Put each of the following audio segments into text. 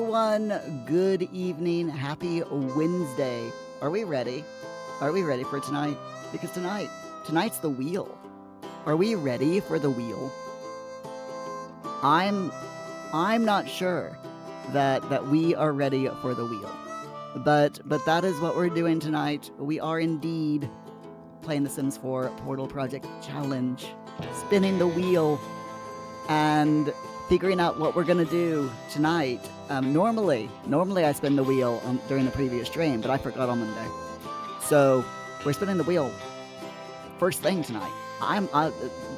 everyone. Good evening. Happy Wednesday. Are we ready? Are we ready for tonight? Because tonight's the wheel. Are we ready for the wheel? I'm not sure that we are ready for the wheel. But that is what we're doing tonight. We are indeed playing The Sims 4 Portal Project Challenge. Spinning the wheel and figuring out what we're gonna do tonight. Normally I spin the wheel during the previous stream, but I forgot on Monday. So we're spinning the wheel first thing tonight.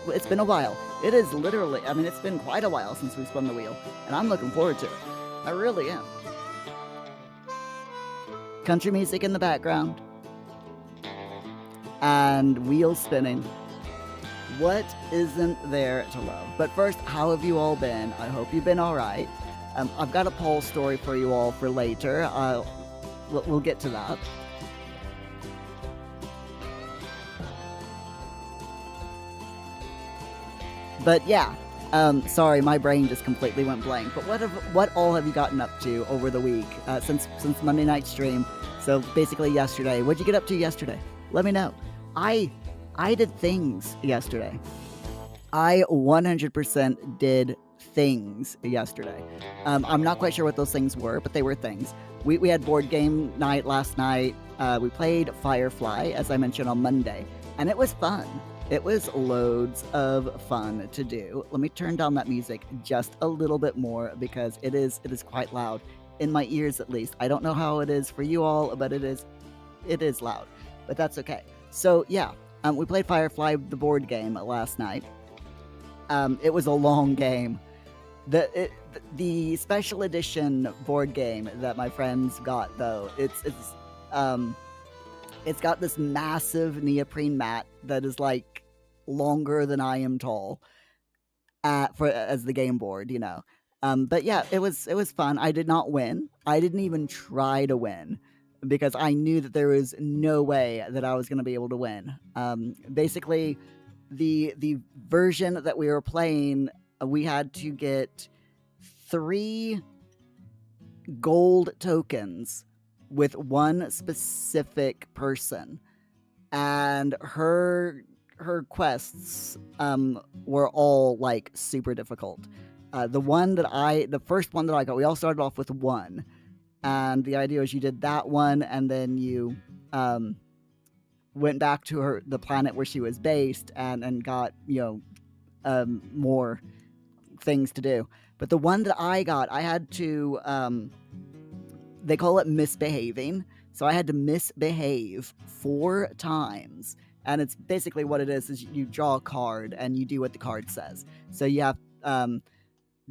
It's been a while. It is literally, it's been quite a while since we spun the wheel, and I'm looking forward to it. I really am. Country music in the background. And wheel spinning. What isn't there to love? But first, how have you all been? I hope you've been alright. I've got a poll story for you all for later. We'll get to that. But yeah, sorry, my brain just completely went blank. But what all have you gotten up to over the week since Monday night stream? So basically yesterday. What'd you get up to yesterday? Let me know. I did things yesterday. I 100% did things yesterday. I'm not quite sure what those things were, but they were things. We had board game night last night. We played Firefly, as I mentioned on Monday, and it was fun. It was loads of fun to do. Let me turn down that music just a little bit more because it is quite loud in my ears, at least. I don't know how it is for you all, but it is loud. But that's okay. So yeah, we played Firefly, the board game, last night. It was a long game. The special edition board game that my friends got, though, it's got this massive neoprene mat that is like longer than I am tall, as the game board, you know. But yeah, it was fun. I did not win. I didn't even try to win, because I knew that there was no way that I was going to be able to win. Basically, the version that we were playing, we had to get 3 gold tokens with one specific person, and her quests were all like super difficult. The first one that I got, we all started off with 1. And the idea was you did that one, and then you went back to the planet where she was based and got, more things to do. But the one that I got, I had to, they call it misbehaving. So I had to misbehave 4 times. And it's basically what it is you draw a card and you do what the card says. So you have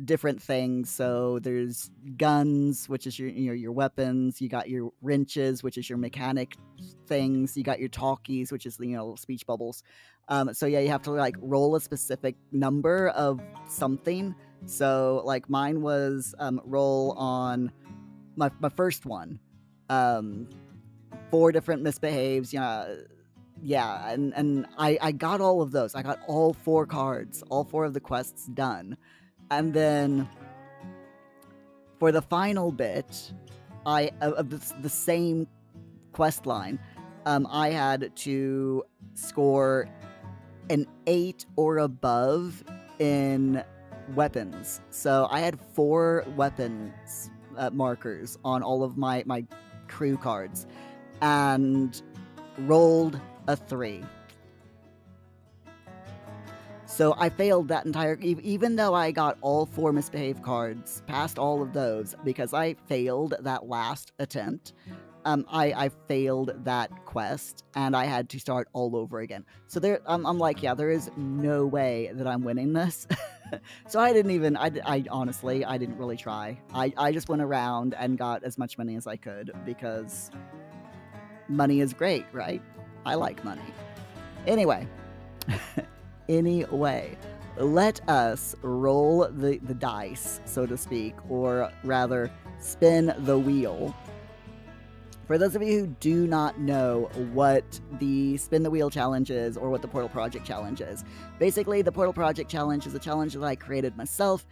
different things. So there's guns, which is your weapons. You got your wrenches, which is your mechanic things. You got your talkies, which is speech bubbles. So yeah, you have to like roll a specific number of something. So like mine was roll on my first one, 4 different misbehaves. Yeah, and I got all of those. I got all 4 cards, all 4 of the quests done. And then for the final bit, of the same quest line, I had to score an 8 or above in weapons. So I had 4 weapons markers on all of my crew cards, and rolled a 3. So I failed that entire, even though I got all 4 misbehave cards, past all of those, because I failed that last attempt. I failed that quest, and I had to start all over again. So I'm like, yeah, there is no way that I'm winning this. So I honestly, I didn't really try. I just went around and got as much money as I could, because money is great, right? I like money. Anyway, let us roll the dice, so to speak, or rather spin the wheel. For those of you who do not know what the Spin the Wheel Challenge is, or what the Portal Project Challenge is, basically the Portal Project Challenge is a challenge that I created myself,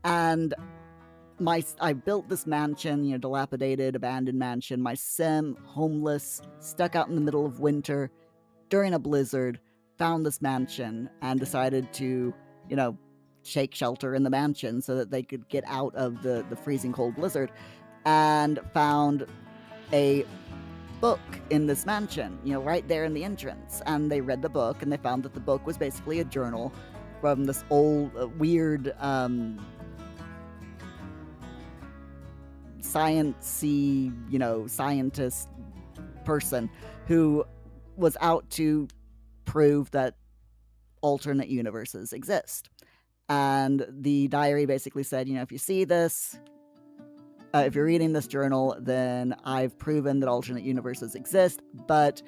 and I built this mansion, dilapidated, abandoned mansion. My sim, homeless, stuck out in the middle of winter during a blizzard, found this mansion and decided to, shake shelter in the mansion so that they could get out of the freezing cold blizzard, and found a book in this mansion, right there in the entrance. And they read the book, and they found that the book was basically a journal from this old, weird, science-y, scientist person who was out to prove that alternate universes exist. And the diary basically said, if you see this, if you're reading this journal, then I've proven that alternate universes exist, but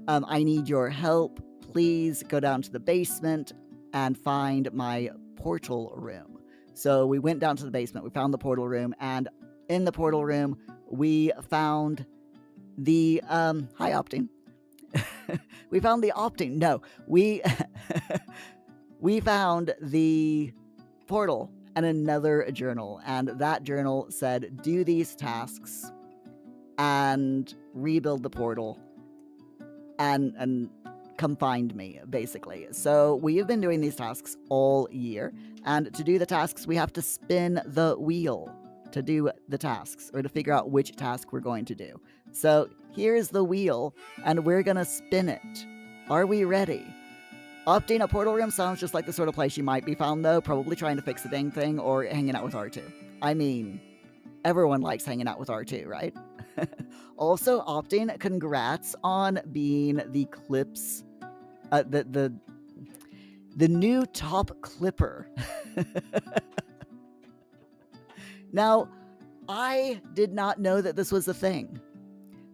I need your help. Please go down to the basement and find my portal room. So we went down to the basement, we found the portal room, and in the portal room, we found the, hi Opting. We found the Opting, no, we found the portal and another journal, and that journal said, do these tasks and rebuild the portal and come find me, basically. So we have been doing these tasks all year, and to do the tasks, we have to spin the wheel to do the tasks, or to figure out which task we're going to do. So here's the wheel, and we're gonna spin it. Are we ready? Opting a portal room sounds just like the sort of place you might be found, though, probably trying to fix the dang thing or hanging out with R2. I mean, everyone likes hanging out with R2, right? Also, Opting, congrats on being the clips, the new top clipper. Now, I did not know that this was a thing,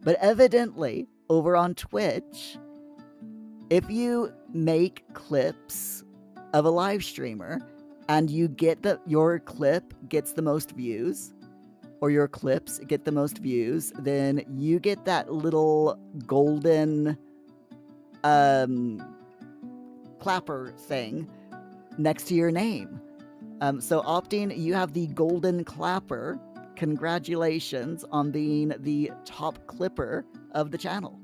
but evidently, over on Twitch, if you make clips of a live streamer and you get your clip gets the most views, or your clips get the most views, then you get that little golden clapper thing next to your name. So Opting, you have the golden clapper. Congratulations on being the top clipper of the channel.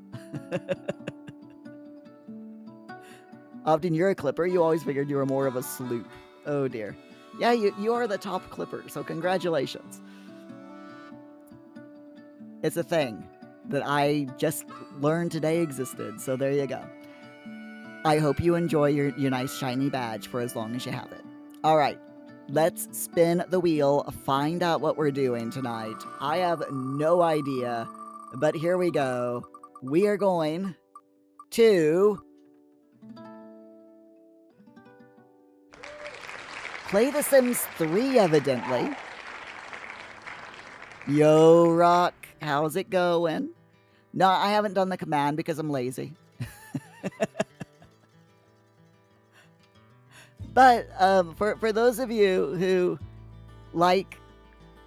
Opting, you're a clipper. You always figured you were more of a sloop. Oh dear. Yeah, you are the top clipper, so congratulations. It's a thing that I just learned today existed, so there you go. I hope you enjoy your nice shiny badge for as long as you have it. Alright, let's spin the wheel, find out what we're doing tonight. I have no idea, but here we go. We are going to play The Sims 3, evidently. Yo, Rock, how's it going? No, I haven't done the command because I'm lazy. But for those of you who like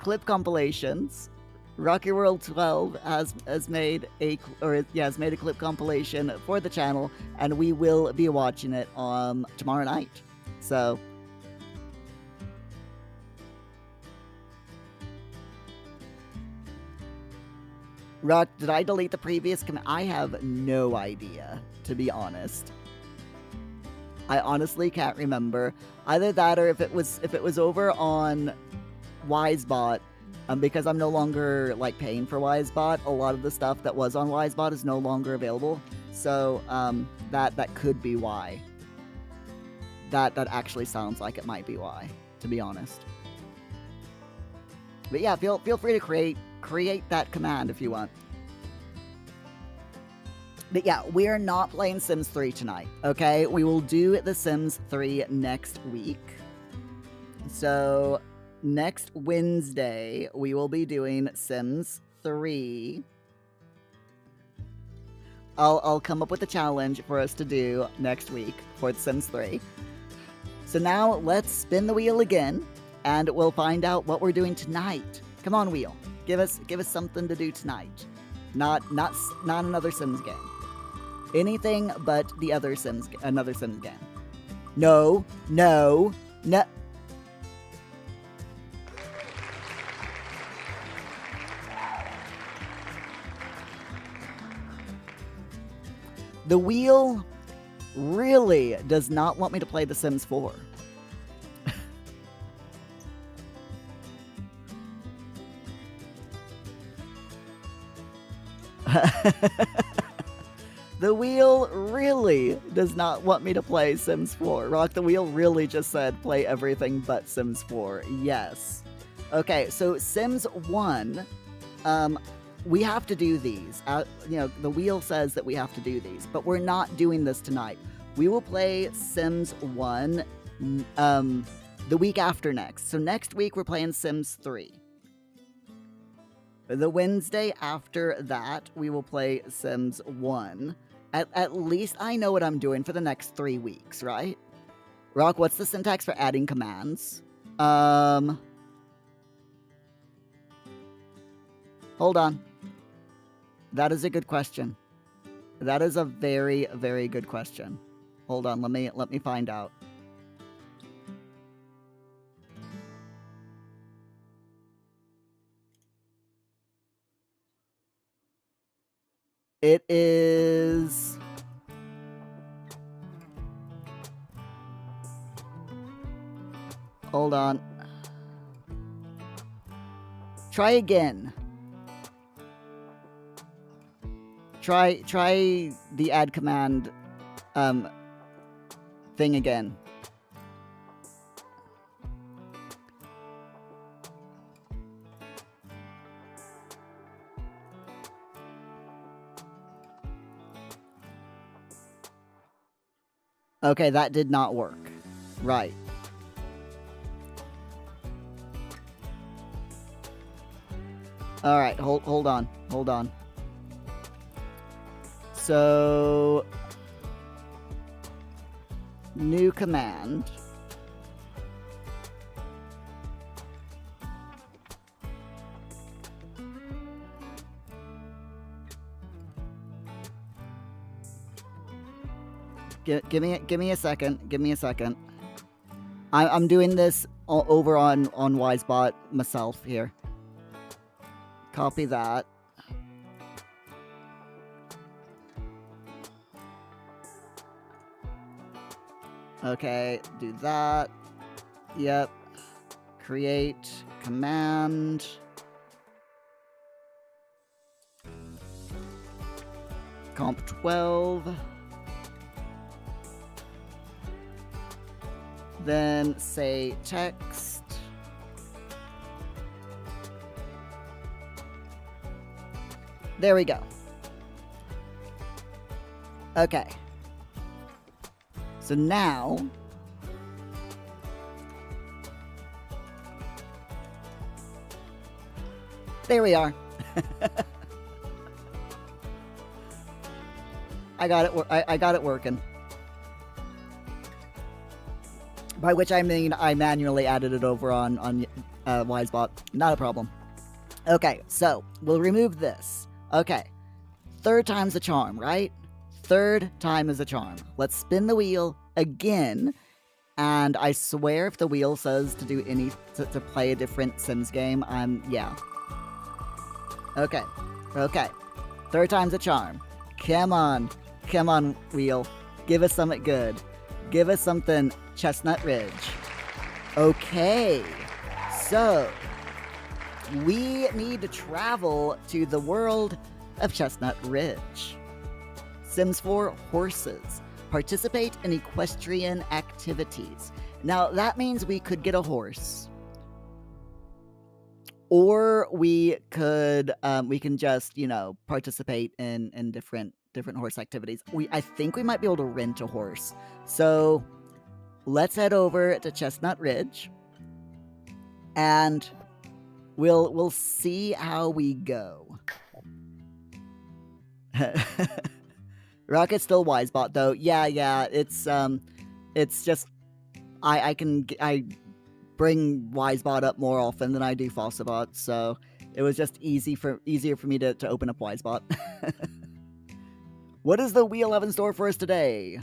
clip compilations, Rocky World 12 has made a clip compilation for the channel, and we will be watching it tomorrow night. So Rock, did I delete the previous command? I have no idea, to be honest. I honestly can't remember. Either that, or if it was over on Wisebot, because I'm no longer paying for Wisebot, a lot of the stuff that was on Wisebot is no longer available. So that could be why. That actually sounds like it might be why, to be honest. But yeah, feel free to create that command if you want. But yeah, we're not playing Sims 3 tonight, okay? We will do The Sims 3 next week. So, next Wednesday, we will be doing Sims 3. I'll come up with a challenge for us to do next week for The Sims 3. So now, let's spin the wheel again, and we'll find out what we're doing tonight. Come on, wheel. Give us something to do tonight. Not another Sims game. Anything but another Sims game. No. The wheel really does not want me to play The Sims 4. The wheel really does not want me to play Sims 4. Rock the Wheel really just said play everything but Sims 4. Yes. Okay, so Sims 1, we have to do these. The wheel says that we have to do these, but we're not doing this tonight. We will play Sims 1 the week after next. So next week we're playing Sims 3. The Wednesday after that, we will play Sims 1. At least I know what I'm doing for the next 3 weeks, right? Rock, what's the syntax for adding commands? Hold on. That is a good question. That is a very, very good question. Hold on, let me find out. It is... Hold on. Try again. Try the add command thing again. Okay, that did not work. Right. All right, hold on. So, new command. Give me a second. I'm doing this over on Wisebot myself here. Copy that. Okay, do that. Yep. Create command. Comp 12. Then say text. There we go. Okay. So now, there we are. I got it. I got it working. By which I mean I manually added it over on Wisebot. Not a problem. Okay, so we'll remove this. Okay, third time's a charm, right? Third time is a charm. Let's spin the wheel again. And I swear if the wheel says to do to play a different Sims game, yeah. Okay. Third time's a charm. Come on, wheel. Give us something good. Give us something Chestnut Ridge. Okay. So, we need to travel to the world of Chestnut Ridge. Sims 4 horses. Participate in equestrian activities. Now, that means we could get a horse. Or we could, we can just, participate in different horse activities. I think we might be able to rent a horse. So, let's head over to Chestnut Ridge. And we'll see how we go. Rocket's still Wisebot though. Yeah. It's just I bring Wisebot up more often than I do Fossabot, so it was just easier for me to open up Wisebot. What does the wheel have in store for us today?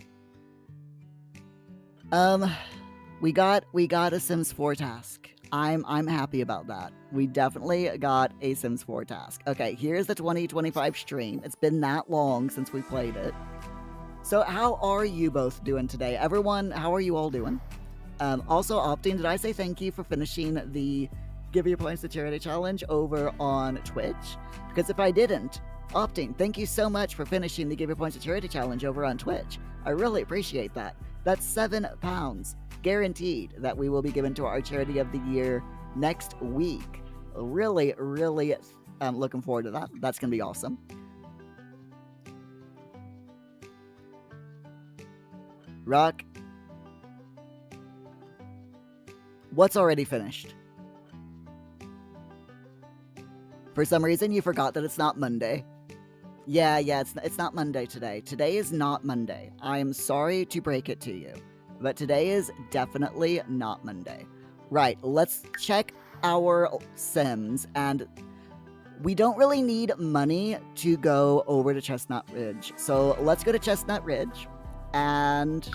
We got a Sims 4 task. I'm happy about that. We definitely got a Sims 4 task. Okay, here's the 2025 stream. It's been that long since we played it. So how are you both doing today? Everyone, how are you all doing? Also, Opting, did I say thank you for finishing the Give Your Points to Charity challenge over on Twitch? Because if I didn't, Opting, thank you so much for finishing the Give Your Points to Charity challenge over on Twitch. I really appreciate that. That's £7 guaranteed that we will be given to our Charity of the Year next week. Really, really looking forward to that. That's going to be awesome. Rock, what's already finished? For some reason, you forgot that it's not Monday. Yeah, it's not Monday today. Today is not Monday. I am sorry to break it to you, but today is definitely not Monday. Right, let's check our Sims, and we don't really need money to go over to Chestnut Ridge. So let's go to Chestnut Ridge, and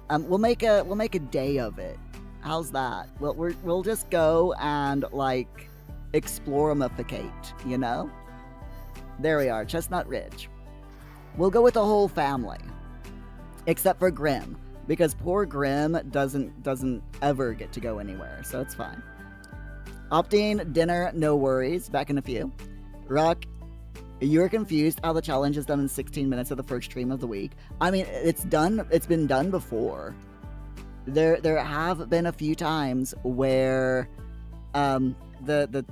we'll make a day of it. How's that? We'll just go and like explorificate, you know? There we are, Chestnut Ridge. We'll go with the whole family, except for Grim, because poor Grim doesn't ever get to go anywhere, so it's fine. Opting, dinner, no worries, back in a few. Rock, you're confused how the challenge is done in 16 minutes of the first stream of the week. I mean, it's been done before. There have been a few times where the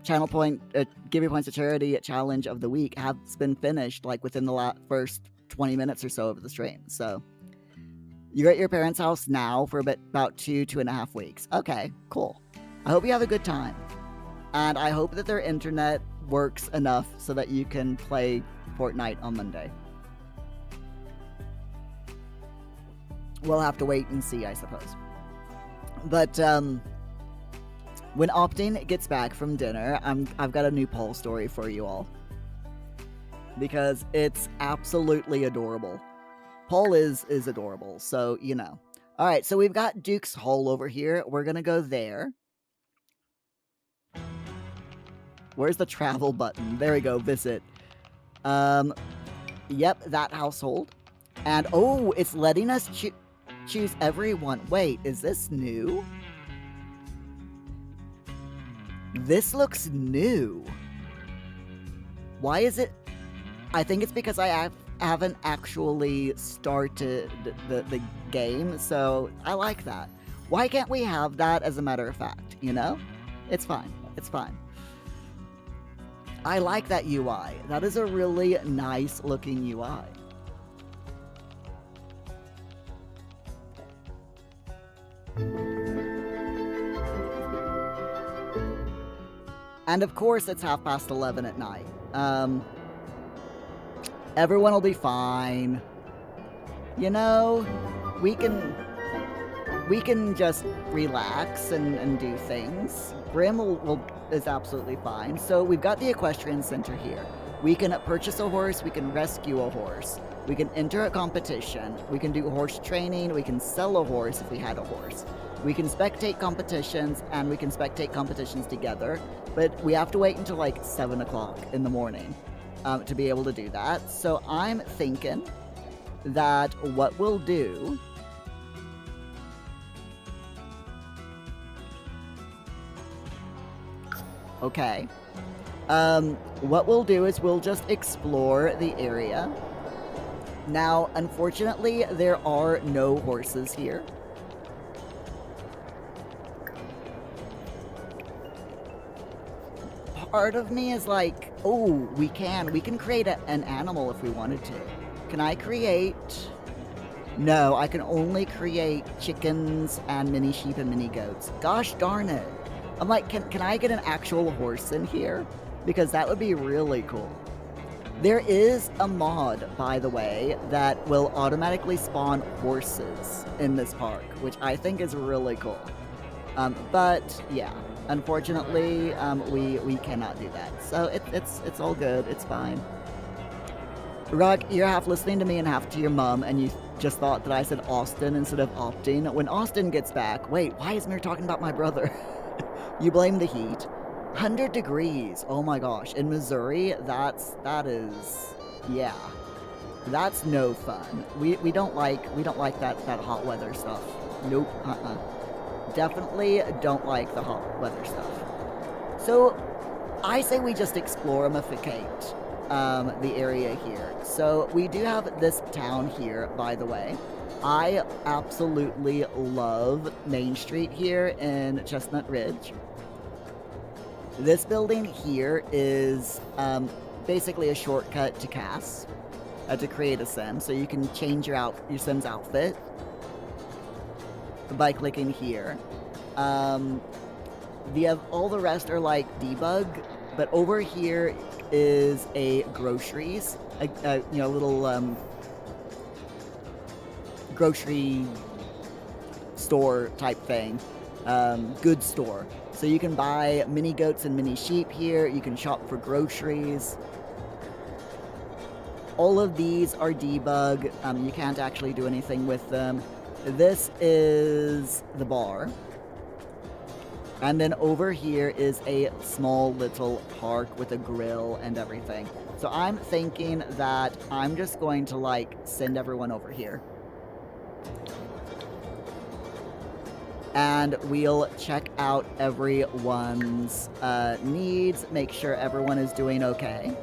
channel point Give Your Points to Charity challenge of the week has been finished like within the first 20 minutes or so of the stream. So you're at your parents' house now for about 2.5 weeks. Okay, cool. I hope you have a good time, and I hope that their internet works enough so that you can play Fortnite on Monday. We'll have to wait and see, I suppose. But when Opting gets back from dinner, I've got a new poll story for you all, because it's absolutely adorable. Paul is adorable, so you know. All right, so we've got Duke's Hole over here. We're gonna go there. Where's the travel button? There we go, visit. Yep, that household. And oh, it's letting us choose everyone. Wait, is this new? This looks new. Why is it? I think it's because I haven't actually started the game, so I like that. Why can't we have that as a matter of fact, you know? It's fine. It's fine. I like that UI. That is a really nice looking UI. And of course, it's 11:30 at night. Everyone will be fine. You know, we can just relax and do things. Grim is absolutely fine. So we've got the Equestrian Center here. We can purchase a horse, we can rescue a horse, we can enter a competition, we can do horse training, we can sell a horse if we had a horse. We can spectate competitions, and we can spectate competitions together, but we have to wait until like 7 o'clock in the morning to be able to do that. So I'm thinking that what we'll do what we'll do is we'll just explore the area. Now, unfortunately, there are no horses here. Part of me is like, oh, we can create an animal if we wanted to. Can I create? No, I can only create chickens and mini sheep and mini goats. Gosh darn it. I'm like, can I get an actual horse in here? Because that would be really cool. There is a mod, by the way, that will automatically spawn horses in this park, which I think is really cool. But yeah, unfortunately, we cannot do that. So it's all good. It's fine. Rug, you're half listening to me and half to your mom, and you just thought that I said Austin instead of Opting. When Austin gets back, wait, why is Muir talking about my brother? You blame the heat. 100 degrees. Oh my gosh. In Missouri, that is, yeah. That's no fun. We don't like that hot weather stuff. Nope. Definitely don't like the hot weather stuff. So I say we just explorificate the area here. So we do have this town here, by the way. I absolutely love Main Street here in Chestnut Ridge. This building here is basically a shortcut to Cass, to create a sim. So you can change your sim's outfit by clicking here. All the rest are like debug, but over here is a groceries, little grocery store type thing, goods store. So you can buy mini goats and mini sheep here. You can shop for groceries. All of these are debug. You can't actually do anything with them. This is the bar. And then over here is a small little park with a grill and everything. So I'm thinking that I'm just going to, like, send everyone over here. And we'll check out everyone's needs, make sure everyone is doing okay.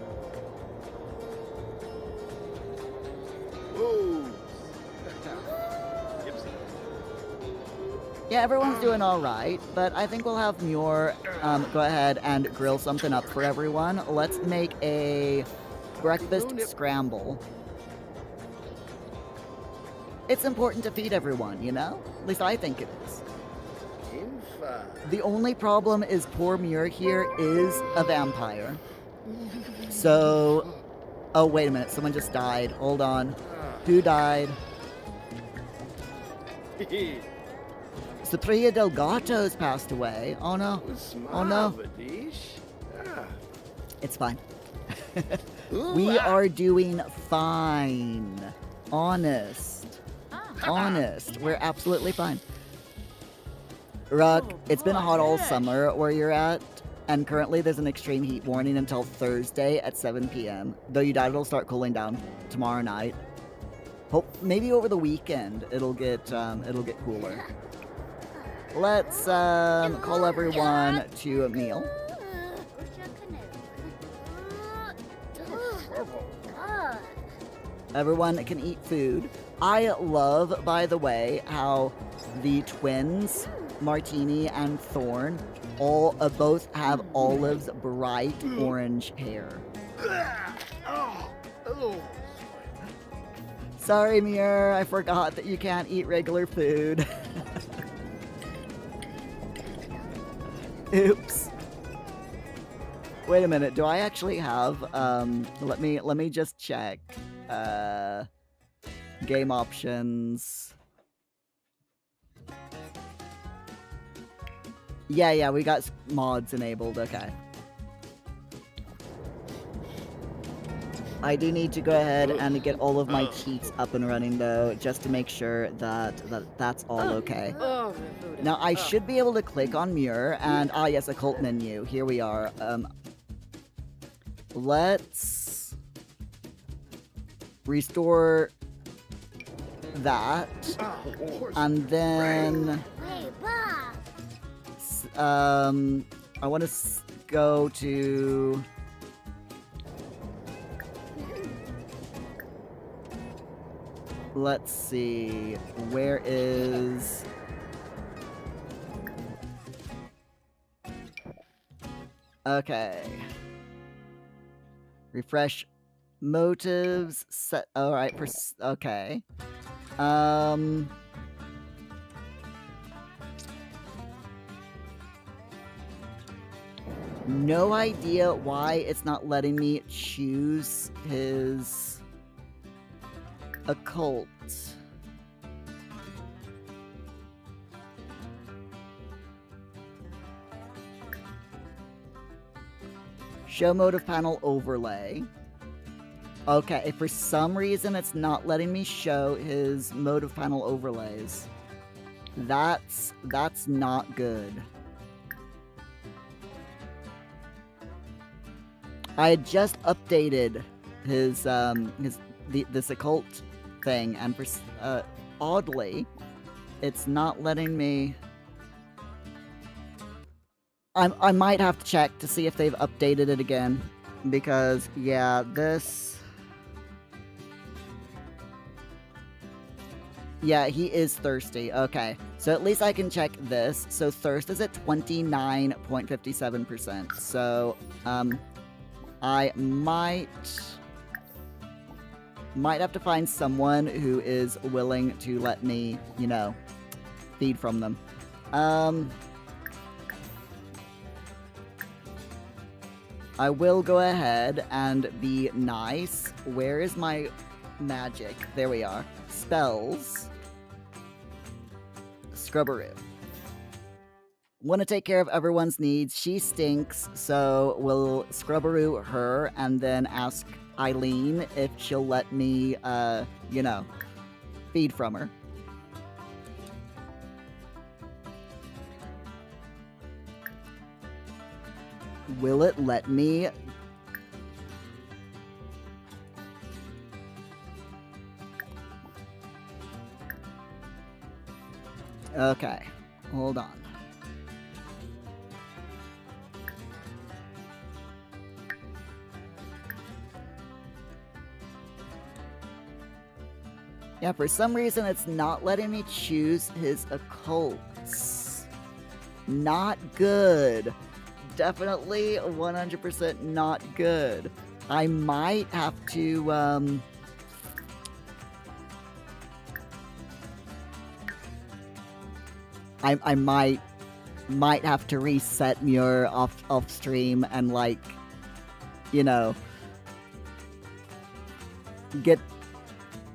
Yeah, everyone's doing all right, but I think we'll have Muir go ahead and grill something up for everyone. Let's make a breakfast scramble. It's important to feed everyone, you know? At least I think it is. The only problem is poor Muir here is a vampire. So... Oh, wait a minute. Someone just died. Hold on. Who died? Supriya Delgato's passed away. Oh no. Oh no. It's fine. We are doing fine. Honest. Honest. We're absolutely fine. Ruck, it's been hot all summer where you're at, and currently there's an extreme heat warning until Thursday at 7 p.m. Though you doubt it'll start cooling down tomorrow night. Hope maybe over the weekend it'll get cooler. Let's call everyone to a meal. Everyone can eat food. I love, by the way, how the twins, Martini and Thorn, both have Olive's bright orange hair. Sorry, Muir, I forgot that you can't eat regular food. Oops. Wait a minute, do I actually have, let me just check. Game options. Yeah, we got mods enabled, okay. I do need to go ahead and get all of my cheats up and running, though, just to make sure that that's all okay. Now, I should be able to click on Muir, and, yes, occult menu. Here we are. Let's restore that, and then, I want to go to... Let's see, where is... Okay. Refresh motives, set, alright, okay. No idea why it's not letting me choose his occult. Show motive panel overlay. Okay, for some reason it's not letting me show his motive panel overlays. That's not good. I had just updated his this occult thing, and for oddly, it's not letting me. I might have to check to see if they've updated it again, because yeah, this. Yeah, he is thirsty. Okay, so at least I can check this. So thirst is at 29.57%. So I might have to find someone who is willing to let me, you know, feed from them. I will go ahead and be nice. Where is my magic? There we are. Spells. Scrubberoo. Want to take care of everyone's needs. She stinks, so we'll Scrubberoo her and then ask Eileen if she'll let me, you know, feed from her. Will it let me? Okay, hold on. Yeah, for some reason it's not letting me choose his occults. Not good. Definitely 100% not good. I might have to, I might have to reset Muir off stream and, like, you know, get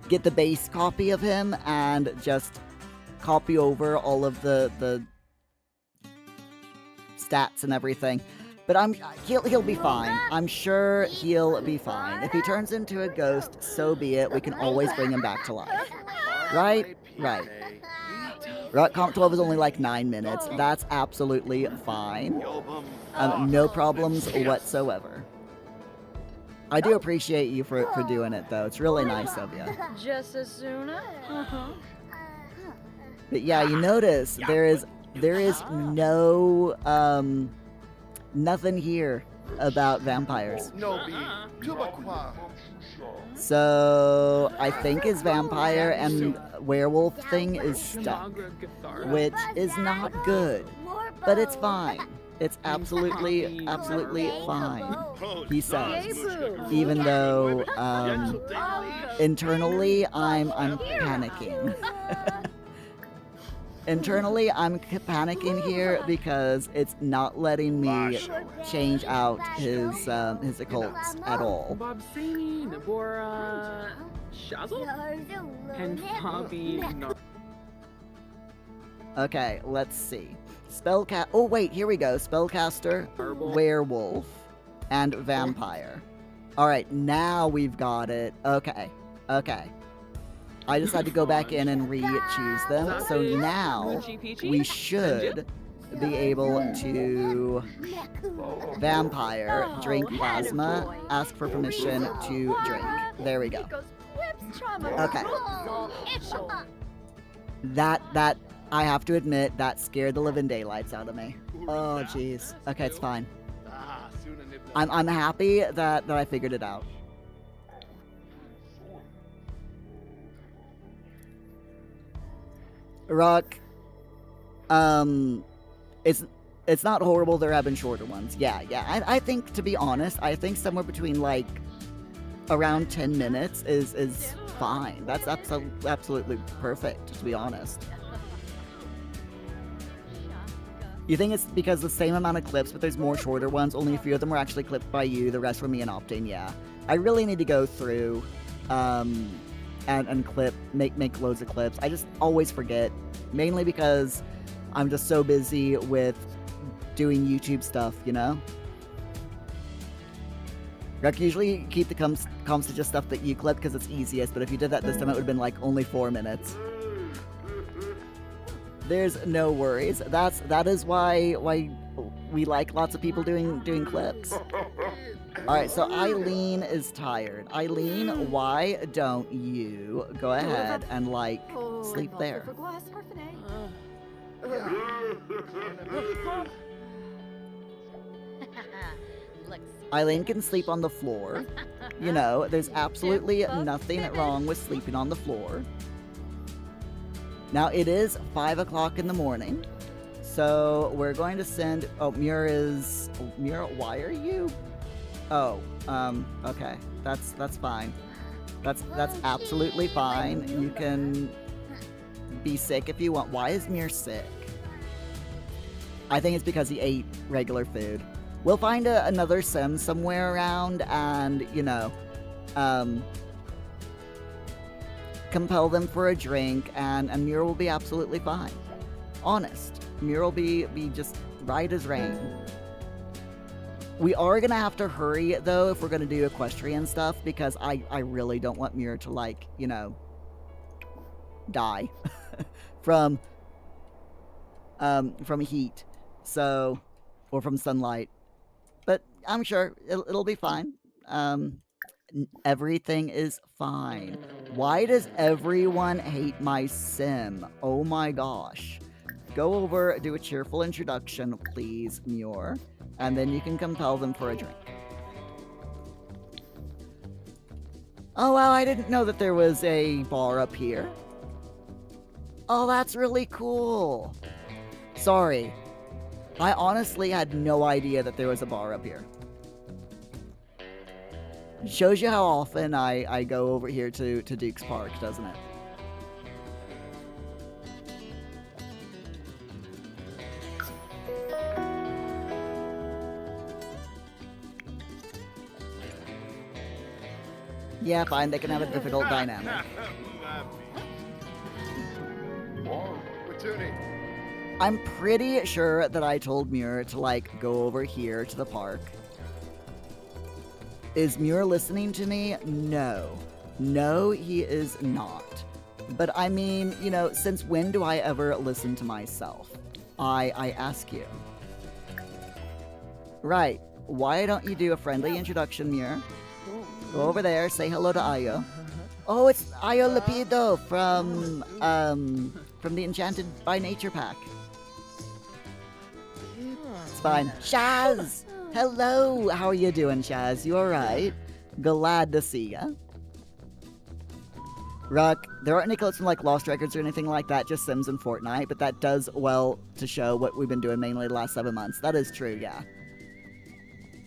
the base copy of him and just copy over all of the stats and everything. But he'll be fine. I'm sure he'll be fine. If he turns into a ghost, so be it. We can always bring him back to life. Right? Right. Comp 12 is only like 9 minutes. That's absolutely fine. No problems whatsoever. I do appreciate you for doing it, though. It's really nice of you. Just as soon as. But yeah, you notice there is no nothing here about vampires. So I think his vampire and werewolf thing is stuck, which is not good, but it's fine. It's absolutely fine, he says, even though internally I'm panicking. Internally, I'm panicking here because it's not letting me change out his occults at all. Okay, let's see. Oh wait, here we go. Spellcaster, werewolf, and vampire. All right, now we've got it. Okay. I just had to go back in and re-choose them. So now we should be able to vampire, drink plasma, ask for permission to drink. There we go. Okay. That I have to admit, that scared the living daylights out of me. Oh jeez. Okay, it's fine. I'm happy that I figured it out. Rock, it's not horrible. There have been shorter ones. Yeah. I think, to be honest, I think somewhere between like around 10 minutes is fine. That's absolutely perfect, to be honest. You think it's because the same amount of clips, but there's more shorter ones? Only a few of them were actually clipped by you. The rest were me and Optane. Yeah, I really need to go through, and clip, make loads of clips. I just always forget, mainly because I'm just so busy with doing YouTube stuff, you know? Rec, usually keep the comps to just stuff that you clip because it's easiest, but if you did that this time, it would have been like only 4 minutes. There's no worries. That is why we like lots of people doing clips. All right, so Eileen is tired. Eileen, why don't you go ahead and like sleep there? Eileen can sleep on the floor. You know, there's absolutely nothing wrong with sleeping on the floor. Now, it is 5 o'clock in the morning, so we're going to send... Oh, Muir, why are you... Oh, okay. That's fine. That's absolutely fine. You can be sick if you want. Why is Muir sick? I think it's because he ate regular food. We'll find another sim somewhere around and, you know, compel them for a drink, and Muir will be absolutely fine. Honest. Muir will be just right as rain. We are going to have to hurry, though, if we're going to do equestrian stuff, because I really don't want Muir to, like, you know, die from heat, so, or from sunlight. But I'm sure it'll be fine. Everything is fine. Why does everyone hate my sim? Oh my gosh. Go over, do a cheerful introduction, please, Muir. And then you can compel them for a drink. Oh wow, I didn't know that there was a bar up here. Oh, that's really cool. Sorry. I honestly had no idea that there was a bar up here. It shows you how often I go over here to Duke's Park, doesn't it? Yeah, fine, they can have a difficult dynamic. I'm pretty sure that I told Muir to, like, go over here to the park. Is Muir listening to me? No. No, he is not. But I mean, you know, since when do I ever listen to myself? I ask you. Right. Why don't you do a friendly introduction, Muir? Go over there, say hello to Ayo. Oh, it's Ayo Lapido from the Enchanted by Nature pack. It's fine. Shaz! Hello! How are you doing, Shaz? You alright? Glad to see ya. Ruck, there aren't any clips from like Lost Records or anything like that, just Sims and Fortnite, but that does well to show what we've been doing mainly the last 7 months. That is true, yeah.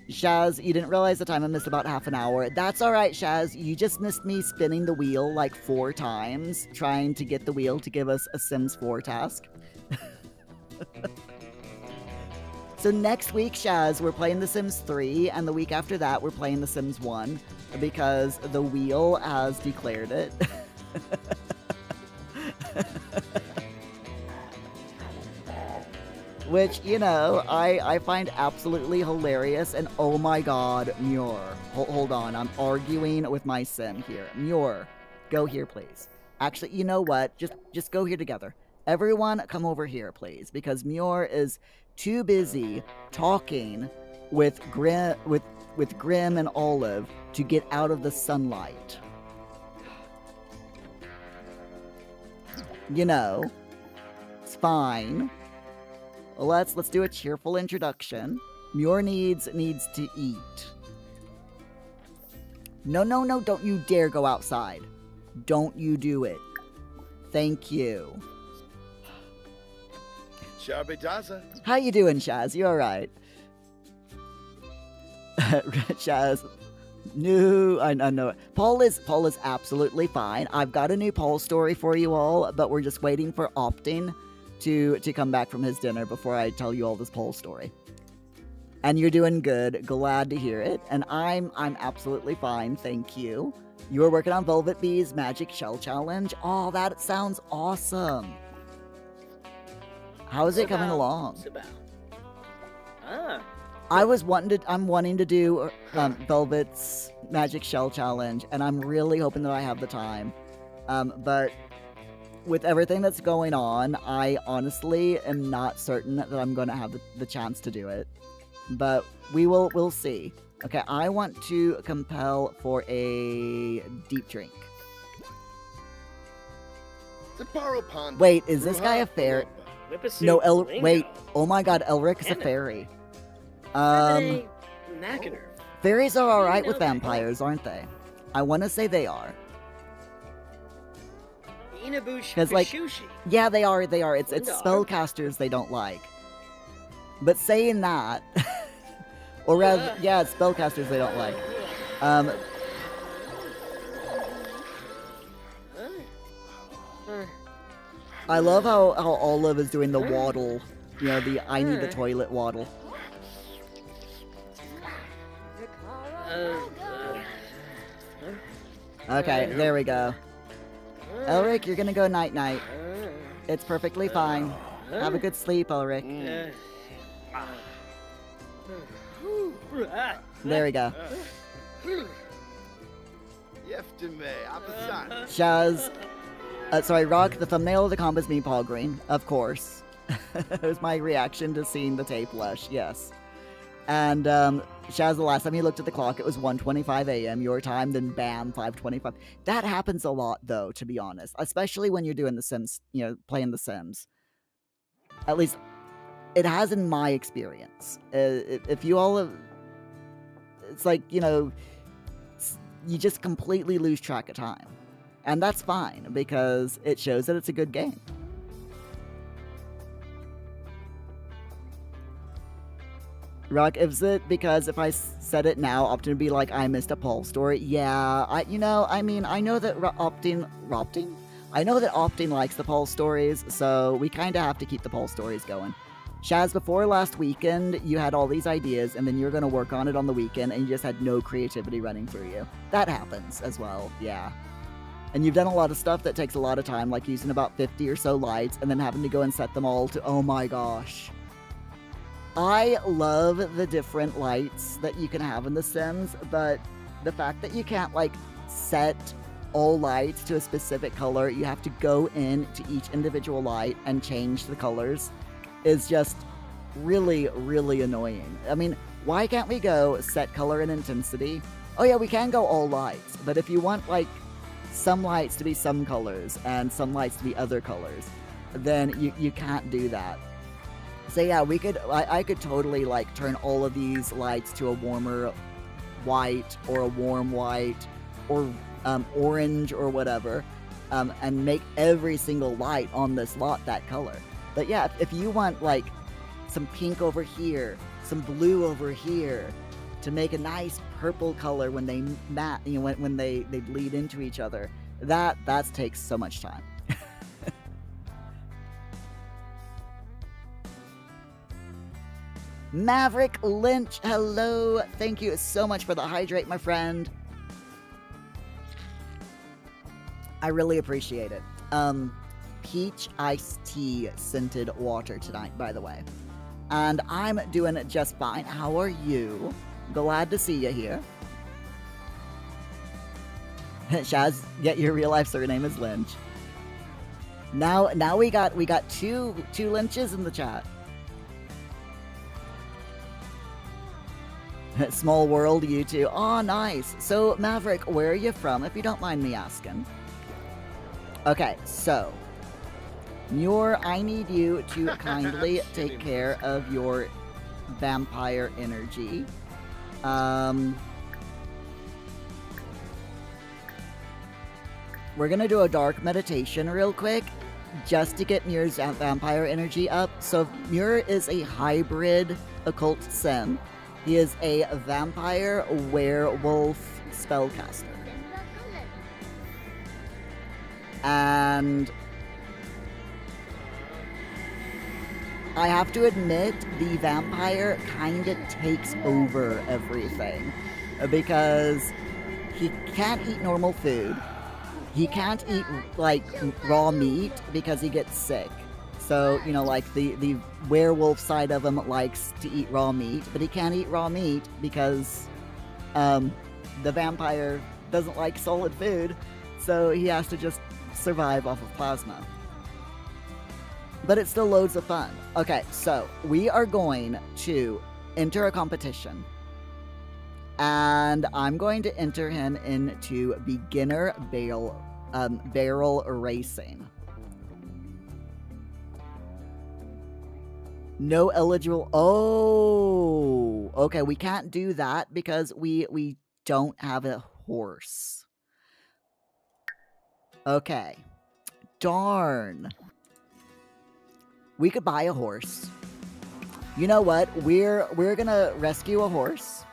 Shaz, you didn't realize the time I missed about half an hour. That's alright, Shaz. You just missed me spinning the wheel like 4 times, trying to get the wheel to give us a Sims 4 task. So next week, Shaz, we're playing The Sims 3, and the week after that, we're playing The Sims 1, because the wheel has declared it. Which, you know, I find absolutely hilarious, and oh my god, Muir. Hold on, I'm arguing with my sim here. Muir, go here, please. Actually, you know what? Just go here together. Everyone, come over here, please, because Muir is too busy talking with Grim and Olive to get out of the sunlight. You know, it's fine. Let's do a cheerful introduction. Muir needs to eat. No, don't you dare go outside. Don't you do it. Thank you. How you doing, Shaz? You alright? Shaz. No, I know. Paul is absolutely fine. I've got a new Paul story for you all, but we're just waiting for Opting to come back from his dinner before I tell you all this Paul story. And you're doing good. Glad to hear it. And I'm absolutely fine, thank you. You were working on Velvet Bee's Magic Shell Challenge? Oh, that sounds awesome. How is it coming along? I'm wanting to do Velvet's Magic Shell Challenge, and I'm really hoping that I have the time. But with everything that's going on, I honestly am not certain that I'm going to have the chance to do it. But we'll see. Okay, I want to compel for a deep drink. Wait, is this guy a fairy? No, wait. Oh my god, Elric is a fairy. Fairies are alright with vampires, aren't they? I want to say they are. Because, like, yeah, they are. It's spellcasters they don't like. But saying that, or rather, yeah, it's spellcasters they don't like. I love how Olive is doing the waddle. You know, the I need the toilet waddle. Okay, there we go. Elric, you're gonna go night-night. It's perfectly fine. Have a good sleep, Elric. There we go. Shaz. Sorry, Rock, the thumbnail of the comp is me paw green. Of course. It was my reaction to seeing the tape lush, yes. And, Shaz, the last time you looked at the clock, it was 1:25 a.m. your time, then bam, 5:25. That happens a lot, though, to be honest. Especially when you're doing The Sims, you know, playing The Sims. At least, it has in my experience. If you all have... It's like, you know, you just completely lose track of time. And that's fine, because it shows that it's a good game. Rock, is it because if I said it now, Optin would be like, I missed a Paul story? Yeah, I know that Optin likes the Paul stories, so we kind of have to keep the Paul stories going. Shaz, before last weekend, you had all these ideas, and then you're going to work on it on the weekend, and you just had no creativity running through you. That happens as well, yeah. And you've done a lot of stuff that takes a lot of time, like using about 50 or so lights, and then having to go and set them all to, oh my gosh. I love the different lights that you can have in The Sims, but the fact that you can't, like, set all lights to a specific color, you have to go into each individual light and change the colors, is just really, really annoying. I mean, why can't we go set color and intensity? Oh yeah, we can go all lights, but if you want, like, some lights to be some colors and some lights to be other colors, then you can't do that. So yeah, I could totally, like, turn all of these lights to a warmer white or a warm white or orange or whatever, and make every single light on this lot that color. But yeah, if you want, like, some pink over here, some blue over here, to make a nice purple color when they when they bleed into each other, that takes so much time. Maverick Lynch, hello. Thank you so much for the hydrate, my friend. I really appreciate it. Peach iced tea scented water tonight, by the way. And I'm doing just fine. How are you? Glad to see you here. Shaz, get your real life surname is Lynch. Now we got two Lynches in the chat. Small world, you two. Aw, nice. So, Maverick, where are you from, if you don't mind me asking? Okay, so, Muir, I need you to kindly take care of your vampire energy. We're gonna do a dark meditation real quick, just to get Muir's vampire energy up. So, Muir is a hybrid occult sim. He is a vampire werewolf spellcaster. And I have to admit, the vampire kind of takes over everything. Because he can't eat normal food. He can't eat, like, raw meat because he gets sick. So, you know, like, the werewolf side of him likes to eat raw meat, but he can't eat raw meat because the vampire doesn't like solid food, so he has to just survive off of plasma. but it's still loads of fun. Okay, so we are going to enter a competition. And I'm going to enter him into beginner barrel racing. No eligible. Oh, okay. We can't do that because we don't have a horse. Okay. Darn. We could buy a horse. You know what? We're gonna rescue a horse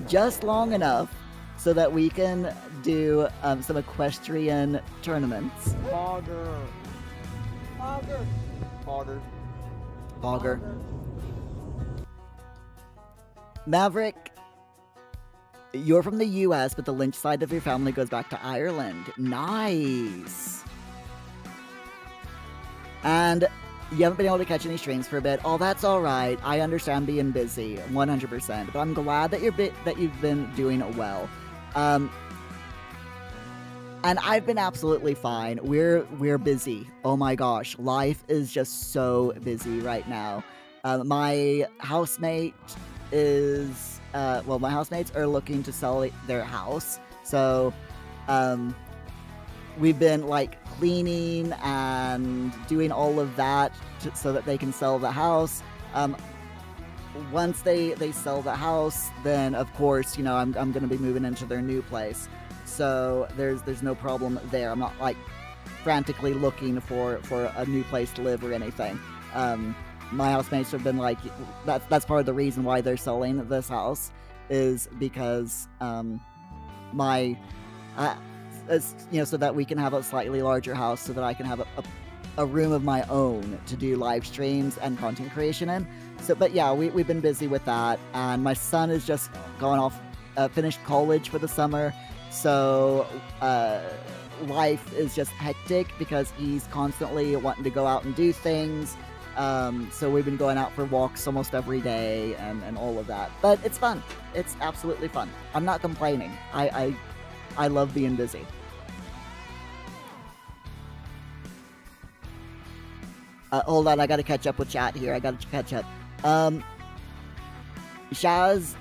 just long enough so that we can do some equestrian tournaments. Bogger. Maverick, you're from the US, but the Lynch side of your family goes back to Ireland. Nice. And you haven't been able to catch any streams for a bit. Oh, that's all right. I understand being busy, 100%. But I'm glad that you've been doing well. And I've been absolutely fine. We're busy. Oh my gosh, life is just so busy right now. My housemate is my housemates are looking to sell their house, so we've been like cleaning and doing all of that so that they can sell the house. Once they sell the house, then of course, I'm going to be moving into their new place. So there's no problem there. I'm not like frantically looking for a new place to live or anything. My housemates have been like, that's part of the reason why they're selling this house, is because so that we can have a slightly larger house, so that I can have a room of my own to do live streams and content creation in. So, but yeah, we've been busy with that, and my son has just gone off, finished college for the summer, so life is just hectic because he's constantly wanting to go out and do things. So we've been going out for walks almost every day and all of that. But it's fun. It's absolutely fun. I'm not complaining. I love being busy. Hold on, I gotta catch up with chat here. I gotta catch up. Shaz,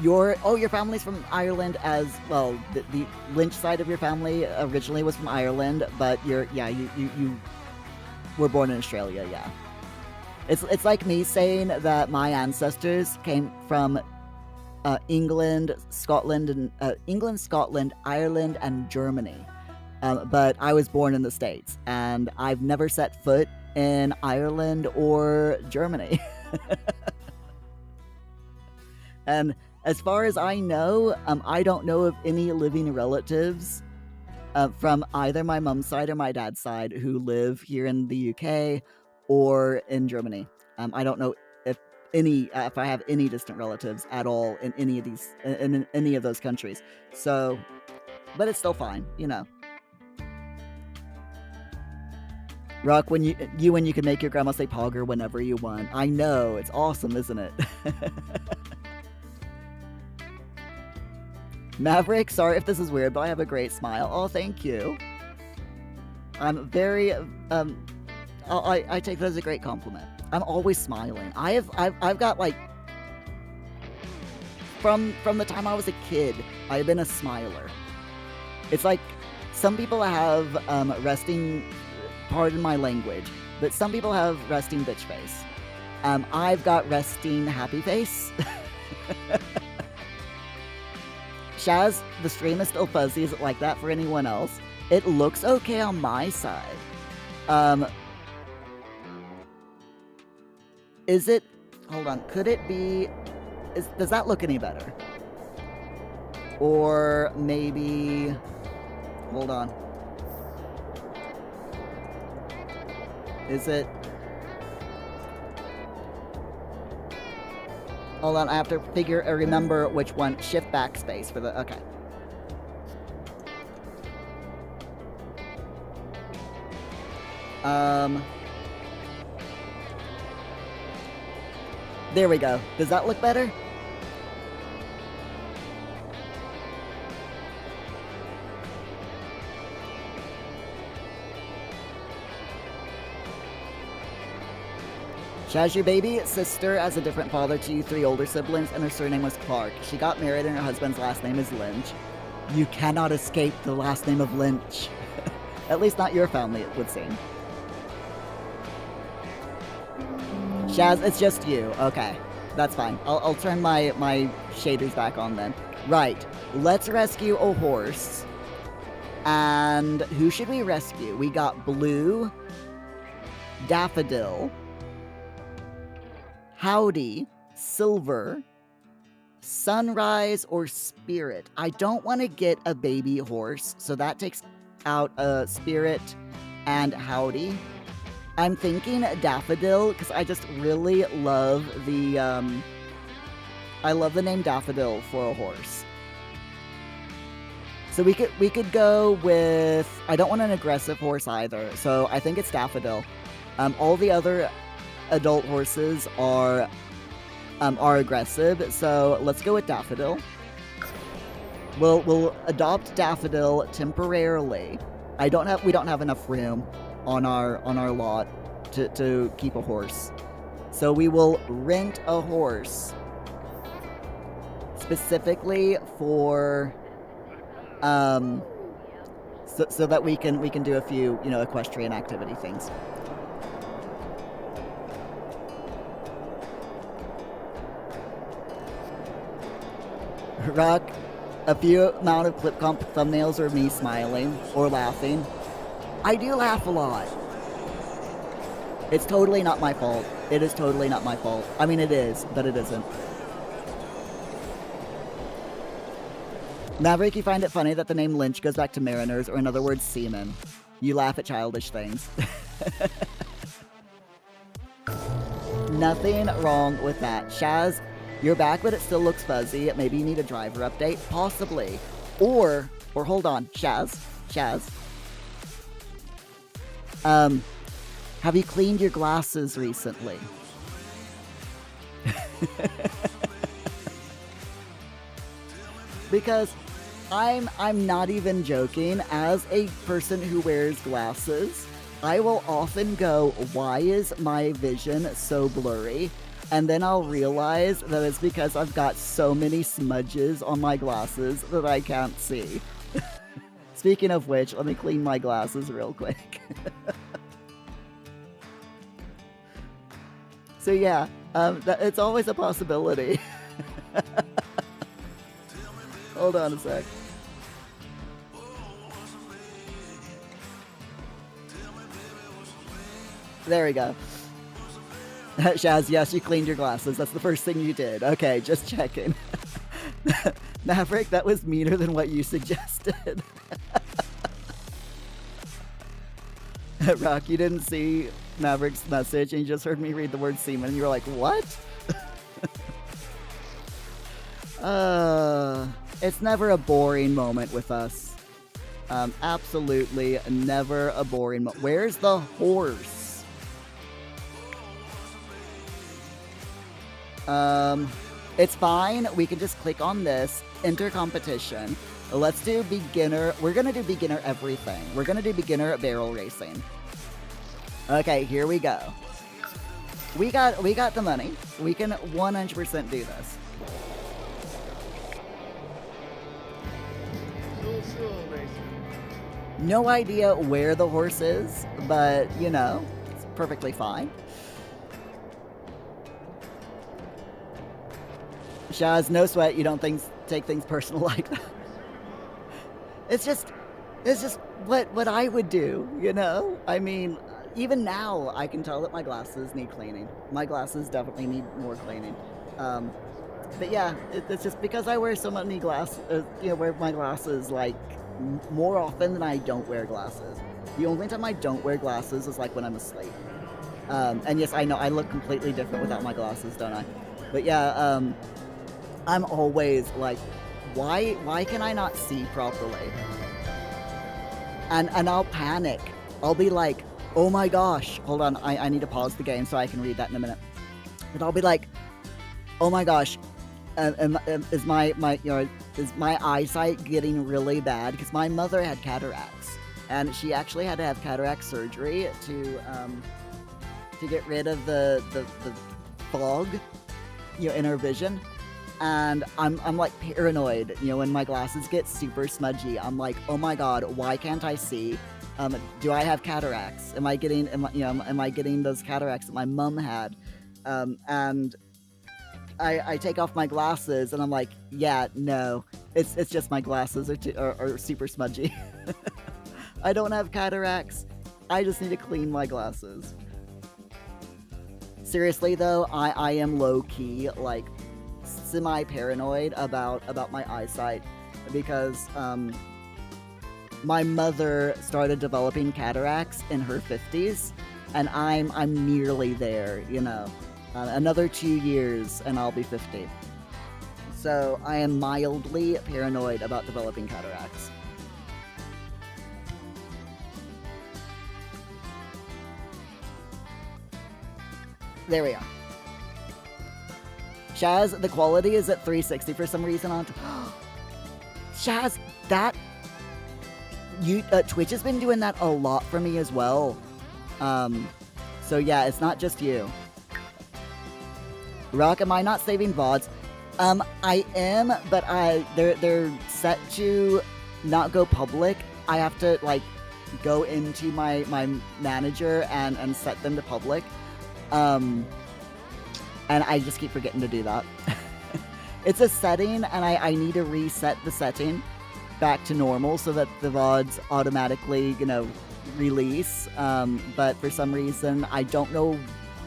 your family's from Ireland as well. The Lynch side of your family originally was from Ireland, but you were born in Australia. Yeah, it's like me saying that my ancestors came from England, Scotland, Ireland, and Germany. But I was born in the States, and I've never set foot in Ireland or Germany. And as far as I know, I don't know of any living relatives from either my mom's side or my dad's side who live here in the UK or in Germany. I don't know if I have any distant relatives at all in any of these in any of those countries. So, but it's still fine, Rock, when you can make your grandma say "Pogger" whenever you want. I know, it's awesome, isn't it? Maverick, sorry if this is weird, but I have a great smile. Oh, thank you. I'm very I take that as a great compliment. I'm always smiling. I've got like from the time I was a kid, I've been a smiler. It's like some people have resting, pardon my language, but some people have resting bitch face. I've got resting happy face. Shaz, the stream is still fuzzy. Is it like that for anyone else? It looks okay on my side. Is it... Hold on. Could it be... Does that look any better? Or maybe... Hold on. Is it... Hold on, I have to remember which one. Shift backspace for the... Okay. There we go. Does that look better? Shaz, your baby sister has a different father to you, 3 older siblings, and her surname was Clark. She got married and her husband's last name is Lynch. You cannot escape the last name of Lynch. At least not your family, it would seem. Shaz, it's just you. Okay, that's fine. I'll turn my shaders back on then. Right, let's rescue a horse. And who should we rescue? We got Blue, Daffodil, Howdy, Silver, Sunrise, or Spirit. I don't want to get a baby horse, so that takes out Spirit and Howdy. I'm thinking Daffodil because I just really love the name Daffodil for a horse. So we could go with, I don't want an aggressive horse either, so I think it's Daffodil. All the other adult horses are aggressive, so let's go with Daffodil. We'll adopt Daffodil temporarily. We don't have enough room on our lot to keep a horse, so we will rent a horse specifically for so that we can do a few equestrian activity things. Rock, a few amount of clip comp thumbnails are me smiling or laughing. I do laugh a lot. It's totally not my fault. It is totally not my fault. I mean, it is, but it isn't. Maverick, you find it funny that the name Lynch goes back to mariners, or in other words, seamen. You laugh at childish things. Nothing wrong with that. Shaz, you're back, but it still looks fuzzy. Maybe you need a driver update? Possibly. Or hold on. Shaz. Have you cleaned your glasses recently? Because I'm not even joking. As a person who wears glasses, I will often go, why is my vision so blurry? And then I'll realize that it's because I've got so many smudges on my glasses that I can't see. Speaking of which, let me clean my glasses real quick. So yeah, it's always a possibility. Hold on a sec. There we go. Shaz, yes, you cleaned your glasses. That's the first thing you did. Okay, just checking. Maverick, that was meaner than what you suggested. Rock, you didn't see Maverick's message and you just heard me read the word semen and you were like, what? It's never a boring moment with us. Absolutely never a boring moment. Where's the horse? It's fine. We can just click on this. Enter competition. Let's do beginner. We're going to do beginner everything. We're going to do beginner barrel racing. Okay, here we go. We got the money. We can 100% do this. No idea where the horse is, but, it's perfectly fine. Shaz, no sweat. You don't take things personal like that. It's just what I would do, I mean, even now I can tell that my glasses need cleaning. My glasses definitely need more cleaning. But yeah, it's just because I wear so many glasses, wear my glasses like more often than I don't wear glasses. The only time I don't wear glasses is like when I'm asleep. And yes, I know I look completely different without my glasses, don't I? But yeah, I'm always like, why can I not see properly? And I'll panic. I'll be like, oh my gosh, hold on, I need to pause the game so I can read that in a minute. But I'll be like, oh my gosh, is my eyesight getting really bad? Because my mother had cataracts, and she actually had to have cataract surgery to get rid of the fog, in her vision. And I'm like paranoid, when my glasses get super smudgy. I'm like, oh my god, why can't I see? Do I have cataracts? Am I getting those cataracts that my mom had? And I take off my glasses and I'm like, yeah, no, it's just my glasses are super smudgy. I don't have cataracts. I just need to clean my glasses. Seriously though, I am low-key, like, semi-paranoid about my eyesight because my mother started developing cataracts in her 50s, and I'm nearly there, another 2 years and I'll be 50. So I am mildly paranoid about developing cataracts. There we are. Shaz, the quality is at 360 for some reason on... Shaz, Twitch has been doing that a lot for me as well. So yeah, it's not just you. Rock, am I not saving VODs? I am, but they're set to not go public. I have to, like, go into my manager and set them to public. And I just keep forgetting to do that. It's a setting, and I need to reset the setting back to normal so that the VODs automatically, release. But for some reason, I don't know.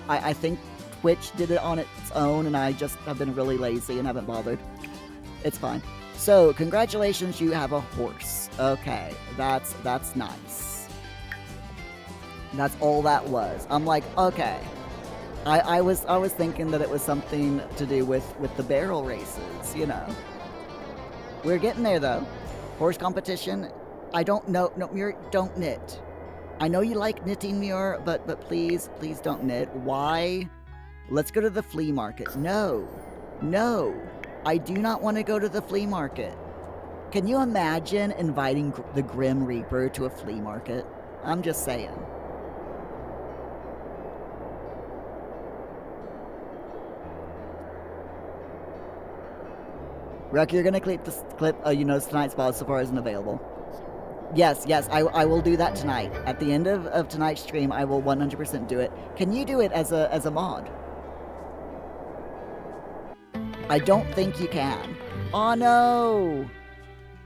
I think Twitch did it on its own, and I just have been really lazy and haven't bothered. It's fine. So, congratulations, you have a horse. Okay, that's nice. That's all that was. I'm like, okay. I was thinking that it was something to do with the barrel races, We're getting there, though. Horse competition. I don't know. No, Muir, don't knit. I know you like knitting, Muir, but please don't knit. Why? Let's go to the flea market. No. I do not want to go to the flea market. Can you imagine inviting the Grim Reaper to a flea market? I'm just saying. Ruck, you're gonna clip tonight's VOD so far isn't available. Yes, I will do that tonight. At the end of tonight's stream, I will 100% do it. Can you do it as a mod? I don't think you can. Oh no!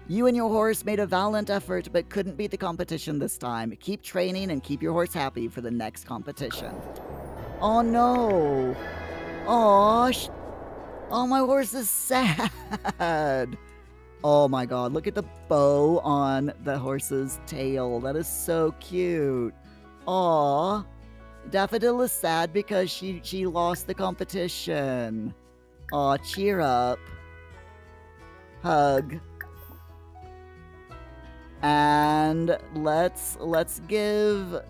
You and your horse made a valiant effort, but couldn't beat the competition this time. Keep training and keep your horse happy for the next competition. Oh no! Oh, my horse is sad. Oh my god, look at the bow on the horse's tail. That is so cute. Aw. Daffodil is sad because she lost the competition. Aw, cheer up. Hug. And let's give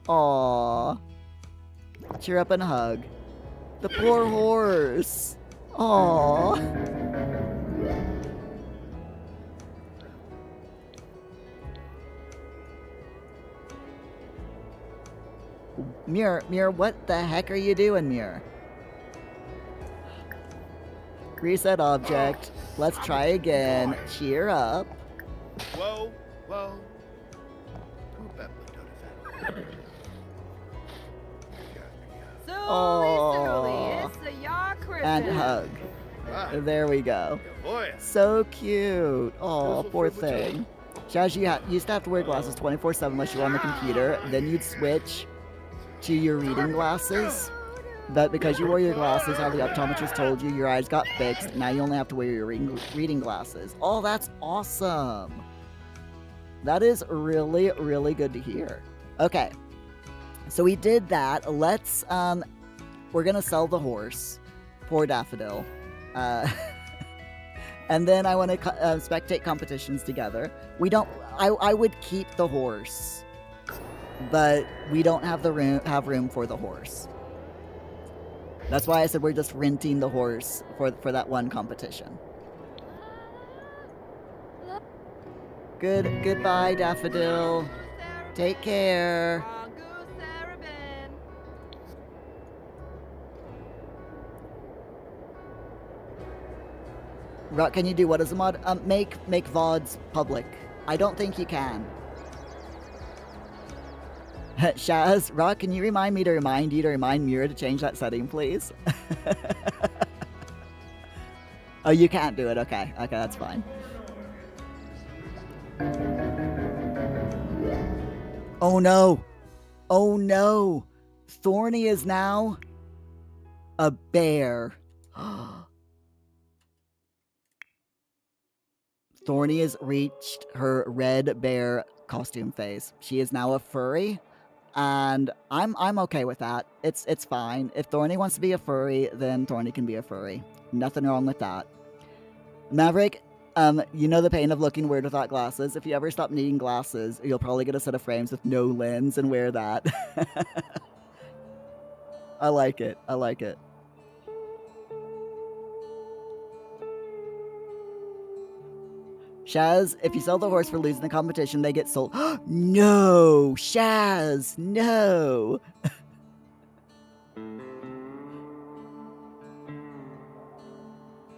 aw. Cheer up and hug. The poor horse. Aww. Muir, what the heck are you doing, Muir? Reset object. Let's try again. Cheer up. Whoa. And hug. There we go. So cute. Oh, poor thing. Shaz, you used to have to wear glasses 24/7 unless you were on the computer. Then you'd switch to your reading glasses. But because you wore your glasses, how the optometrist told you, your eyes got fixed. Now you only have to wear your reading glasses. Oh, that's awesome. That is really, really good to hear. Okay. So we did that. Let's, we're gonna sell the horse. Poor Daffodil. And then I want to spectate competitions together. We don't, I would keep the horse, but we don't have room for the horse. That's why I said we're just renting the horse for that one competition. Goodbye, Daffodil. Take care. Can you do what as a mod? Make VODs public. I don't think you can. Shaz, Rock, can you remind me to remind you to remind Muir to change that setting, please? Oh, you can't do it. Okay. Okay, that's fine. Oh no. Oh no. Thorny is now a bear. Thorny has reached her red bear costume phase. She is now a furry, and I'm okay with that. It's fine. If Thorny wants to be a furry, then Thorny can be a furry. Nothing wrong with that. Maverick, you know the pain of looking weird without glasses. If you ever stop needing glasses, you'll probably get a set of frames with no lens and wear that. I like it. I like it. Shaz, if you sell the horse for losing the competition, they get sold. No! Shaz! No!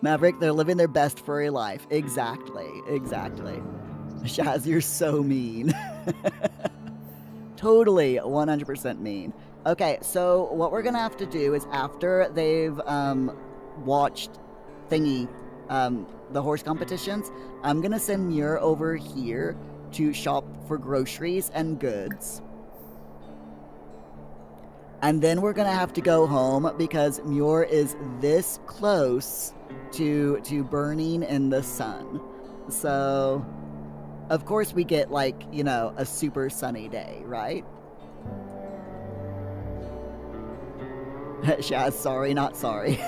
Maverick, they're living their best furry life. Exactly. Exactly. Shaz, you're so mean. Totally 100% mean. Okay, so what we're gonna have to do is after they've watched the horse competitions, I'm gonna send Muir over here to shop for groceries and goods. And then we're gonna have to go home because Muir is this close to burning in the sun. So of course we get, like, you know, a super sunny day, right? Shaz, sorry, not sorry.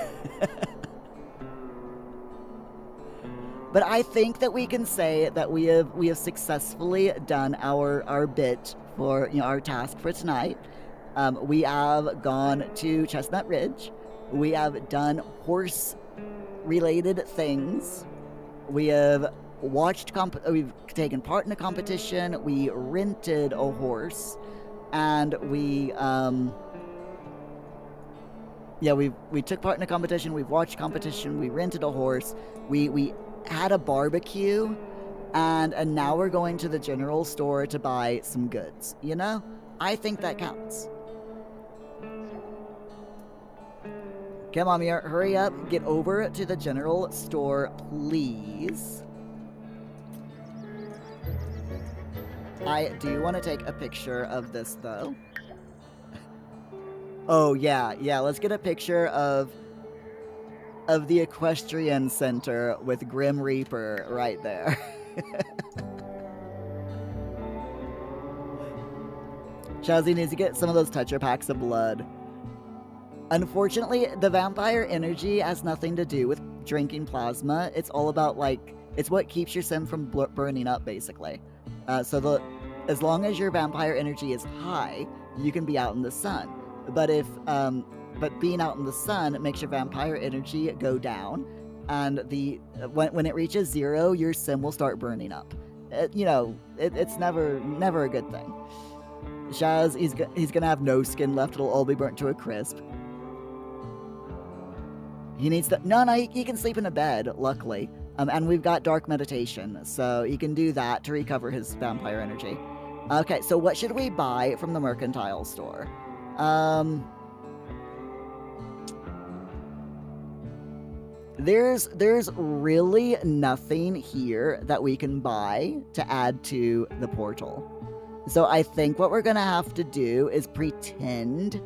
But I think that we can say that we have successfully done our bit for, you know, our task for tonight. We have gone to Chestnut Ridge. We have done horse-related things. We have watched. We've taken part in a competition. We rented a horse, and we we took part in a competition. We've watched competition. We rented a horse. We had a barbecue, and now we're going to the general store to buy some goods. You know, I think that counts. Come on, Muir, hurry up. Get over to the general store, please. I do want to take a picture of this, though. Oh, yeah, let's get a picture of the Equestrian Center with Grim Reaper right there. Shazzy needs to get some of those toucher packs of blood. Unfortunately, the vampire energy has nothing to do with drinking plasma. It's all about, like, it's what keeps your sim from burning up, basically. So as long as your vampire energy is high, you can be out in the sun. But but being out in the sun makes your vampire energy go down, and when it reaches 0, your sim will start burning up. You know, it's never a good thing. Shaz, he's gonna have no skin left. It'll all be burnt to a crisp. He needs to... No, he can sleep in a bed, luckily. And we've got dark meditation, so he can do that to recover his vampire energy. Okay, so what should we buy from the mercantile store? There's really nothing here that we can buy to add to the portal. So I think what we're gonna have to do is pretend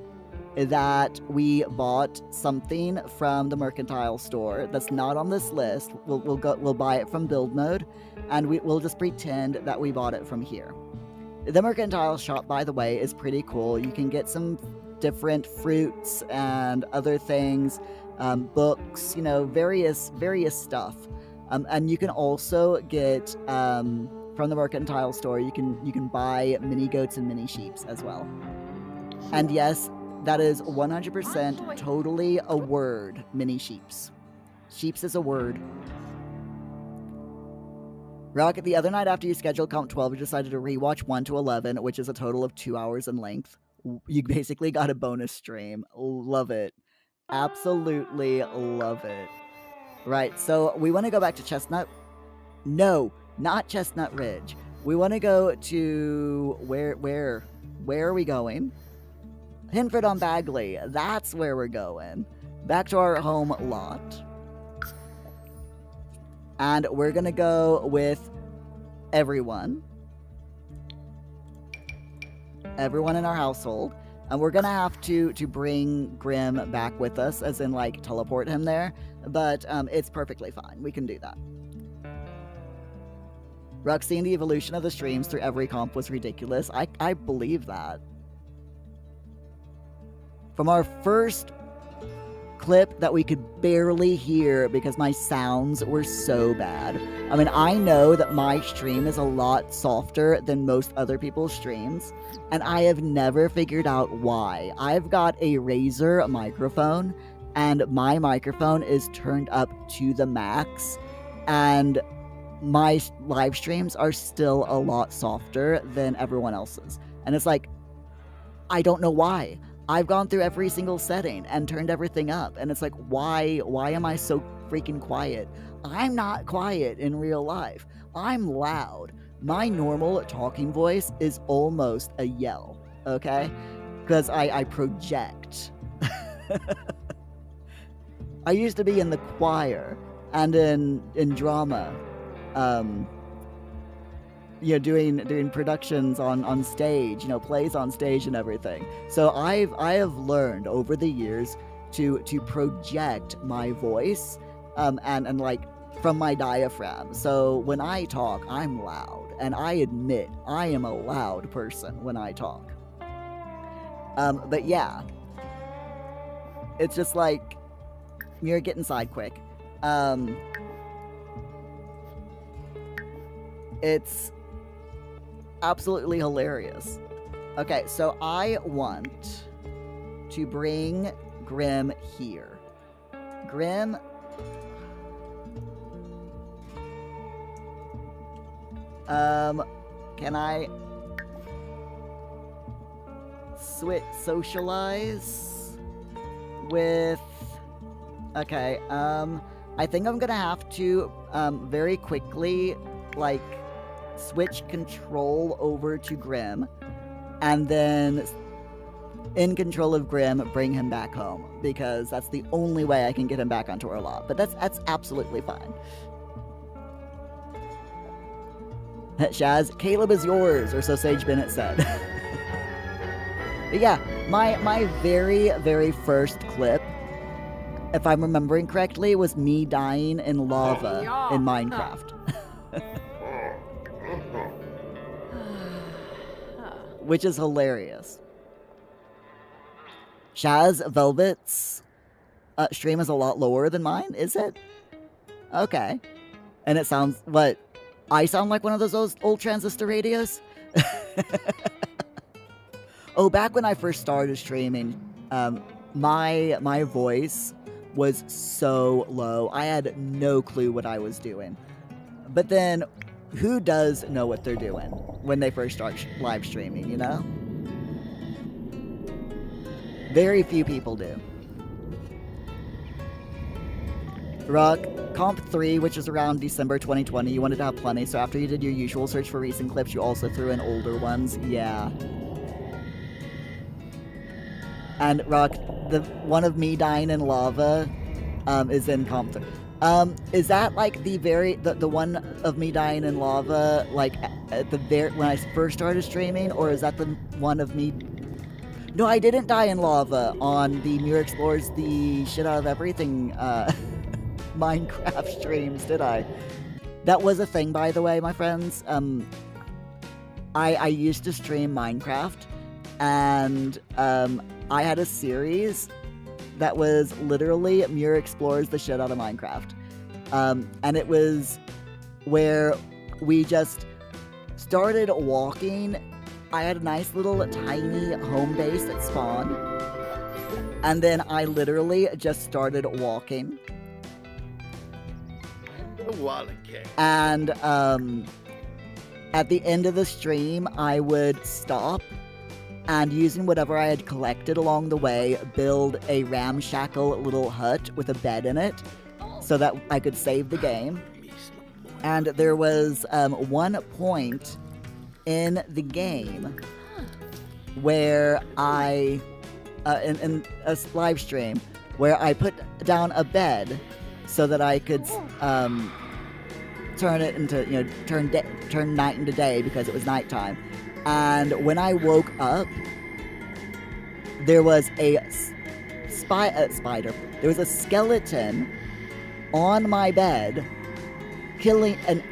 that we bought something from the mercantile store that's not on this list. We'll buy it from build mode, and we'll just pretend that we bought it from here. The mercantile shop, by the way, is pretty cool. You can get some different fruits and other things, books, you know, various stuff. And you can also get from the mercantile store. You can buy mini goats and mini sheeps as well. And yes, that is 100% totally a word. Mini sheeps. Sheeps is a word. Rocket, the other night after you scheduled Comp 12, you decided to rewatch 1 to 11, which is a total of 2 hours in length. You basically got a bonus stream. Love it. Absolutely love it. Right, so we want to go back to Chestnut. No, not Chestnut Ridge. We want to go to where are we going? Hinford on Bagley. That's where we're going. Back to our home lot. And we're going to go with everyone. Everyone in our household. And we're going to have to bring Grim back with us, as in, like, teleport him there. But it's perfectly fine. We can do that. Ruck, seeing the evolution of the streams through every comp was ridiculous. I believe that. From our first clip that we could barely hear because my sounds were so bad. I mean, I know that my stream is a lot softer than most other people's streams, and I have never figured out why. I've got a Razer microphone, and my microphone is turned up to the max, and my live streams are still a lot softer than everyone else's. And it's like, I don't know why. I've gone through every single setting and turned everything up, and it's like, why am I so freaking quiet? I'm not quiet in real life. I'm loud. My normal talking voice is almost a yell, okay? Because I project. I used to be in the choir and in drama, you know, doing productions on stage, you know, plays on stage and everything. So I have learned over the years to project my voice, and like from my diaphragm. So when I talk, I'm loud, and I admit I am a loud person when I talk. But yeah, it's just like, Muir, get inside quick. It's absolutely hilarious. Okay, so I want to bring Grim here. Grim... can I... socialize with... Okay, I think I'm gonna have to, very quickly, like, switch control over to Grim, and then in control of Grim, bring him back home, because that's the only way I can get him back onto our lot. But that's absolutely fine. Shaz, Caleb is yours, or so Sage Bennett said. But yeah, my very, very first clip, if I'm remembering correctly, was me dying in lava in Minecraft. Which is hilarious. Shaz Velvet's stream is a lot lower than mine, is it? Okay. And it sounds... What? I sound like one of those old transistor radios? Oh, back when I first started streaming, my voice was so low. I had no clue what I was doing. But then, who does know what they're doing when they first start live streaming, you know? Very few people do. Rock, Comp 3, which is around December 2020, you wanted to have plenty, so after you did your usual search for recent clips, you also threw in older ones. Yeah. And Rock, the one of me dying in lava is in Comp 3. Is that like the one of me dying in lava, like at the when I first started streaming, or is that the one of me? No, I didn't die in lava on the Muir Explores the shit out of everything Minecraft streams, did I? That was a thing, by the way, my friends. I used to stream Minecraft, and I had a series that was literally Muir Explores the shit out of Minecraft. And it was where we just started walking. I had a nice little tiny home base at spawn. And then I literally just started walking. And at the end of the stream, I would stop and, using whatever I had collected along the way, build a ramshackle little hut with a bed in it so that I could save the game. And there was one point in the game where I, in a live stream, where I put down a bed so that I could turn it into, turn night into day because it was nighttime. And when I woke up, there was a spider. There was a skeleton on my bed,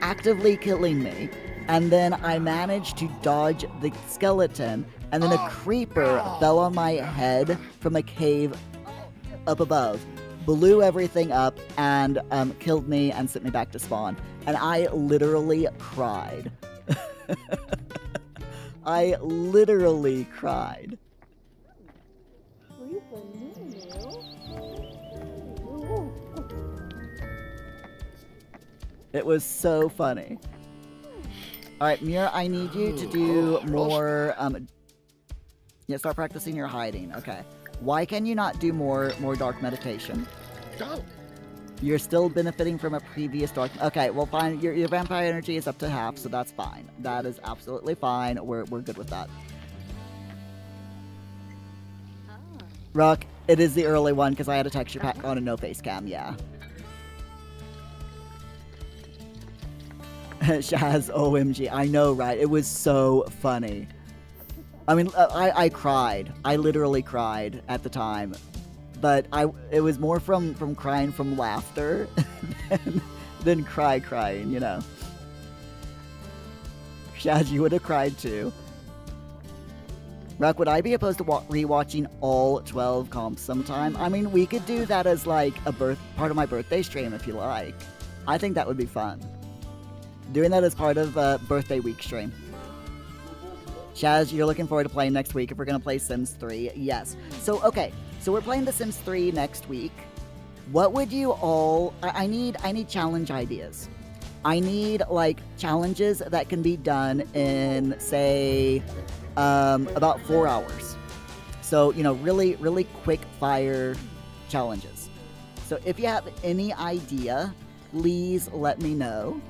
actively killing me. And then I managed to dodge the skeleton, and then a creeper fell on my head from a cave up above, blew everything up, and killed me and sent me back to spawn. And I literally cried. I literally cried. It was so funny. Alright, Muir, I need you to do more, start practicing your hiding. Okay. Why can you not do more dark meditation? You're still benefiting from a previous dark... Okay, well, fine. Your vampire energy is up to half, so that's fine. That is absolutely fine. We're good with that. Rock, it is the early one, because I had a texture pack on and no face cam, yeah. Shaz, OMG. I know, right? It was so funny. I mean, I cried. I literally cried at the time. But it was more from crying from laughter than crying, you know. Shaz, you would have cried too. Rock, would I be opposed to rewatching all 12 comps sometime? I mean, we could do that as like a part of my birthday stream if you like. I think that would be fun. Doing that as part of a birthday week stream. Shaz, you're looking forward to playing next week if we're going to play Sims 3. Yes. So, okay. So we're playing The Sims 3 next week. What would you all... I need challenge ideas. I need, like, challenges that can be done in, say, about 4 hours. So, really, really quick fire challenges. So if you have any idea, please let me know.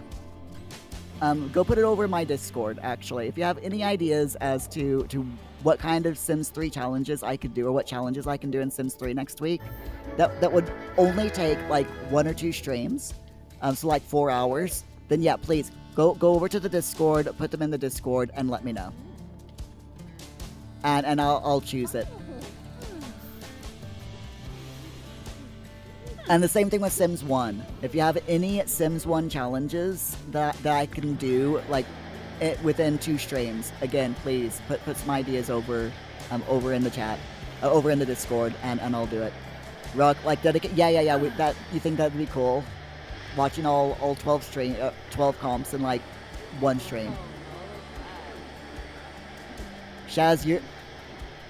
Go put it over in my Discord, actually. If you have any ideas as to what kind of Sims 3 challenges I could do, or what challenges I can do in Sims 3 next week, that would only take, like, 1 or 2 streams, so, like, 4 hours, then, yeah, please, go over to the Discord, put them in the Discord, and let me know. And I'll choose it. And the same thing with Sims 1. If you have any Sims 1 challenges that I can do, like, within 2 streams, again, please put some ideas over in the chat, over in the Discord, and I'll do it. Rock, like, dedicate. Yeah. You think that'd be cool? Watching all 12 comps in like 1 stream. Shaz,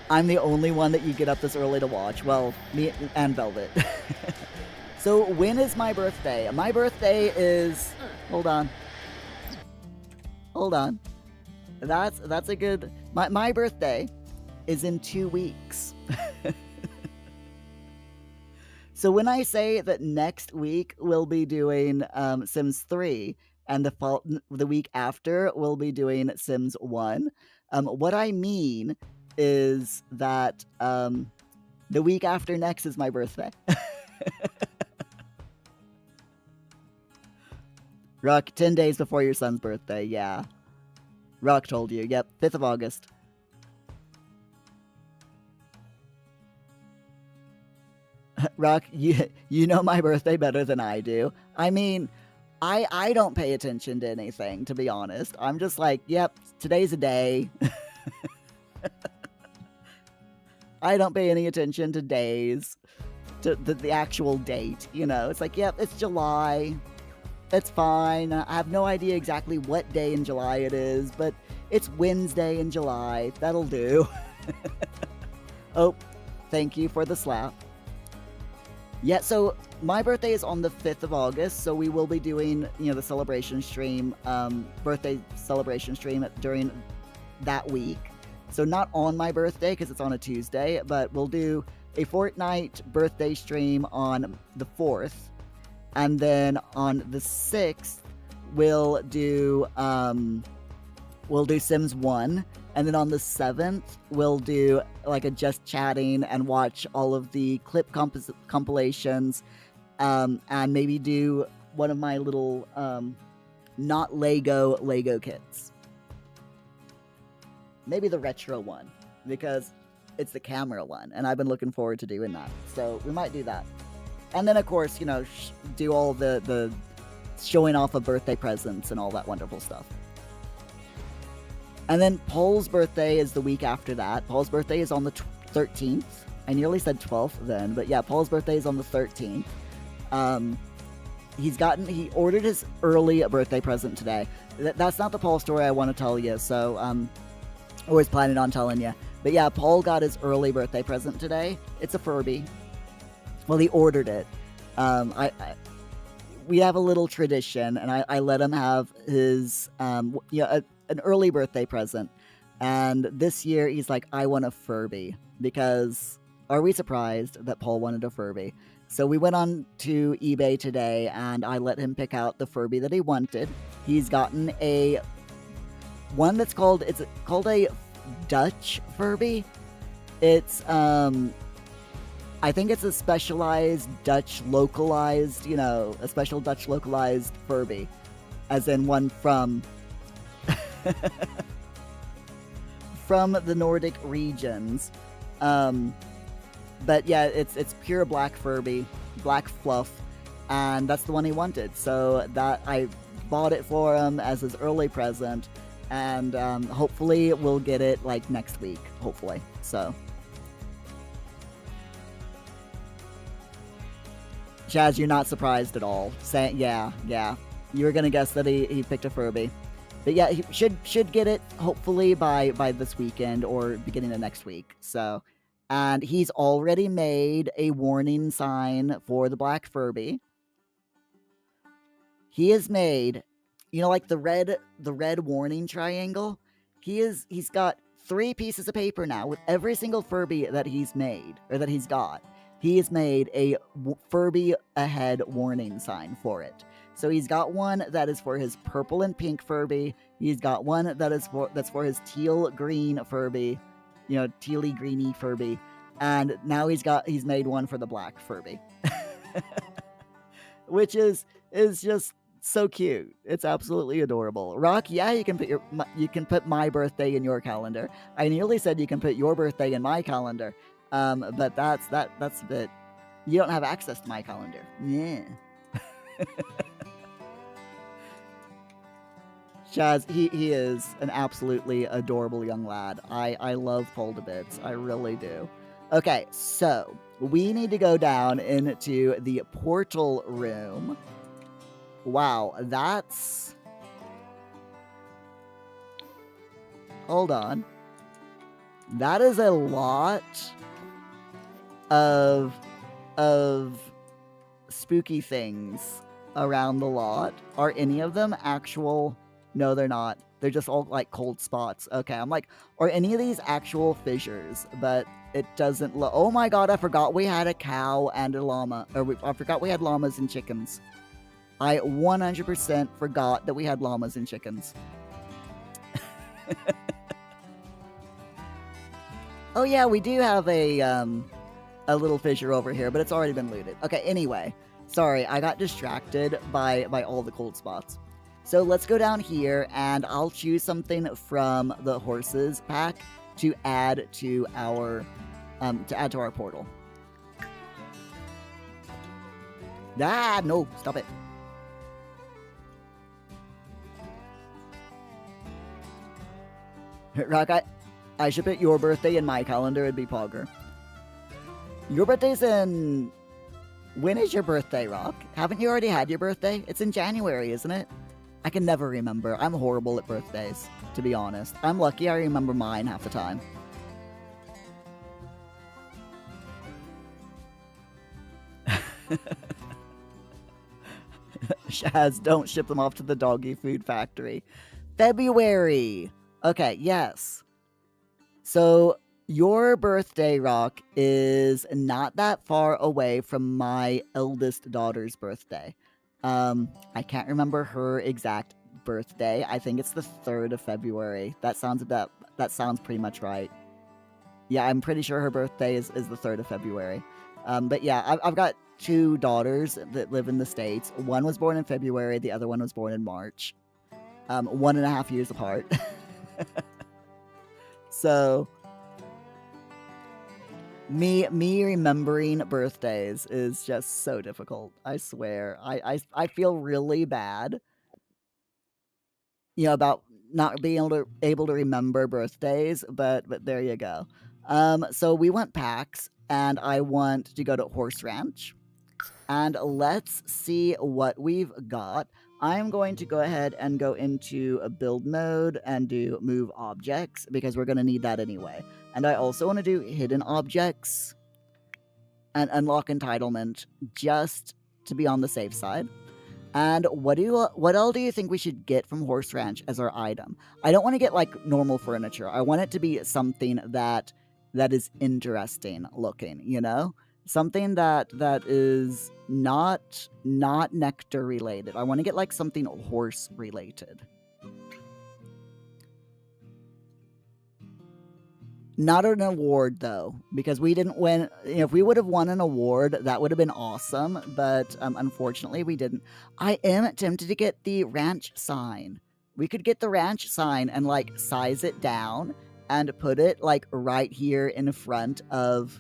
I'm the only one that you get up this early to watch. Well, me and Velvet. So when is my birthday? My birthday is... Hold on. That's a good... My birthday is in 2 weeks. So when I say that next week we'll be doing Sims 3, and the week after we'll be doing Sims 1, what I mean is that the week after next is my birthday. Rock, 10 days before your son's birthday, yeah. Rock told you, yep, 5th of August. Rock, you know my birthday better than I do. I mean, I don't pay attention to anything, to be honest. I'm just like, yep, today's a day. I don't pay any attention to days, to the actual date, you know. It's like, yep, it's July. It's fine. I have no idea exactly what day in July it is, but it's Wednesday in July. That'll do. Oh, thank you for the slap. Yeah, so my birthday is on the 5th of August, so we will be doing, the celebration stream, birthday celebration stream during that week. So not on my birthday because it's on a Tuesday, but we'll do a Fortnite birthday stream on the 4th, and then on the 6th we'll do Sims 1, and then on the 7th we'll do like a just chatting and watch all of the clip compilations, and maybe do one of my little not Lego kits. Maybe the retro one, because it's the camera one, and I've been looking forward to doing that. So we might do that. And then, of course, do all the showing off of birthday presents and all that wonderful stuff. And then Paul's birthday is the week after that. Paul's birthday is on the 13th. I nearly said 12th then, but yeah, Paul's birthday is on the 13th. He ordered his early birthday present today. That's not the Paul story I want to tell you, so I was planning on telling you. But yeah, Paul got his early birthday present today. It's a Furby. Well, he ordered it. We have a little tradition, and I let him have his an early birthday present. And this year he's like, I want a Furby, because are we surprised that Paul wanted a Furby? So we went on to eBay today, and I let him pick out the Furby that he wanted. He's gotten one that's called a Dutch Furby. It's I think it's a specialized Dutch localized, a special Dutch localized Furby, as in one from from the Nordic regions. But yeah, it's pure black Furby, black fluff, and that's the one he wanted. So that I bought it for him as his early present. And hopefully we'll get it like next week, hopefully. So, Chaz, you're not surprised at all. Yeah, you were gonna guess that he picked a Furby, but yeah, he should get it hopefully by this weekend or beginning of next week. So, and he's already made a warning sign for the black Furby. He has made, like the red warning triangle. He's got 3 pieces of paper now with every single Furby that he's made, or that he's got. He has made a Furby ahead warning sign for it. So he's got one that is for his purple and pink Furby. He's got one that's for his teal green Furby, tealy greeny Furby, and now he's made one for the black Furby, which is just so cute. It's absolutely adorable. Rock, yeah, you can put my birthday in your calendar. I nearly said you can put your birthday in my calendar, but that's a bit. You don't have access to my calendar. Yeah. Chaz, he is an absolutely adorable young lad. I love Paul to bits. I really do. Okay, so we need to go down into the portal room. Wow, that's... Hold on. That is a lot of spooky things around the lot. Are any of them actual... No, they're not. They're just all like cold spots. Okay, I'm like, are any of these actual fissures? But it doesn't look... Oh my god, I forgot we had a cow and a llama. I forgot we had llamas and chickens. I 100% forgot that we had llamas and chickens. Oh yeah, we do have a little fissure over here, but it's already been looted. Okay, anyway. Sorry, I got distracted by all the cold spots. So let's go down here, and I'll choose something from the horses pack to add to our portal. Ah, no, stop it. Rock, I should put your birthday in my calendar. It'd be Pogger. Your birthday's in... When is your birthday, Rock? Haven't you already had your birthday? It's in January, isn't it? I can never remember. I'm horrible at birthdays, to be honest. I'm lucky I remember mine half the time. Shaz, don't ship them off to the doggy food factory. February. Okay, yes. So your birthday, Rock, is not that far away from my eldest daughter's birthday. I can't remember her exact birthday. I think it's the 3rd of February. That sounds pretty much right. Yeah, I'm pretty sure her birthday is the 3rd of February. But yeah, I've got 2 daughters that live in the States. One was born in February, the other one was born in March. 1.5 years apart. So me remembering birthdays is just so difficult. I swear. I feel really bad, about not being able to remember birthdays, but there you go. So we went PAX, and I want to go to Horse Ranch. And let's see what we've got. I'm going to go ahead and go into a build mode and do move objects because we're going to need that anyway. And I also want to do hidden objects and unlock entitlement just to be on the safe side. And what all do you think we should get from Horse Ranch as our item? I don't want to get like normal furniture. I want it to be something that is interesting looking, Something that is not nectar related. I want to get like something horse related. Not an award though, because we didn't win. If we would have won an award, that would have been awesome. But unfortunately, we didn't. I am tempted to get the ranch sign. We could get the ranch sign and like size it down and put it like right here in front of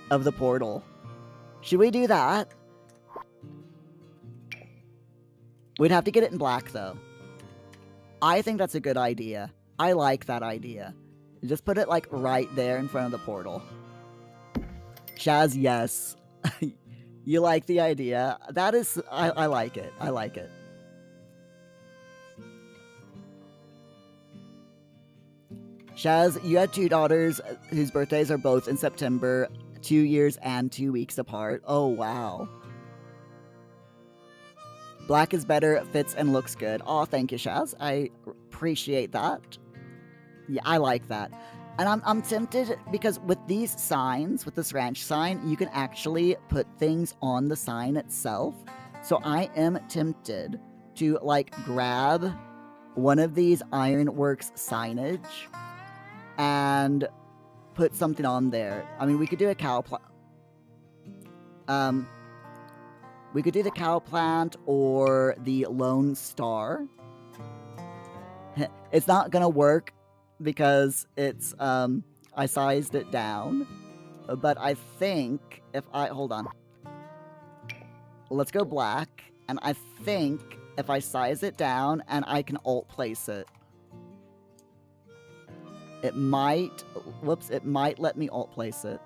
the portal. Should we do that? We'd have to get it in black though. I think that's a good idea. I like that idea. Just put it like right there in front of the portal. Shaz, yes. You like the idea. That is, I like it. I like it. Shaz, you had 2 daughters whose birthdays are both in September, 2 years and 2 weeks apart. Oh, wow. Black is better, fits, and looks good. Oh, thank you, Shaz. I appreciate that. Yeah, I like that. And I'm tempted because with these signs, with this ranch sign, you can actually put things on the sign itself. So I am tempted to like grab one of these Ironworks signage and put something on there. I mean, we could do a cow plant. We could do the cow plant or the Lone Star. It's not gonna work because it's I sized it down, but I think if I hold on, let's go black, and I think if I size it down and I can alt place it, it might let me alt place it.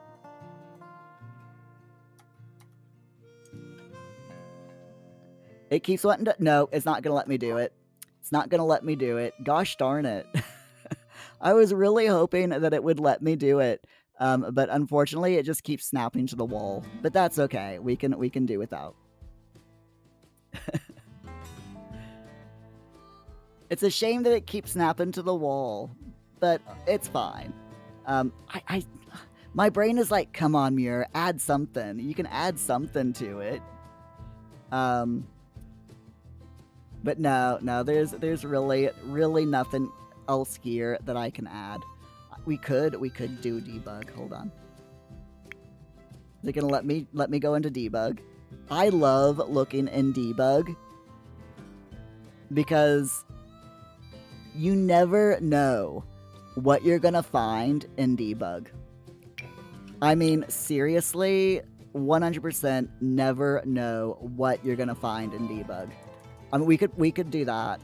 It keeps wanting to, no, it's not gonna let me do it. It's not gonna let me do it. Gosh darn it. I was really hoping that it would let me do it, but unfortunately, it just keeps snapping to the wall. But that's okay. We can do without. It's a shame that it keeps snapping to the wall, but it's fine. My brain is like, come on, Muir, add something. You can add something to it. But no, there's really nothing else here that I can add. We could do debug. Hold on. Is it gonna let me go into debug? I love looking in debug because you never know what you're gonna find in debug. I mean, seriously, 100% never know what you're gonna find in debug. I mean, we could do that.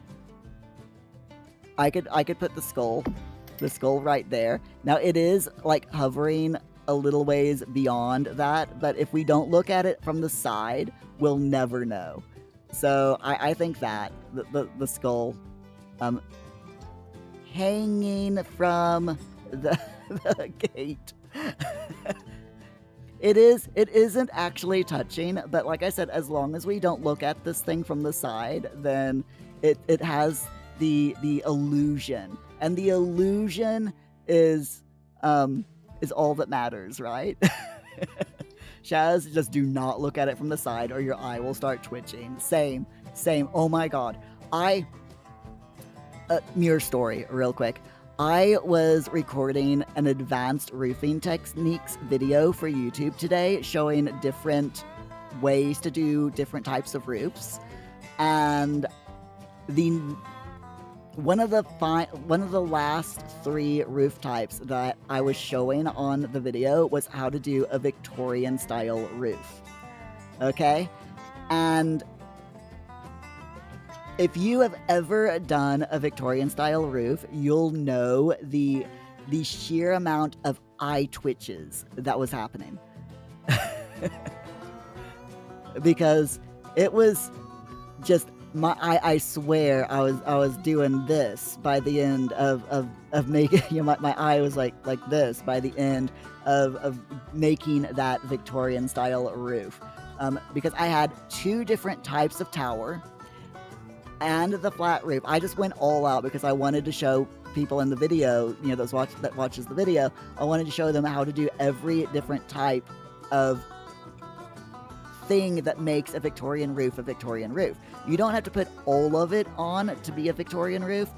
I could put the skull right there. Now it is like hovering a little ways beyond that, but if we don't look at it from the side, we'll never know. So I think that the skull hanging from the gate. It isn't actually touching, but like I said, as long as we don't look at this thing from the side, then it has the illusion. And the illusion is all that matters, right? Shaz, just do not look at it from the side or your eye will start twitching. Same. Oh my god. Muir story, real quick. I was recording an advanced roofing techniques video for YouTube today, showing different ways to do different types of roofs. And one of the last 3 roof types that I was showing on the video was how to do a Victorian style roof. Okay? And if you have ever done a Victorian style roof, you'll know the sheer amount of eye twitches that was happening. Because it was just I swear I was doing this by the end of making my eye was like this by the end of making that Victorian style roof. Because I had 2 different types of tower and the flat roof. I just went all out because I wanted to show people in the video, that watches the video, I wanted to show them how to do every different type of thing that makes a Victorian roof a Victorian roof. You don't have to put all of it on to be a Victorian roof,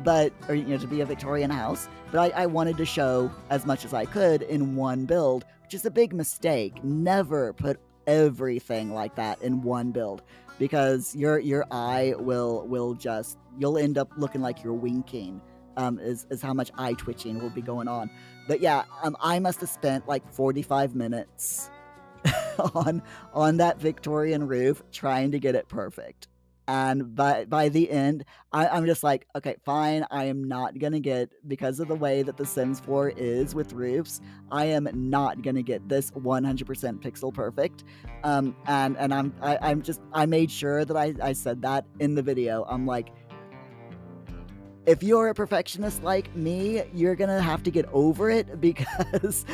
or to be a Victorian house, but I wanted to show as much as I could in one build, which is a big mistake. Never put everything like that in one build, because your eye you'll end up looking like you're winking, is how much eye twitching will be going on. But yeah, I must have spent like 45 minutes on that Victorian roof trying to get it perfect. And by the end, I'm just like, okay, fine, I am not gonna get, because of the way that The Sims 4 is with roofs, I am not gonna get this 100% pixel perfect. And I made sure that I said that in the video. I'm like, if you're a perfectionist like me, you're gonna have to get over it, because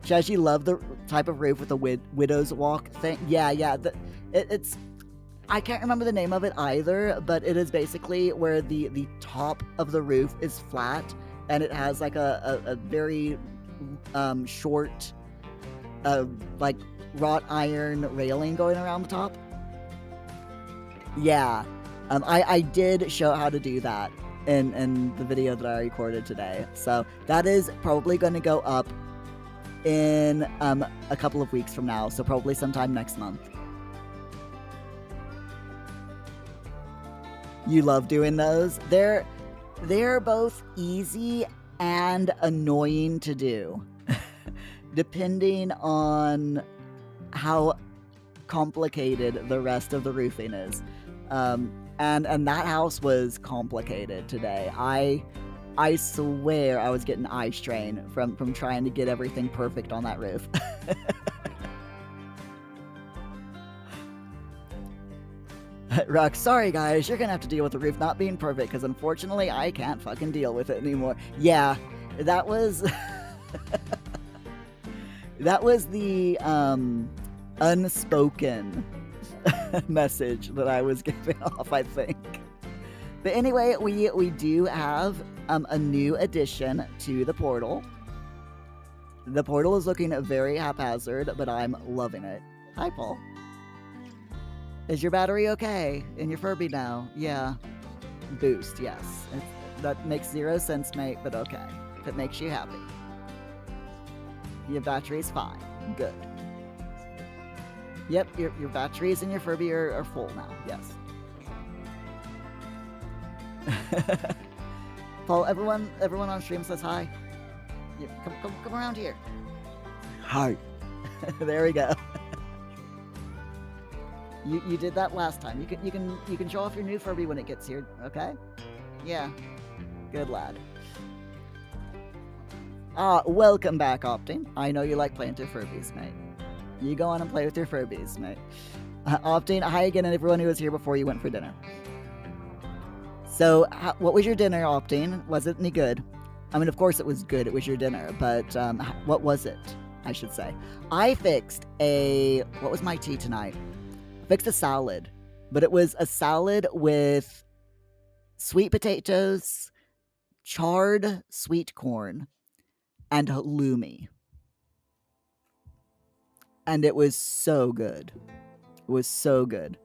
Does she love the type of roof with the widow's walk thing? Yeah. It's I can't remember the name of it either, but it is basically where the top of the roof is flat and it has like a very short like wrought iron railing going around the top. Yeah. I did show how to do that in the video that I recorded today. So that is probably going to go up in a couple of weeks from now, so probably sometime next month. You love doing those? They're both easy and annoying to do, depending on how complicated the rest of the roofing is. And that house was complicated today. I swear I was getting eye strain from trying to get everything perfect on that roof. Rock, sorry guys, you're gonna have to deal with the roof not being perfect, because unfortunately I can't fucking deal with it anymore. Yeah, that was that was the unspoken message that I was giving off, I think. But anyway, we do have a new addition to the portal. The portal is looking very haphazard, but I'm loving it. Hi, Paul. Is your battery okay in your Furby now? Yeah. Boost, yes. That makes 0 sense, mate, but okay. If it makes you happy. Your battery's fine. Good. Yep, your batteries in your Furby are full now. Yes. Paul, everyone on stream says hi. Yeah, come around here. Hi. There we go. You did that last time. You can show off your new Furby when it gets here, okay? Yeah. Good lad. Welcome back, Opting. I know you like playing with your Furbies, mate. You go on and play with your Furbies, mate. Opting, hi again, and everyone who was here before you went for dinner. So, what was your dinner, Opting? Was it any good? I mean, of course it was good. It was your dinner, but what was it? I should say. I fixed what was my tea tonight? Fixed a salad, but it was a salad with sweet potatoes, charred sweet corn, and halloumi. And it was so good. It was so good.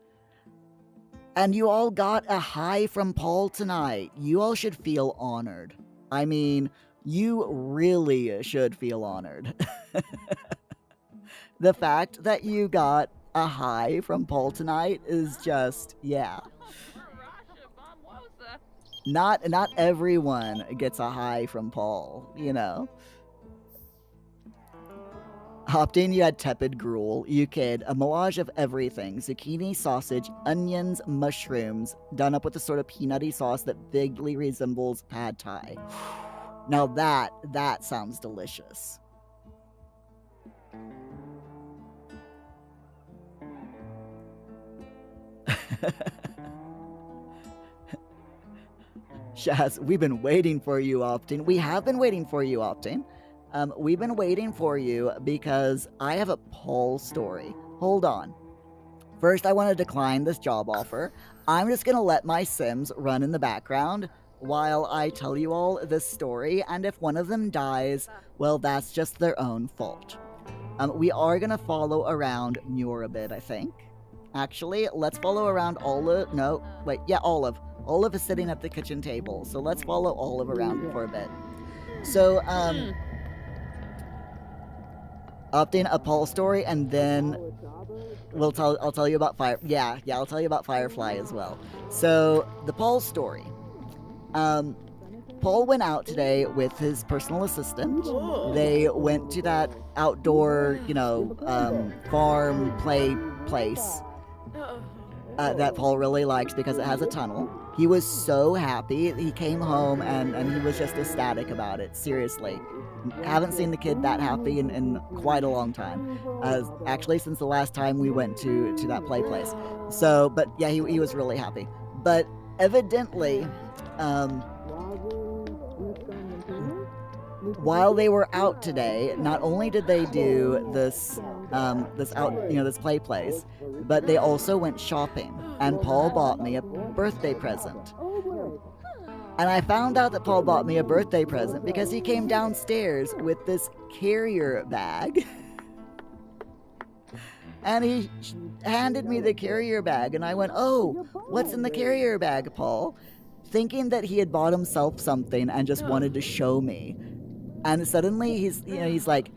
And you all got a hi from Paul tonight. You all should feel honored. I mean, you really should feel honored. The fact that you got a hi from Paul tonight is just, yeah. Not everyone gets a hi from Paul, you know. Hopped in, you had tepid gruel. You kid, a melange of everything. Zucchini, sausage, onions, mushrooms, done up with a sort of peanutty sauce that vaguely resembles pad thai. Now that sounds delicious. Shaz, we've been waiting for you, Optin. We have been waiting for you, Optin. We've been waiting for you because I have a Paul story. Hold on. First, I want to decline this job offer. I'm just going to let my Sims run in the background while I tell you all this story, and if one of them dies, well, that's just their own fault. We are going to follow around Muir a bit, I think. Actually, let's follow around Olive. No, wait, yeah, Olive. Olive is sitting at the kitchen table, so let's follow Olive around for a bit. So, update a Paul story, and then I'll tell you about I'll tell you about Firefly as well. So the Paul story. Paul went out today with his personal assistant. They went to that outdoor, farm play place that Paul really likes because it has a tunnel. He was so happy. He came home and he was just ecstatic about it. Seriously. Haven't seen the kid that happy in quite a long time. Actually, since the last time we went to that play place. So, but yeah, he was really happy. But evidently, while they were out today, not only did they do this play place, but they also went shopping. And Paul bought me a birthday present. And I found out that Paul bought me a birthday present because he came downstairs with this carrier bag. And he handed me the carrier bag, and I went, "Oh, what's in the carrier bag, Paul?" Thinking that he had bought himself something and just wanted to show me. And suddenly he's like,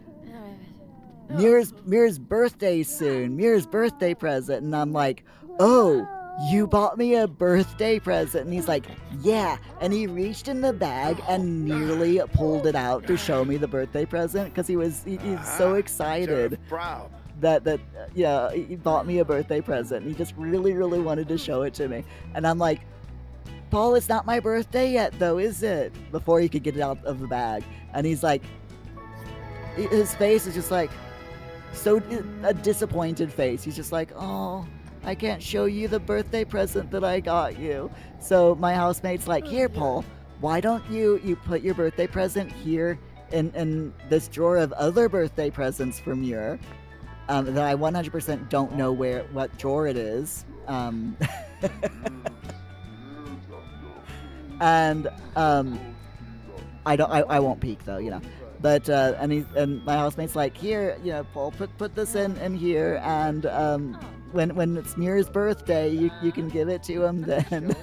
Muir's birthday soon, Muir's birthday present. And I'm like, "Oh, you bought me a birthday present?" And he's like, "Yeah." And he reached in the bag and nearly pulled it out to show me the birthday present because he's so excited that he bought me a birthday present. He just really, really wanted to show it to me. And I'm like, "Paul, it's not my birthday yet though, is it?" Before he could get it out of the bag. And he's like, his face is just like, so a disappointed face. He's just like, "Oh, I can't show you the birthday present that I got you." So my housemate's like, "Here, Paul, why don't you put your birthday present here in this drawer of other birthday presents from Muir that I 100% don't know what drawer it is." And I won't peek though, But and my housemate's like, "Here, Paul, put this in here, and when it's Muir's birthday, you can give it to him then."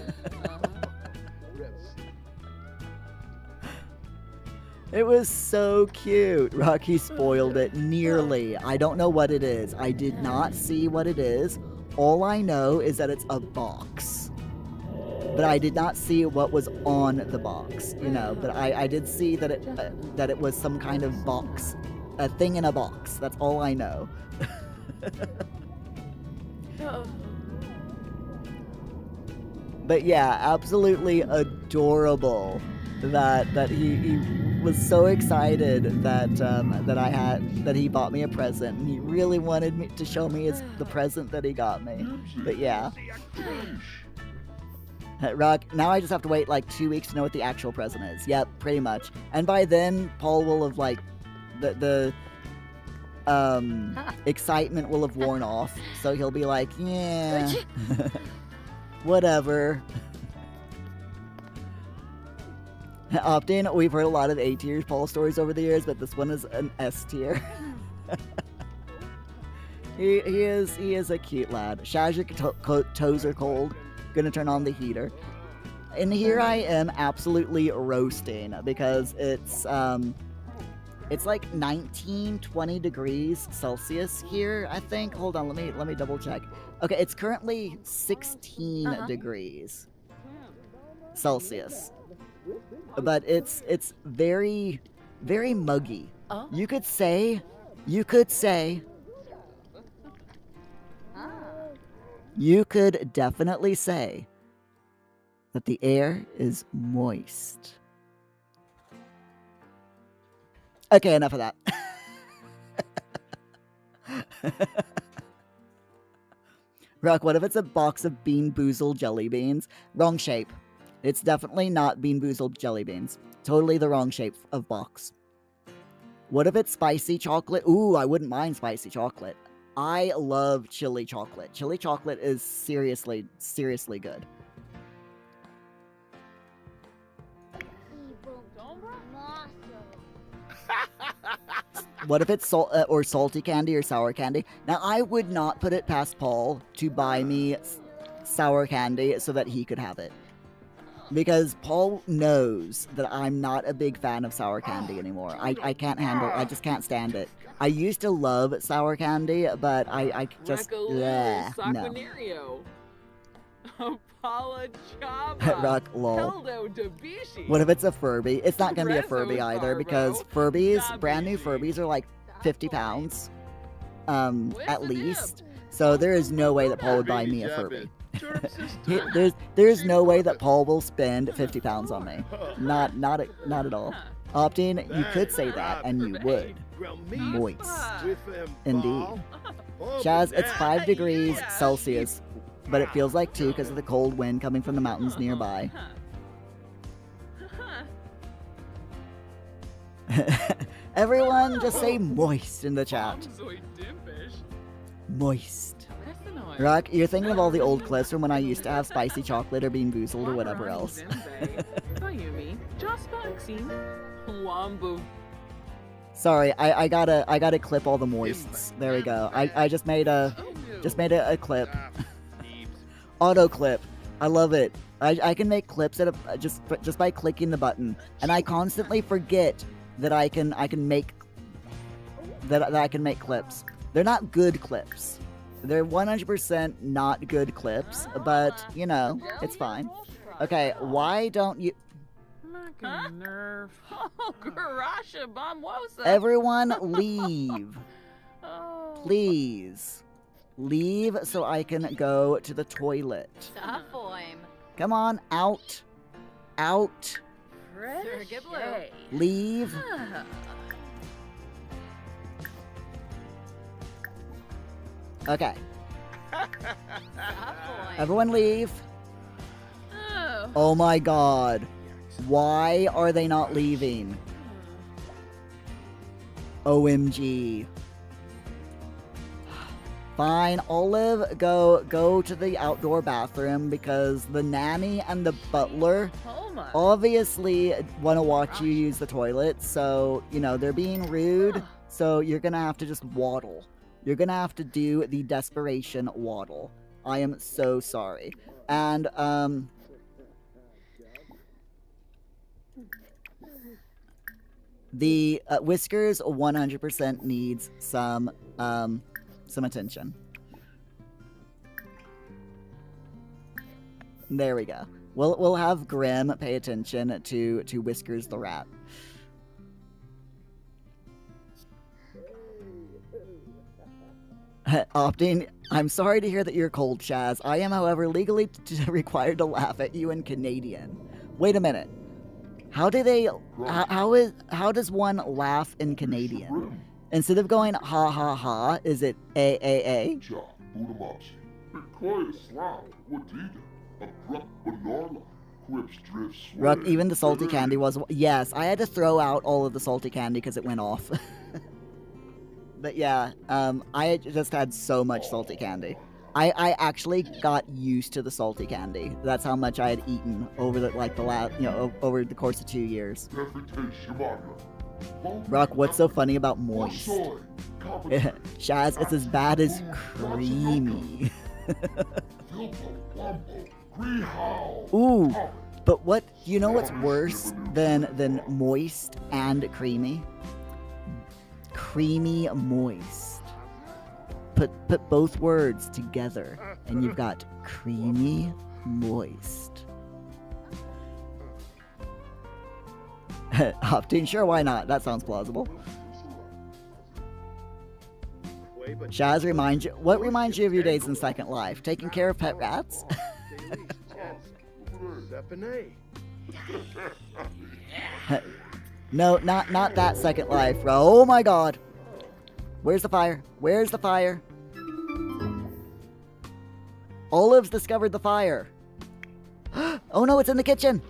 It was so cute. Rocky spoiled it nearly. I don't know what it is. I did not see what it is. All I know is that it's a box. But I did not see what was on the box, But I did see that it was some kind of box, a thing in a box. That's all I know. But yeah, absolutely adorable that he was so excited that he bought me a present, and he really wanted me to show me the present that he got me. But yeah. Rock, now I just have to wait like 2 weeks to know what the actual present is. Yep, pretty much. And by then, Paul will have like, the excitement will have worn off. So he'll be like, yeah, whatever. Often, we've heard a lot of A tier Paul stories over the years, but this one is an S tier. he is a cute lad. Shaz, your toes are cold. Gonna turn on the heater. And here I am absolutely roasting because it's like 19, 20 degrees Celsius here, I think. Hold on, let me double check. Okay, it's currently 16 degrees Celsius. But it's very, very muggy. Oh. You could say you could definitely say that the air is moist. Okay, enough of that. Rock, what if it's a box of Bean Boozled jelly beans? Wrong shape. It's definitely not Bean Boozled jelly beans. Totally the wrong shape of box. What if it's spicy chocolate? Ooh, I wouldn't mind spicy chocolate. I love chili chocolate. Chili chocolate is seriously, seriously good. What if it's salty candy or sour candy? Now, I would not put it past Paul to buy me sour candy so that he could have it. Because Paul knows that I'm not a big fan of sour candy anymore. I can't handle, I just can't stand it. I used to love sour candy, but I just, no. Rock, lol. What if it's a Furby? It's not gonna be a Furby either, because Furbies, brand new Furbies are like 50 pounds, at least. So there is no way that Paul would buy me a Furby. There's no way that Paul will spend 50 pounds on me. Not at all. Optin, you could say that, and you would. Moist. Indeed. Shaz, it's 5 degrees Celsius, but it feels like 2 because of the cold wind coming from the mountains nearby. Everyone just say moist in the chat. Moist. Rock, you're thinking of all the old clips from when I used to have spicy chocolate or Bean Boozled or whatever else. Sorry, I gotta clip all the moists. There we go. I just made a clip. Auto clip. I love it. I can make clips just by clicking the button, and I constantly forget that I can make clips. They're not good clips. They're 100% not good clips, but, you know, it's fine. Okay, why don't you... Everyone leave. Please. Leave so I can go to the toilet. Come on, out. Out. Leave. Okay. Everyone leave. Oh my god. Why are they not leaving? OMG. Fine, Olive, go to the outdoor bathroom because the nanny and the butler obviously want to watch you use the toilet, so, you know, they're being rude, so you're gonna have to just waddle. You're gonna have to do the desperation waddle. I am so sorry. And, the Whiskers 100% needs some attention. There we go. We'll have Grim pay attention to Whiskers the rat. Opting, I'm sorry to hear that you're cold, Shaz. I am, however, legally required to laugh at you in Canadian. Wait a minute. How does one laugh in Canadian? Instead of going ha ha ha, is it a? Rook, even the salty candy was... Yes, I had to throw out all of the salty candy because it went off. But yeah, I just had so much salty candy. I actually got used to the salty candy. That's how much I had eaten over over the course of 2 years. Rock, what's so funny about moist? Shaz, it's as bad as creamy. Ooh, but what, you know what's worse than moist and creamy? Creamy moist. Put both words together and you've got creamy moist. Opting, sure, why not? That sounds plausible. Shaz, what reminds you of your days in Second Life? Taking care of pet rats? No, not that Second Life, bro. Oh my god. Where's the fire? Where's the fire? Olive's discovered the fire. Oh no, it's in the kitchen.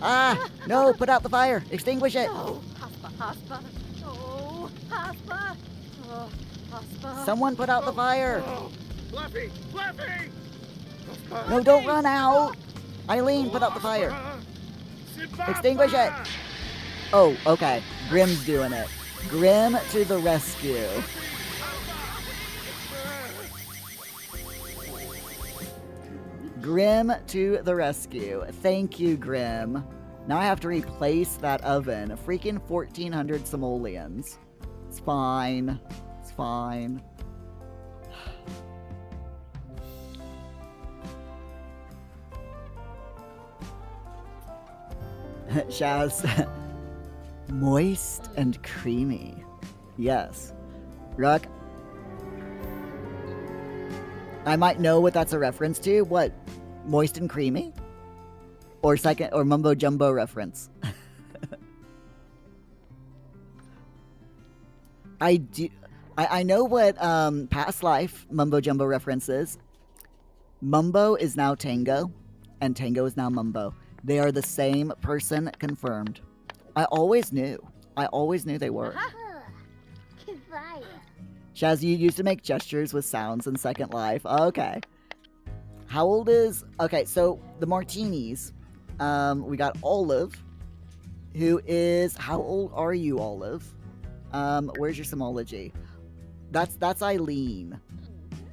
Ah, no, put out the fire. Extinguish it. Oh, Haspa. Oh, Haspa. Oh, Haspa. Someone put out the fire. Fluffy! No, don't run out. Eileen, put out the fire. Extinguish it. Oh, okay. Grim's doing it. Grim to the rescue. Grim to the rescue. Thank you, Grim. Now I have to replace that oven. Freaking 1,400 simoleons. It's fine. It's fine. Shaz. Moist and creamy. Yes. Ruck. I might know what that's a reference to. What? Moist and creamy? Or mumbo jumbo reference? I know what past life mumbo jumbo reference is. Mumbo is now Tango, and Tango is now Mumbo. They are the same person, confirmed. I always knew. I always knew they were. Shaz, you used to make gestures with sounds in Second Life. Okay. How old is... Okay, so the martinis. We got Olive, who is... How old are you, Olive? Where's your simology? That's Eileen.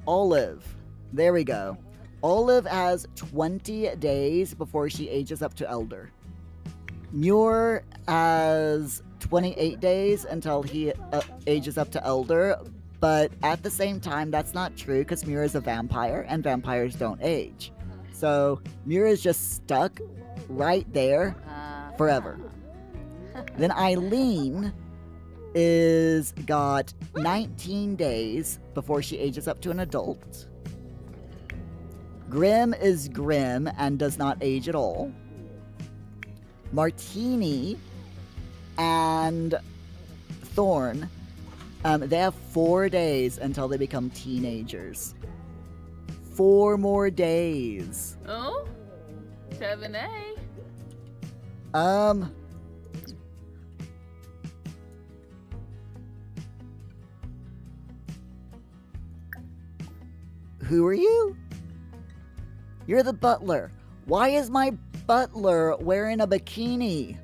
Olive. There we go. Olive has 20 days before she ages up to Elder. Muir has 28 days until he ages up to Elder, but at the same time, that's not true because Muir is a vampire, and vampires don't age. So Muir is just stuck right there forever. Then Eileen is got 19 days before she ages up to an adult. Grim is Grim and does not age at all. Martini and Thorn, they have 4 days until they become teenagers. 4 more days. Oh? 7A? Who are you? You're the butler. Why is my butler wearing a bikini?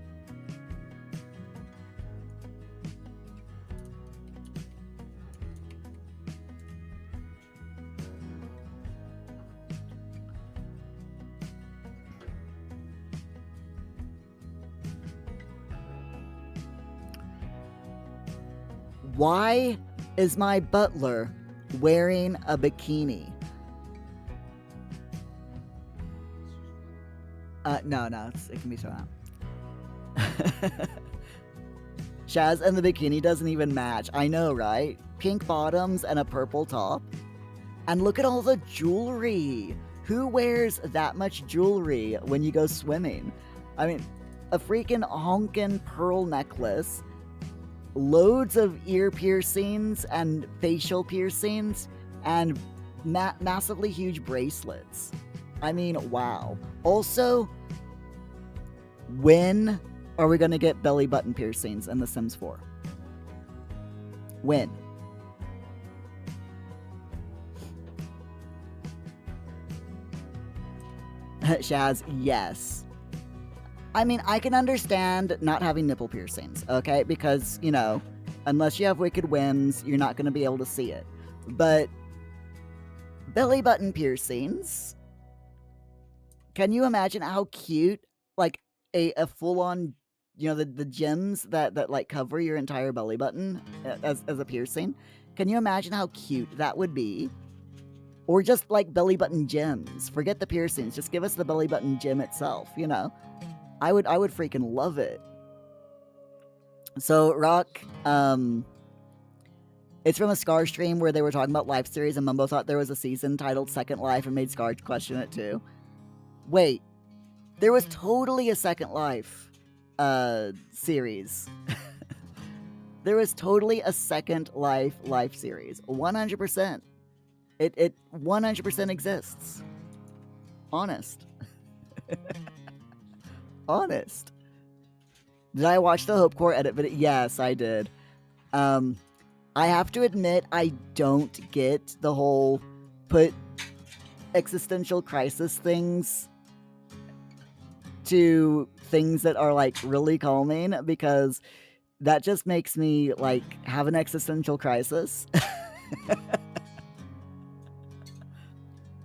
Why is my butler wearing a bikini? No, it can be thrown out. Shaz, and the bikini doesn't even match. I know, right? Pink bottoms and a purple top. And look at all the jewelry. Who wears that much jewelry when you go swimming? I mean, a freaking honkin' pearl necklace, loads of ear piercings and facial piercings, and massively huge bracelets. I mean, wow. Also, when are we going to get belly button piercings in The Sims 4? When? Shaz, yes. I mean, I can understand not having nipple piercings, okay? Because, you know, unless you have wicked whims, you're not going to be able to see it. But belly button piercings, can you imagine how cute, like, a full-on, you know, the gems that like cover your entire belly button as a piercing? Can you imagine how cute that would be? Or just like belly button gems. Forget the piercings. Just give us the belly button gem itself, you know? I would freaking love it. So Rock, it's from a Scar stream where they were talking about Life series and Mumbo thought there was a season titled Second Life and made Scar question it too. Wait, there was totally a Second Life series. There was totally a Second Life series. 100%. It 100% exists. Honest. Honest. Did I watch the Hope Core edit video? Yes, I did. I have to admit, I don't get the whole put existential crisis things to things that are like really calming, because that just makes me like have an existential crisis.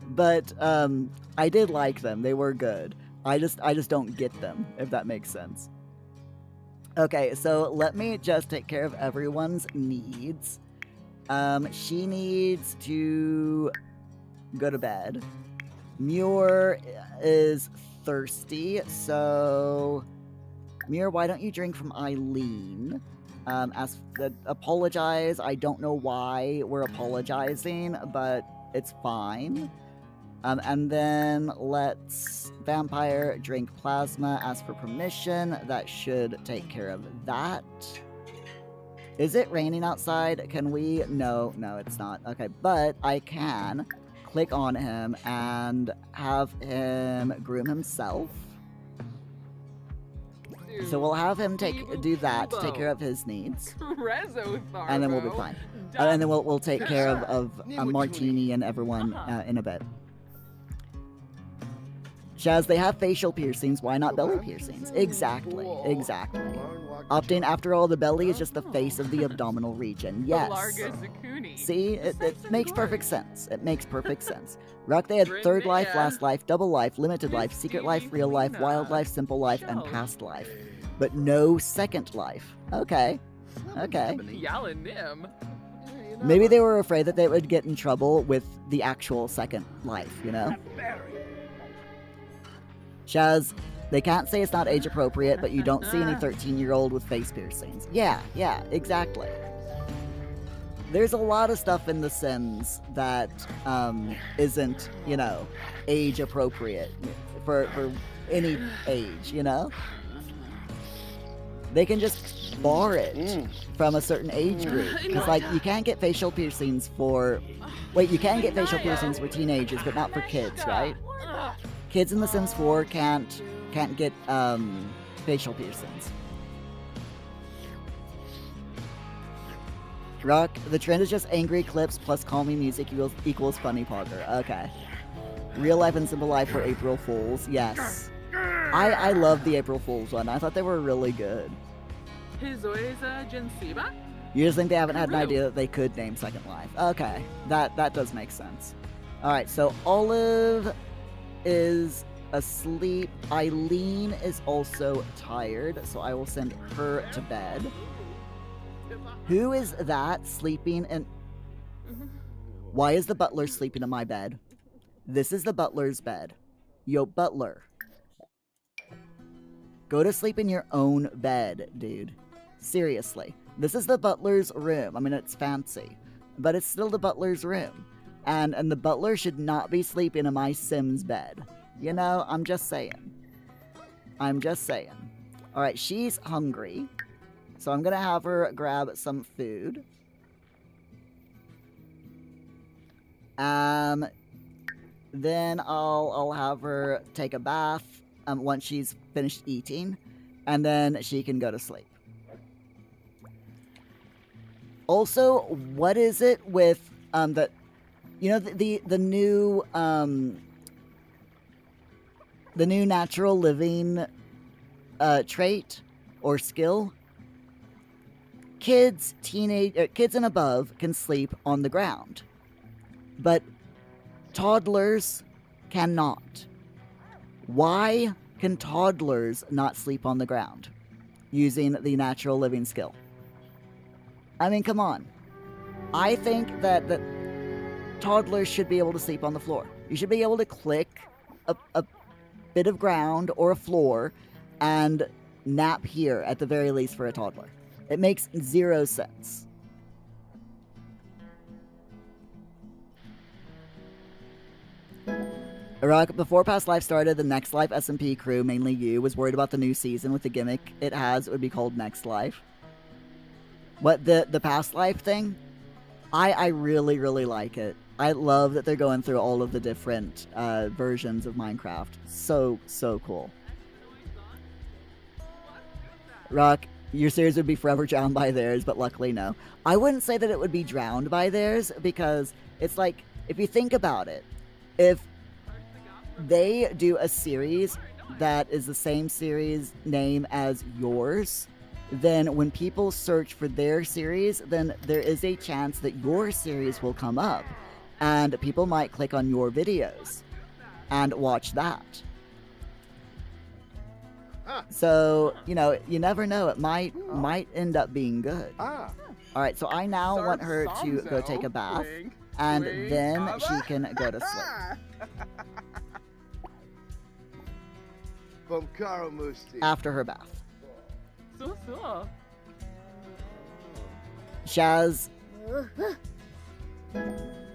But I did like them. They were good. I just don't get them, if that makes sense. Okay, so let me just take care of everyone's needs. She needs to go to bed. Muir is thirsty, so Muir, why don't you drink from Eileen? Apologize. I don't know why we're apologizing, but it's fine. And then let's Vampire drink plasma, ask for permission. That should take care of that. Is it raining outside? Can we? No, it's not. Okay, but I can click on him and have him groom himself. So we'll have him do that to take care of his needs, and then we'll be fine. And then we'll take care of Martini and everyone in a bit. Shaz, they have facial piercings. Why not belly piercings? Exactly. Opting, after all, the belly is just the face of the abdominal region. Yes. See, it makes perfect sense. It makes perfect sense. Rock, they had third life, last life, double life, limited life, secret life, real life, wild life, simple life, and past life. But no second life. Okay. Maybe they were afraid that they would get in trouble with the actual second life, you know? Shaz, they can't say it's not age appropriate, but you don't see any 13-year-old with face piercings. Yeah, exactly. There's a lot of stuff in The Sims that isn't, you know, age appropriate for any age, you know? They can just bar it from a certain age group. Because, like, you can't get facial piercings for... Wait, you can get facial piercings for teenagers, but not for kids, right? Kids in The Sims 4 can't get facial piercings. Rock, the trend is just angry clips plus calming music equals funny pogger. Okay. Real life and simple life for April Fools. Yes. I love the April Fools one. I thought they were really good. You just think they haven't had an idea that they could name Second Life. Okay. That does make sense. Alright, so Olive is asleep. Eileen is also tired, so I will send her to bed. Who is that sleeping in... Why is the butler sleeping in my bed? This is the butler's bed. Yo, butler. Go to sleep in your own bed, dude. Seriously. This is the butler's room. I mean, it's fancy, but it's still the butler's room. And the butler should not be sleeping in my Sim's bed. You know, I'm just saying. Alright, she's hungry. So I'm gonna have her grab some food. Then I'll have her take a bath once she's finished eating, and then she can go to sleep. Also, what is it with the new natural living trait or skill? Kids and above can sleep on the ground, but toddlers cannot. Why can toddlers not sleep on the ground using the natural living skill? I mean, come on. I think that toddlers should be able to sleep on the floor. You should be able to click a bit of ground or a floor and nap here at the very least for a toddler. It makes zero sense. Iraq, before Past Life started, the Next Life SMP crew, mainly you, was worried about the new season with the gimmick it has. It would be called Next Life. What, the Past Life thing? I really, really like it. I love that they're going through all of the different versions of Minecraft. So cool. Rock, your series would be forever drowned by theirs, but luckily no. I wouldn't say that it would be drowned by theirs, because it's like, if you think about it, if they do a series that is the same series name as yours, then when people search for their series, then there is a chance that your series will come up, and people might click on your videos and watch that. So, you never know. It might end up being good. Alright, so I now want her to go take a bath, and then she can go to sleep. After her bath. Shaz.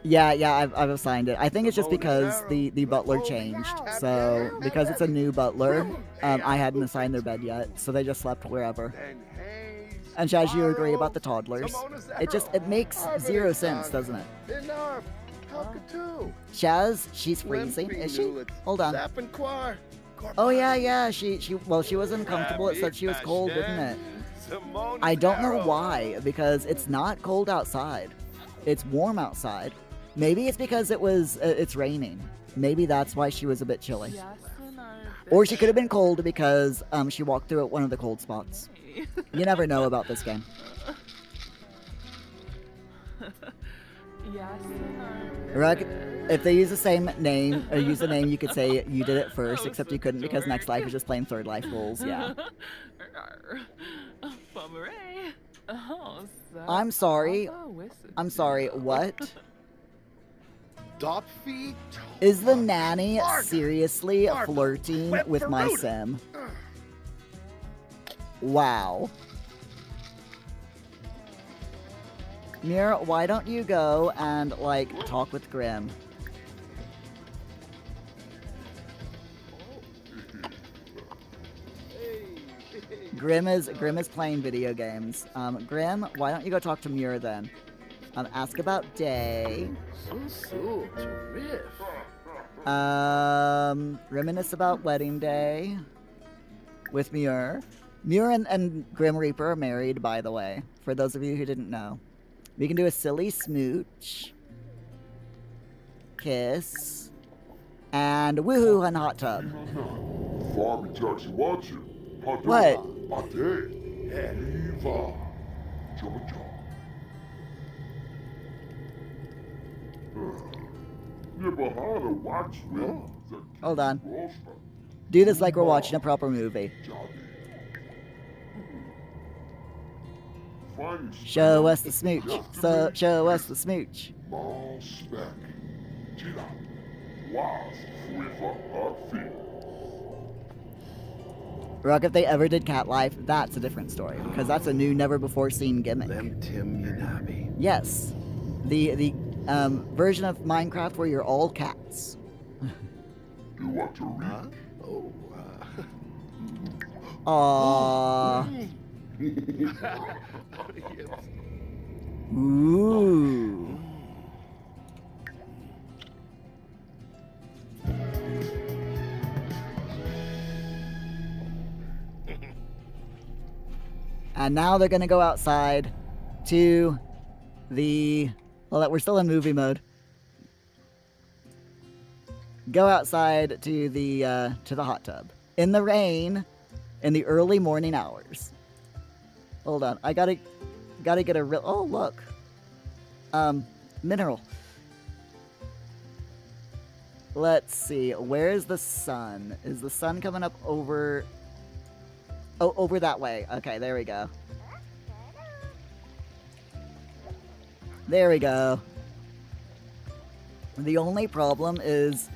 Yeah, I've assigned it. I think it's just because the butler changed. So, because it's a new butler, I hadn't assigned their bed yet, so they just slept wherever. And Shaz, you agree about the toddlers. It makes zero sense, doesn't it? Shaz, she's freezing, is she? Hold on. Oh yeah, she was uncomfortable. It said she was cold, didn't it? I don't know why, because it's not cold outside. It's warm outside. Maybe it's because it's raining. Maybe that's why she was a bit chilly. Or she could have been cold because she walked through one of the cold spots. You never know about this game. If they use the same name, or use the name, you could say you did it first, except you couldn't because Next Life is just playing Third Life rules, yeah. I'm sorry, what? Is the nanny seriously flirting with my sim? Wow. Muir, why don't you go and, talk with Grim? Grim is playing video games. Grim, why don't you go talk to Muir then? Ask about Day. Reminisce about wedding day with Muir. Muir and Grim Reaper are married, by the way, for those of you who didn't know. We can do a silly smooch, kiss, and woohoo and hot tub. What? Hold on. Do this like we're watching a proper movie. Show us the smooch. Show us the smooch. Rock, if they ever did Cat Life, that's a different story, because that's a new, never-before-seen gimmick. Yes. The version of Minecraft where you're all cats. You want to read? Aww. Ooh. And now they're gonna go outside to the... Well, we're still in movie mode. Go outside to the hot tub. In the rain, in the early morning hours. Hold on, I gotta get a real... Oh, look. Mineral. Let's see, where's the sun? Is the sun coming up over... Oh, over that way. Okay, there we go. There we go. The only problem is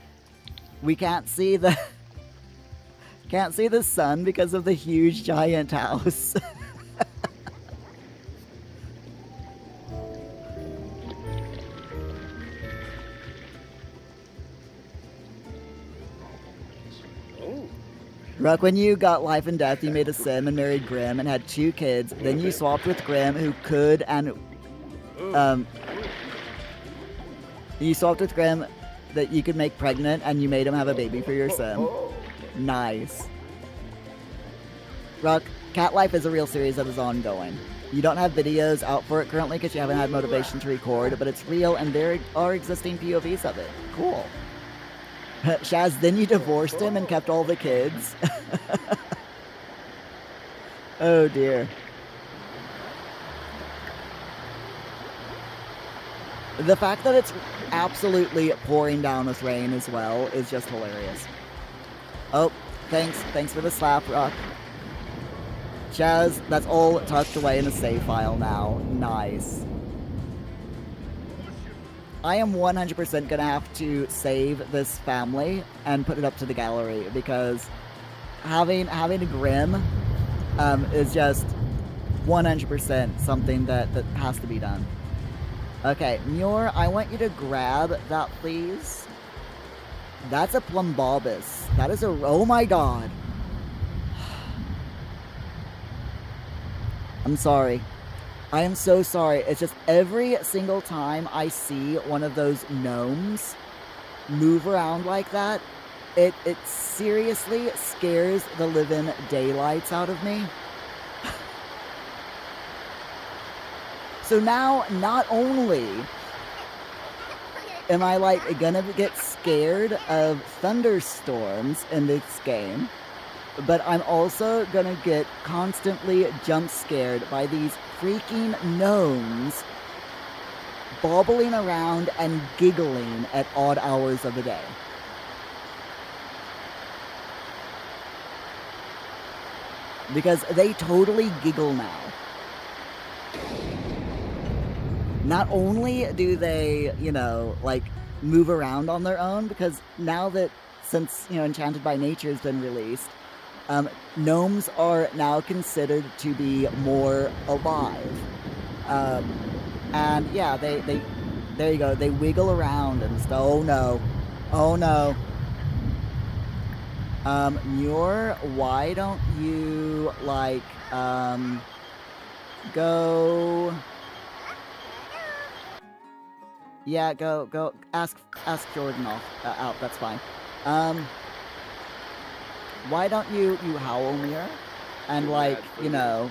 we can't see the sun because of the huge giant house. Ruck, when you got Life and Death, you made a sim and married Grim and had 2 kids. Then you swapped with Grim, who could and you swapped with Grim that you could make pregnant, and you made him have a baby for your sim. Nice. Ruck, Cat Life is a real series that is ongoing. You don't have videos out for it currently because you haven't had motivation to record, but it's real and there are existing POVs of it. Cool. Shaz, then you divorced him and kept all the kids. Oh dear. The fact that it's absolutely pouring down with rain as well is just hilarious. Oh, thanks for the slap, Rock. Shaz, that's all tucked away in a save file now. Nice. I am 100% gonna have to save this family and put it up to the gallery because having a Grim is just 100% something that has to be done. Okay, Muir, I want you to grab that, please. That's a Plumbobus. That is a... Oh my god. I'm sorry. I am so sorry. It's just every single time I see one of those gnomes move around like that, it seriously scares the living daylights out of me. So now, not only am I like gonna get scared of thunderstorms in this game, but I'm also gonna get constantly jump scared by these freaking gnomes bobbling around and giggling at odd hours of the day. Because they totally giggle now. Not only do they, you know, like, move around on their own, because now that, since, you know, Enchanted by Nature has been released, gnomes are now considered to be more alive. And yeah, they, there you go, they wiggle around and stuff. Oh no. Oh no. Muir, why don't you, like, go... Yeah, go, ask Jordan out, that's fine. Why don't you howl, Muir? And, like, you know,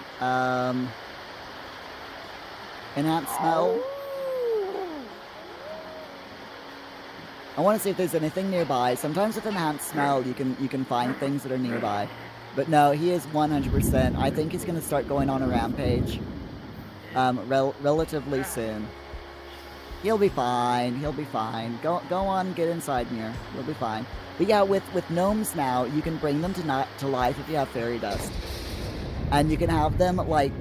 enhance smell? I want to see if there's anything nearby. Sometimes with enhanced smell, you can find things that are nearby. But no, he is 100%. I think he's going to start going on a rampage relatively soon. He'll be fine. He'll be fine. Go on, get inside, Muir. He'll be fine. But yeah, with gnomes now, you can bring them to life if you have fairy dust. And you can have them, like,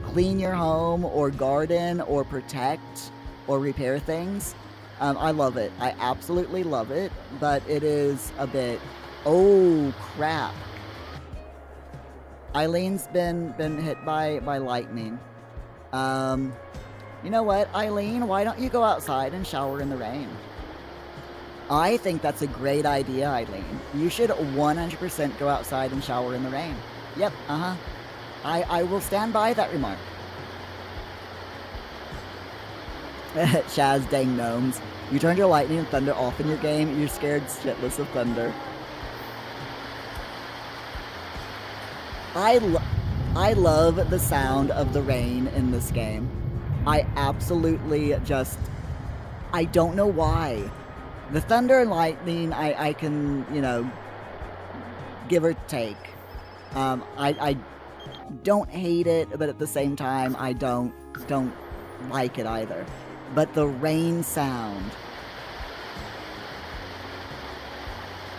clean your home, or garden, or protect, or repair things. I love it. I absolutely love it. But it is a bit... Oh, crap. Eileen's been hit by lightning. You know what, Eileen, why don't you go outside and shower in the rain? I think that's a great idea, Eileen. You should 100% go outside and shower in the rain. Yep, I will stand by that remark. Shaz, dang gnomes. You turned your lightning and thunder off in your game, you're scared shitless of thunder. I love the sound of the rain in this game. I absolutely just... I don't know why. The thunder and lightning, I can, you know, give or take. I don't hate it, but at the same time, I don't like it either. But the rain sound...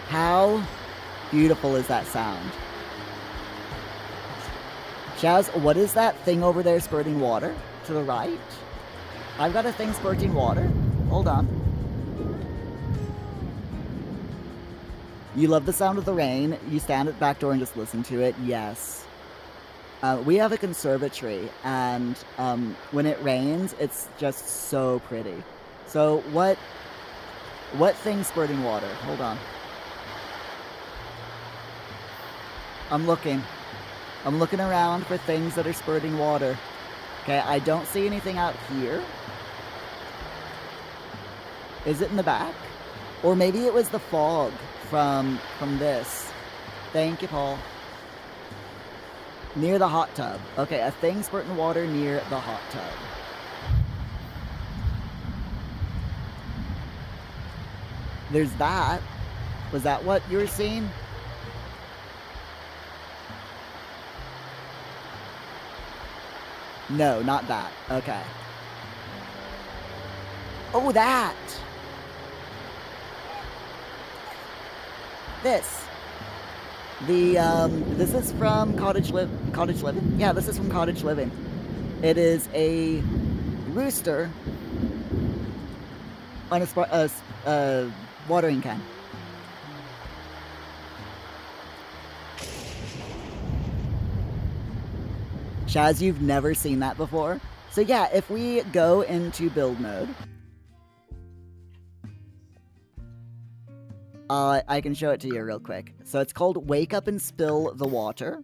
How beautiful is that sound? Chaz, what is that thing over there spurting water? To the right? I've got a thing spurting water. Hold on. You love the sound of the rain. You stand at the back door and just listen to it. Yes. We have a conservatory, and when it rains, it's just so pretty. So what thing's spurting water? Hold on. I'm looking around for things that are spurting water. Okay, I don't see anything out here. Is it in the back? Or maybe it was the fog from this. Thank you, Paul. Near the hot tub. Okay, a thing spurting water near the hot tub. There's that. Was that what you were seeing? No, not that. Okay. Oh, that! This. This is from Cottage Living? Yeah, this is from Cottage Living. It is a rooster on a watering can. Chaz, you've never seen that before? So yeah, if we go into build mode, I can show it to you real quick. So it's called Wake Up and Spill the Water.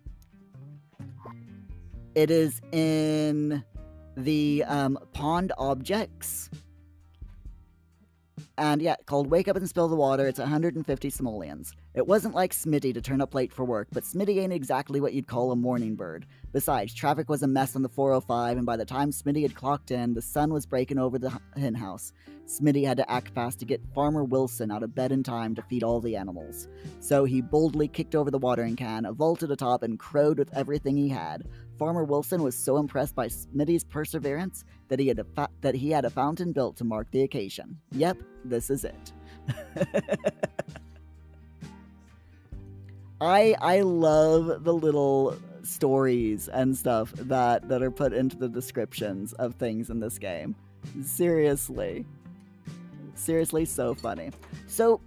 It is in the pond objects. And yeah, called Wake Up and Spill the Water. It's 150 simoleons. It wasn't like Smitty to turn up late for work, but Smitty ain't exactly what you'd call a morning bird. Besides, traffic was a mess on the 405, and by the time Smitty had clocked in, the sun was breaking over the hen house. Smitty had to act fast to get Farmer Wilson out of bed in time to feed all the animals. So he boldly kicked over the watering can, vaulted atop, and crowed with everything he had. Farmer Wilson was so impressed by Smitty's perseverance that he had a fountain built to mark the occasion. Yep, this is it. I love the little stories and stuff that are put into the descriptions of things in this game. Seriously, so funny. So,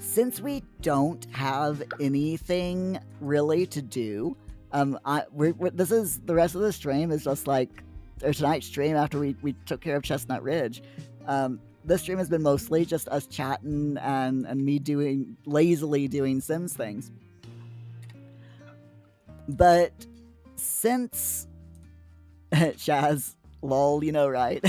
since we don't have anything really to do, this is the rest of the stream is just like, or tonight's stream after we took care of Chestnut Ridge. This stream has been mostly just us chatting and me lazily doing Sims things. But since Shaz, lol, you know, right?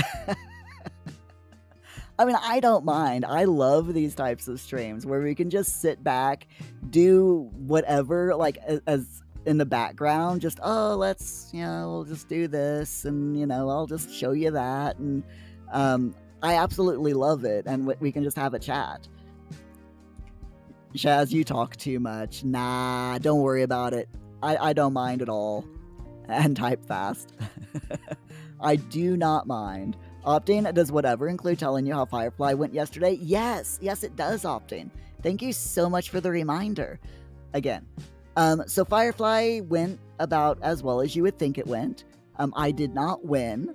I mean, I don't mind. I love these types of streams where we can just sit back, do whatever, like, as in the background, just, oh, let's, you know, we'll just do this, and, you know, I'll just show you that, and, I absolutely love it, and we can just have a chat. Shaz, you talk too much. Nah, don't worry about it. I don't mind at all. And type fast. I do not mind. Opting, does whatever include telling you how Firefly went yesterday? Yes, it does, Opting. Thank you so much for the reminder. Again, so Firefly went about as well as you would think it went. I did not win.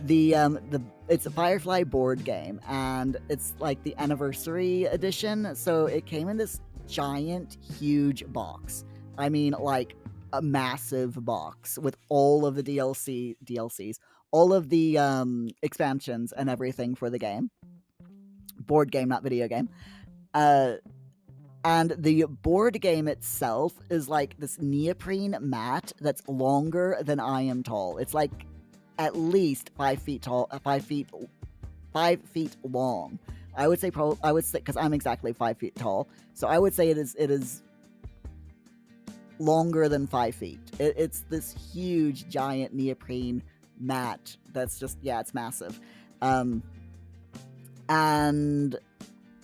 It's a Firefly board game, and it's like the anniversary edition, so it came in this giant, huge box. I mean, like a massive box with all of the DLCs, all of the expansions and everything for the game. Board game, not video game. And the board game itself is like this neoprene mat that's longer than I am tall. It's like at least 5 feet tall, 5 feet long. I would say because I'm exactly 5 feet tall. So I would say it is longer than 5 feet. It's this huge, giant neoprene mat that's just, yeah, it's massive. And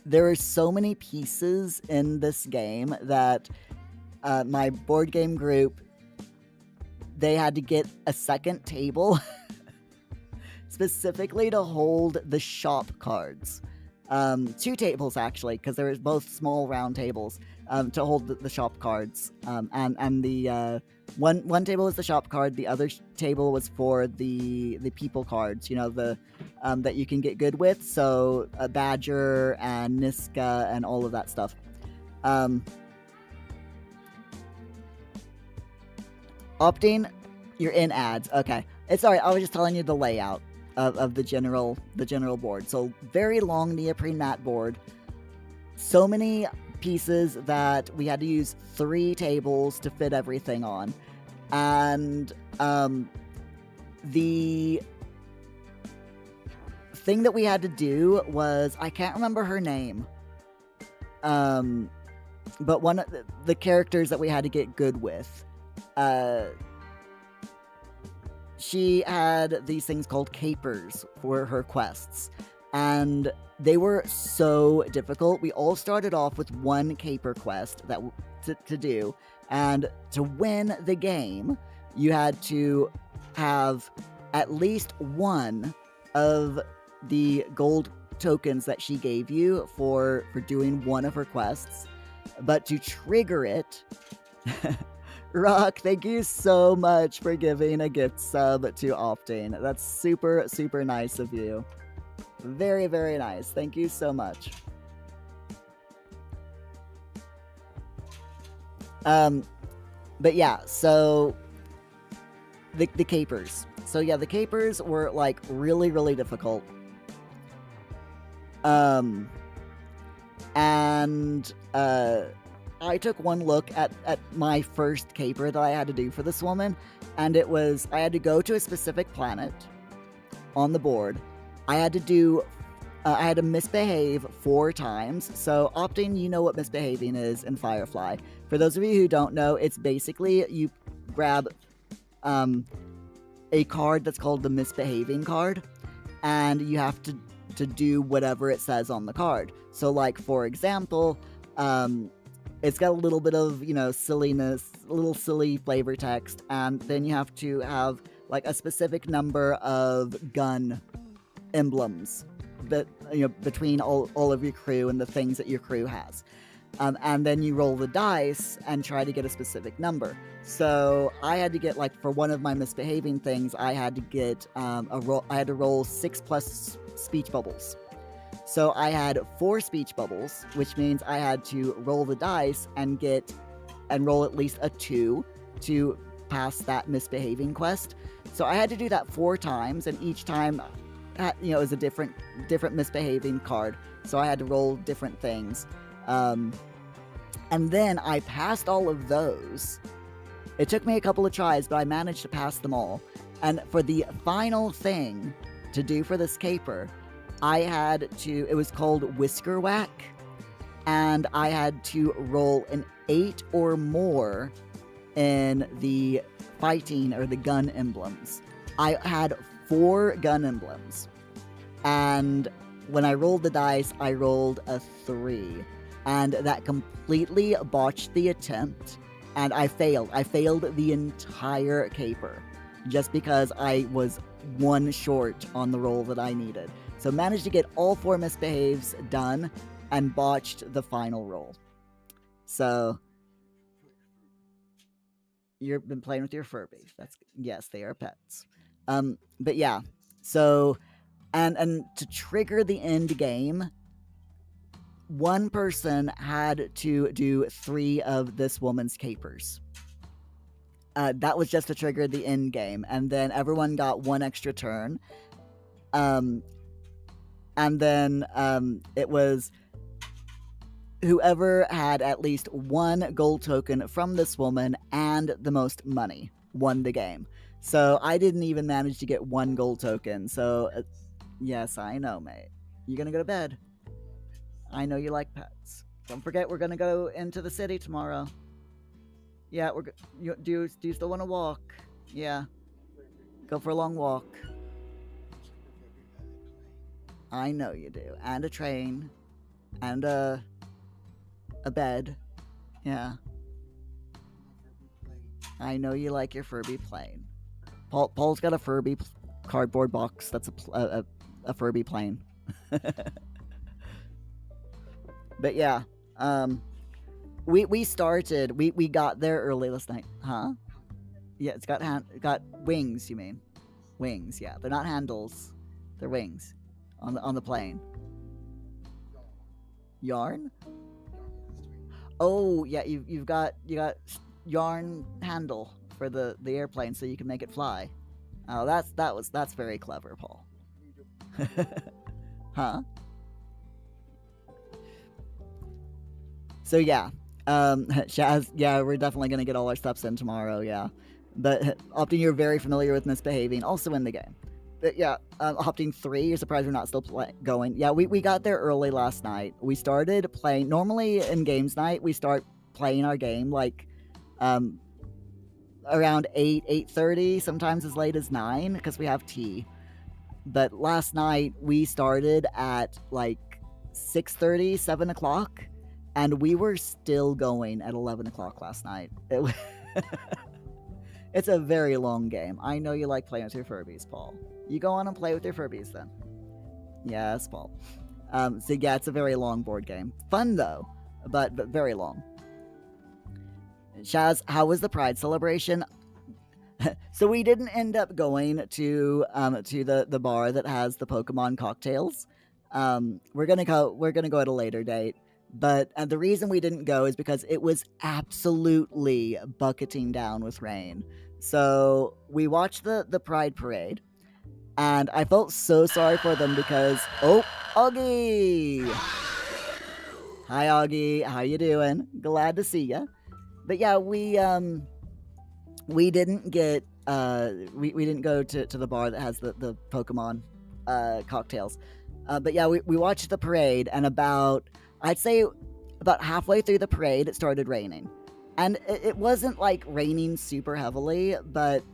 there are so many pieces in this game that my board game group, they had to get a second table specifically to hold the shop cards. 2 tables, actually, because there was both small round tables to hold the shop cards. And the one table was the shop card, the other table was for the people cards, the that you can get good with. So Badger and Niska and all of that stuff. Opting, you're in ads. Okay. It's alright, I was just telling you the layout of the general board. So very long neoprene mat board. So many pieces that we had to use 3 tables to fit everything on. And the thing that we had to do was, I can't remember her name. But one of the characters that we had to get good with, she had these things called capers for her quests, and they were so difficult. We all started off with 1 caper quest to do, and to win the game, you had to have at least 1 of the gold tokens that she gave you for doing one of her quests. But to trigger it, Rock, thank you so much for giving a gift sub to Opting. That's super, super nice of you. Very, very nice. Thank you so much. But yeah, so the capers. So yeah, the capers were like really, really difficult. I took one look at my first caper that I had to do for this woman, and it was, I had to go to a specific planet on the board. I had to misbehave 4 times. So Opting, you know what misbehaving is in Firefly. For those of you who don't know, it's basically you grab a card that's called the misbehaving card, and you have to do whatever it says on the card. So like, for example, it's got a little bit of, silliness, a little silly flavor text, and then you have to have like a specific number of gun emblems that, between all of your crew and the things that your crew has. And then you roll the dice and try to get a specific number. So I had to get, like, for one of my misbehaving things, I had to get I had to roll 6 plus speech bubbles. So I had 4 speech bubbles, which means I had to roll the dice and roll at least a 2 to pass that misbehaving quest. So I had to do that 4 times, and each time, is a different misbehaving card. So I had to roll different things. And then I passed all of those. It took me a couple of tries, but I managed to pass them all. And for the final thing to do for this caper, it was called Whisker Whack, and I had to roll an 8 or more in the fighting or the gun emblems. I had 4 gun emblems, and when I rolled the dice, I rolled a 3, and that completely botched the attempt, and I failed. I failed the entire caper, just because I was 1 short on the roll that I needed. So managed to get all 4 misbehaves done, and botched the final roll. So you've been playing with your Furby. Yes, they are pets. But yeah, so and to trigger the end game, one person had to do 3 of this woman's capers. That was just to trigger the end game, and then everyone got 1 extra turn. And then it was whoever had at least 1 gold token from this woman and the most money won the game. So I didn't even manage to get 1 gold token. So yes, I know, mate. You gonna go to bed? I know you like pets. Don't forget, we're gonna go into the city tomorrow. Yeah, do you still want to walk? Yeah, go for a long walk. I know you do, and a train, and a bed. Yeah, I know you like your Furby plane. Paul's got a Furby cardboard box that's a Furby plane. But yeah, um, we started. We got there early last night, huh? Yeah, it's got wings. You mean wings? Yeah, they're not handles. They're wings on the plane. Yarn? Oh yeah, you got yarn handle for the airplane so you can make it fly. Oh, that's very clever, Paul. Huh? So yeah, Shaz, yeah, we're definitely gonna get all our steps in tomorrow. Yeah, but Opting, you're very familiar with misbehaving, also in the game. But yeah, Opting 3, you're surprised we're not still going. Yeah, we got there early last night. We started playing. Normally in games night, we start playing our game like um, around 8:30, sometimes as late as 9 because we have tea. But last night we started at like 6:30, 7 o'clock, and we were still going at 11 o'clock last night. It's a very long game. I know you like playing with your Furbies, Paul. You go on and play with your Furbies then. Yes, Paul. So yeah, it's a very long board game. Fun though, but very long. Shaz, how was the Pride celebration? So we didn't end up going to the bar that has the Pokemon cocktails. We're gonna go at a later date. But the reason we didn't go is because it was absolutely bucketing down with rain. So we watched the Pride Parade, and I felt so sorry for them because Augie, hi Augie, how you doing? Glad to see ya. But yeah, we didn't get we didn't go to the bar that has the Pokemon cocktails. But yeah, we watched the parade, and I'd say about halfway through the parade, it started raining. And it wasn't like raining super heavily, but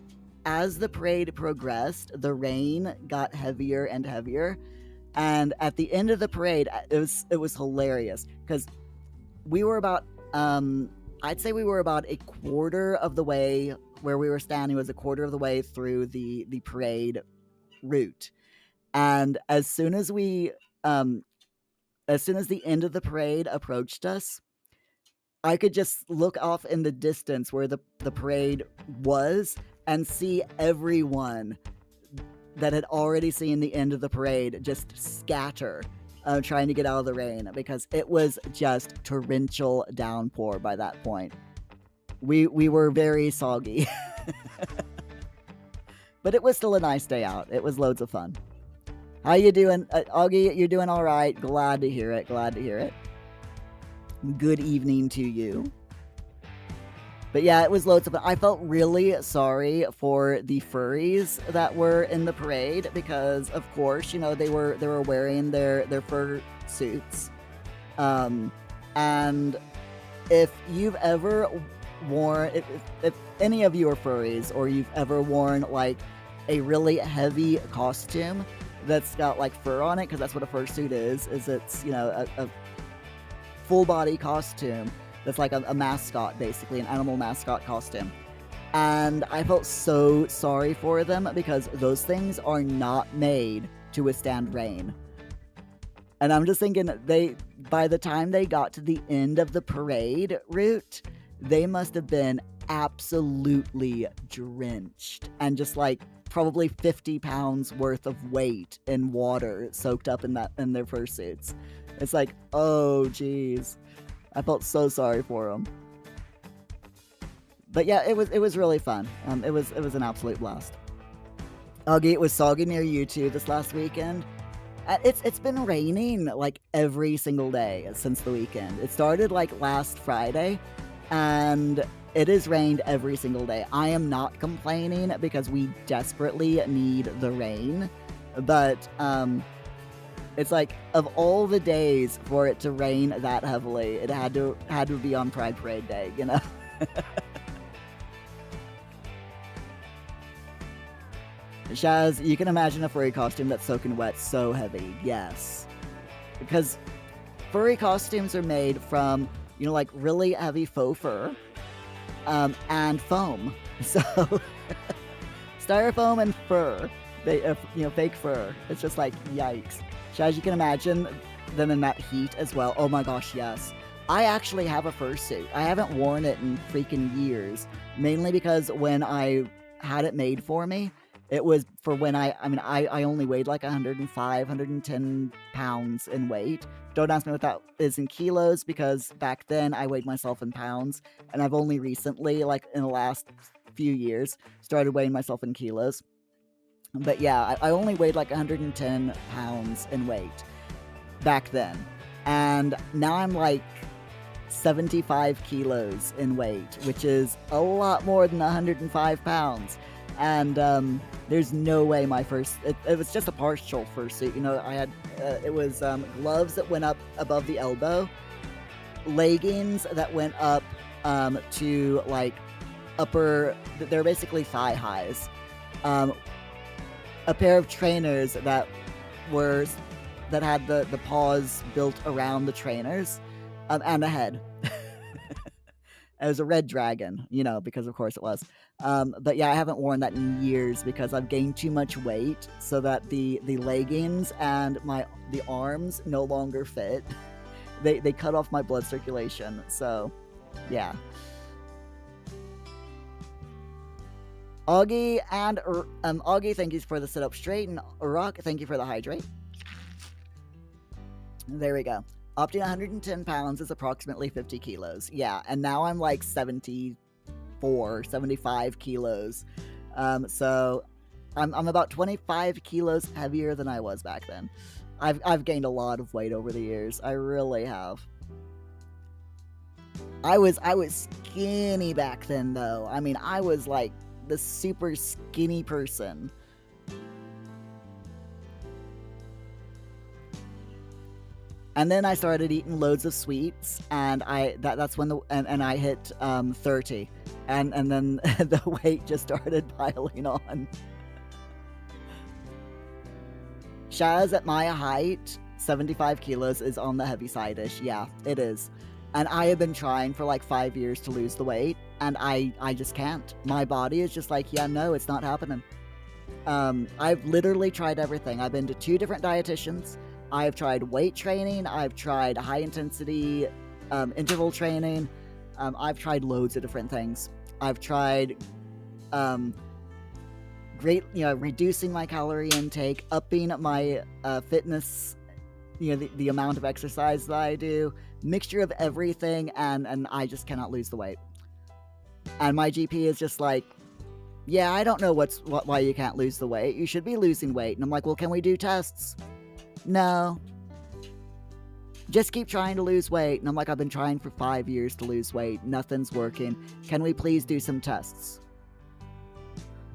as the parade progressed, the rain got heavier and heavier. And at the end of the parade, it was hilarious because we were about I'd say we were about a quarter of the way where we were standing was a quarter of the way through the parade route. And as soon as the end of the parade approached us, I could just look off in the distance where the parade was and see everyone that had already seen the end of the parade just scatter, trying to get out of the rain because it was just torrential downpour by that point. We were very soggy. But it was still a nice day out. It was loads of fun. How you doing? Augie, you're doing all right. Glad to hear it. Glad to hear it. Good evening to you. But yeah, it was loads of fun. I felt really sorry for the furries that were in the parade because, of course, you know, they were wearing their fur suits. And if you've ever worn, if any of you are furries or you've ever worn like a really heavy costume that's got like fur on it, because that's what a fursuit is it's, you know, a full body costume that's like a mascot, basically an animal mascot costume. And I felt so sorry for them because those things are not made to withstand rain. And I'm just thinking, by the time they got to the end of the parade route, they must have been absolutely drenched and just like probably 50 pounds worth of weight in water soaked up in their fursuits. It's like, oh geez, I felt so sorry for them. But yeah, it was really fun. It was an absolute blast. Augie, it was soggy near you too this last weekend. It's been raining like every single day since the weekend. It started like last Friday, and it has rained every single day. I am not complaining because we desperately need the rain, but it's like, of all the days for it to rain that heavily, it had to be on Pride Parade Day, you know? Shaz, you can imagine a furry costume that's soaking wet so heavy. Yes. Because furry costumes are made from, like really heavy faux fur and foam. So, styrofoam and fur. Fake fur. It's just like, yikes. Shaz, you can imagine them in that heat as well. Oh my gosh, yes. I actually have a fursuit. I haven't worn it in freaking years. Mainly because when I had it made for me, it was for when I only weighed like 105, 110 pounds in weight. Don't ask me what that is in kilos, because back then I weighed myself in pounds, and I've only recently, like in the last few years, started weighing myself in kilos. But yeah, I only weighed like 110 pounds in weight back then. And now I'm like 75 kilos in weight, which is a lot more than 105 pounds. And there's no way my it was just a partial fursuit. I had, it was gloves that went up above the elbow, leggings that went up to like they're basically thigh highs, a pair of trainers that had the paws built around the trainers, and a head. It was a red dragon, because of course it was. But yeah, I haven't worn that in years because I've gained too much weight, so that the leggings and the arms no longer fit. They cut off my blood circulation. So, yeah. Augie and Augie, thank you for the sit up straight, and Urok, thank you for the hydrate. There we go. Opting 110 pounds is approximately 50 kilos. Yeah, and now I'm like 74, 75 kilos. So I'm about 25 kilos heavier than I was back then. I've gained a lot of weight over the years. I really have. I was skinny back then, though. I mean, I was like the super skinny person. And then I started eating loads of sweets, and that's when I hit 30, and then the weight just started piling on. Shaz, at my height, 75 kilos is on the heavy side-ish. Yeah, it is. And I have been trying for like 5 years to lose the weight, and I just can't. My body is just like, yeah, no, it's not happening. I've literally tried everything. I've been to 2 different dietitians. I've tried weight training. I've tried high-intensity interval training. I've tried loads of different things. I've tried reducing my calorie intake, upping my fitness, the amount of exercise that I do, mixture of everything, and I just cannot lose the weight. And my GP is just like, yeah, I don't know why you can't lose the weight. You should be losing weight. And I'm like, well, can we do tests? No. Just keep trying to lose weight. And I'm like, I've been trying for 5 years to lose weight. Nothing's working. Can we please do some tests?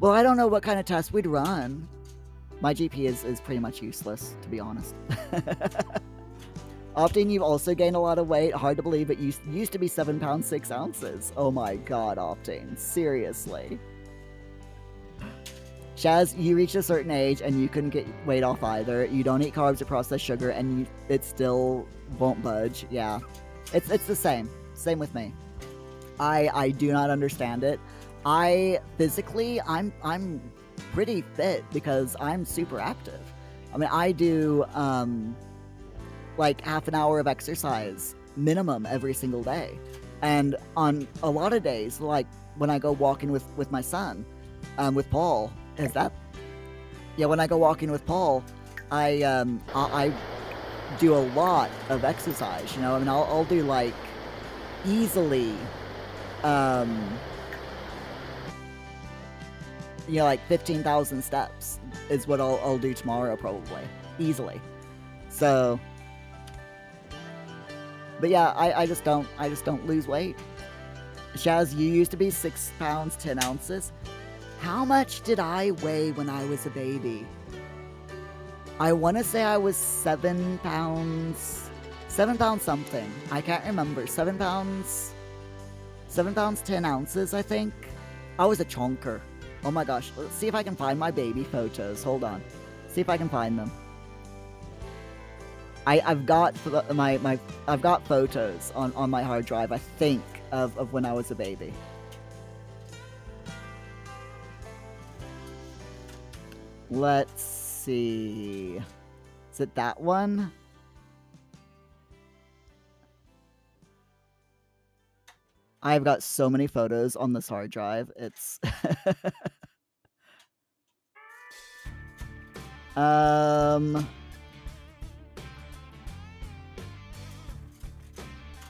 Well, I don't know what kind of tests we'd run. My GP is pretty much useless, to be honest. Opting, you've also gained a lot of weight. Hard to believe, but you used to be 7 pounds 6 ounces. Oh my god, Opting. Seriously. Shaz, you reached a certain age and you couldn't get weight off either. You don't eat carbs or processed sugar, and it still won't budge. Yeah, it's the same. Same with me. I do not understand it. Physically, I'm pretty fit because I'm super active. I mean, I do like half an hour of exercise minimum every single day, and on a lot of days, like when I go walking with my son, with Paul. Is that? Yeah, when I go walking with Paul, I do a lot of exercise. I mean, I'll do like easily, like 15,000 steps is what I'll do tomorrow, probably easily. So, but yeah, I just don't lose weight. Shaz, you used to be 6 pounds 10 ounces. How much did I weigh when I was a baby? I want to say I was 7 pounds something. I can't remember. 7 pounds 10 ounces, I think. I was a chonker. Oh my gosh, let's see if I can find my baby photos. Hold on. See if I can find them. I've got I've got photos on my hard drive, I think, of when I was a baby. Let's see. Is it that one? I've got so many photos on this hard drive. It's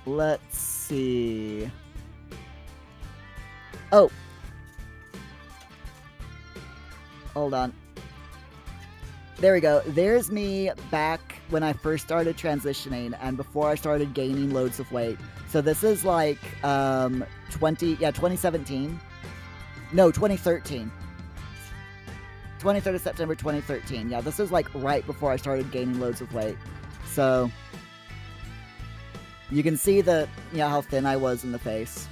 let's see. Oh. Hold on. There we go. There's me back when I first started transitioning and before I started gaining loads of weight. So this is like 2017. No, 2013. 23rd of September 2013. Yeah, this is like right before I started gaining loads of weight. So you can see how thin I was in the face.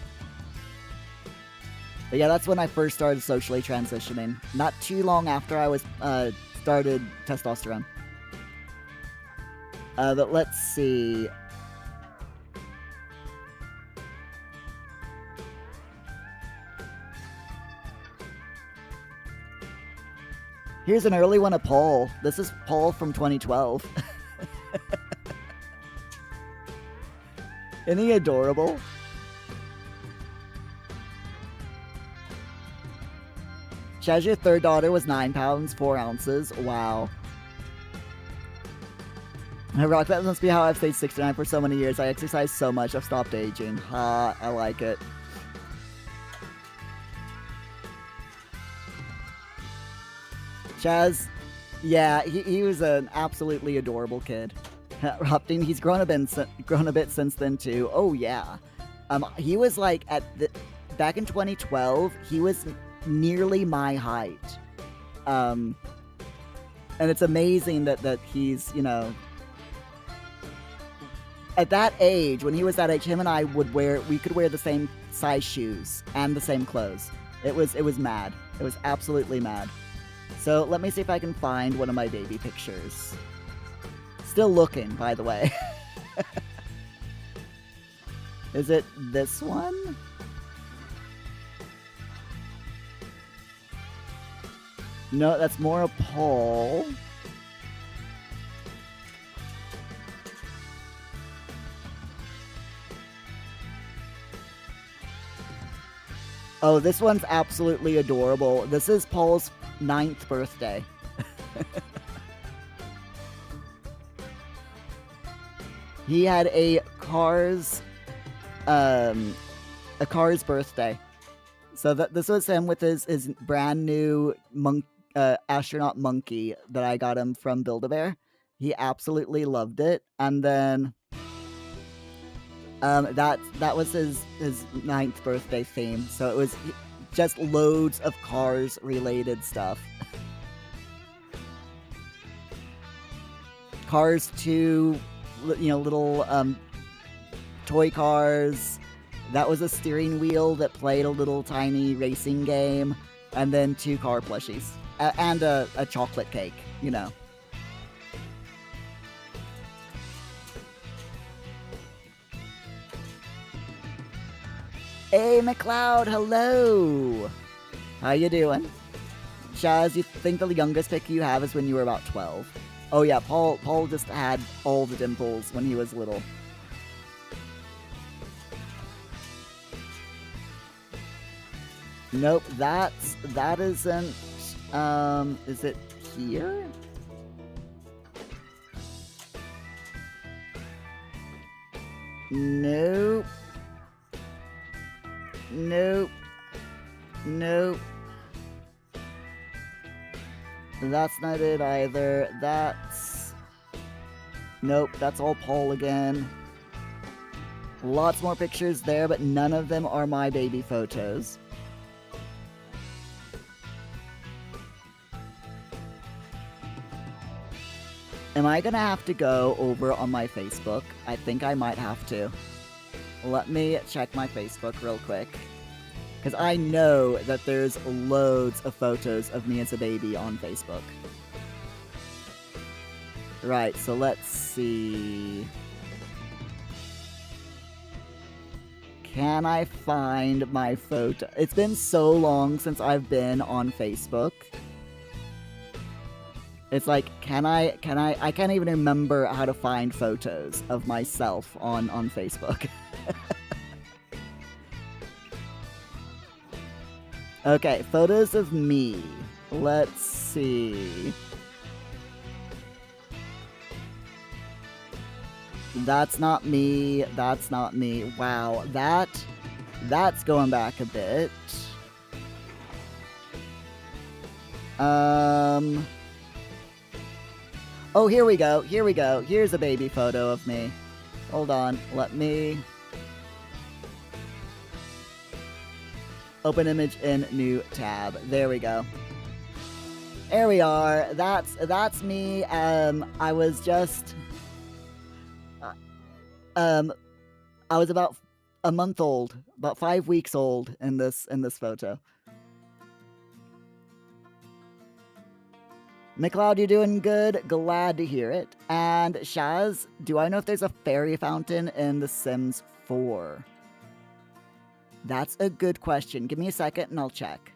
But yeah, that's when I first started socially transitioning. Not too long after I was started testosterone. But let's see. Here's an early one of Paul. This is Paul from 2012. Isn't he adorable? Chaz, your third daughter was 9 pounds, 4 ounces. Wow. Rock, that must be how I've stayed 69 for so many years. I exercise so much, I've stopped aging. Ha, I like it. Chaz, yeah, he was an absolutely adorable kid. Hopting, he's grown a bit since then too. Oh yeah. He was like back in 2012, he was nearly my height. And it's amazing that he's, at that age, when he was that age, him and I we could wear the same size shoes and the same clothes. It was mad. It was absolutely mad. So let me see if I can find one of my baby pictures. Still looking, by the way. Is it this one? No, that's more of Paul. Oh, this one's absolutely adorable. This is Paul's 9th birthday. He had a Cars birthday. So this was him with his brand new astronaut monkey that I got him from Build-A-Bear. He absolutely loved it. And then that was his 9th birthday theme. So it was just loads of Cars related stuff. Cars 2, little toy cars. That was a steering wheel that played a little tiny racing game, and then 2 car plushies and a chocolate cake. Hey, McLeod, hello. How you doing? Shaz, you think the youngest pic you have is when you were about 12? Oh yeah, Paul just had all the dimples when he was little. Nope, that isn't, is it here? Nope. Nope. Nope. That's not it either. Nope, that's all Paul again. Lots more pictures there, but none of them are my baby photos. Am I gonna have to go over on my Facebook? I think I might have to. Let me check my Facebook real quick. Because I know that there's loads of photos of me as a baby on Facebook. Right, so let's see. Can I find my photo? It's been so long since I've been on Facebook. It's like, I can't even remember how to find photos of myself on Facebook. Okay, photos of me. Let's see. That's not me. That's not me. Wow, that's going back a bit. Oh, here we go. Here we go. Here's a baby photo of me. Hold on. Let me open image in new tab. There we go. There we are. That's me. I was just I was about a month old, about 5 weeks old in this photo. McLeod, you're doing good. Glad to hear it. And Shaz, do I know if there's a fairy fountain in The Sims 4? That's a good question. Give me a second and I'll check.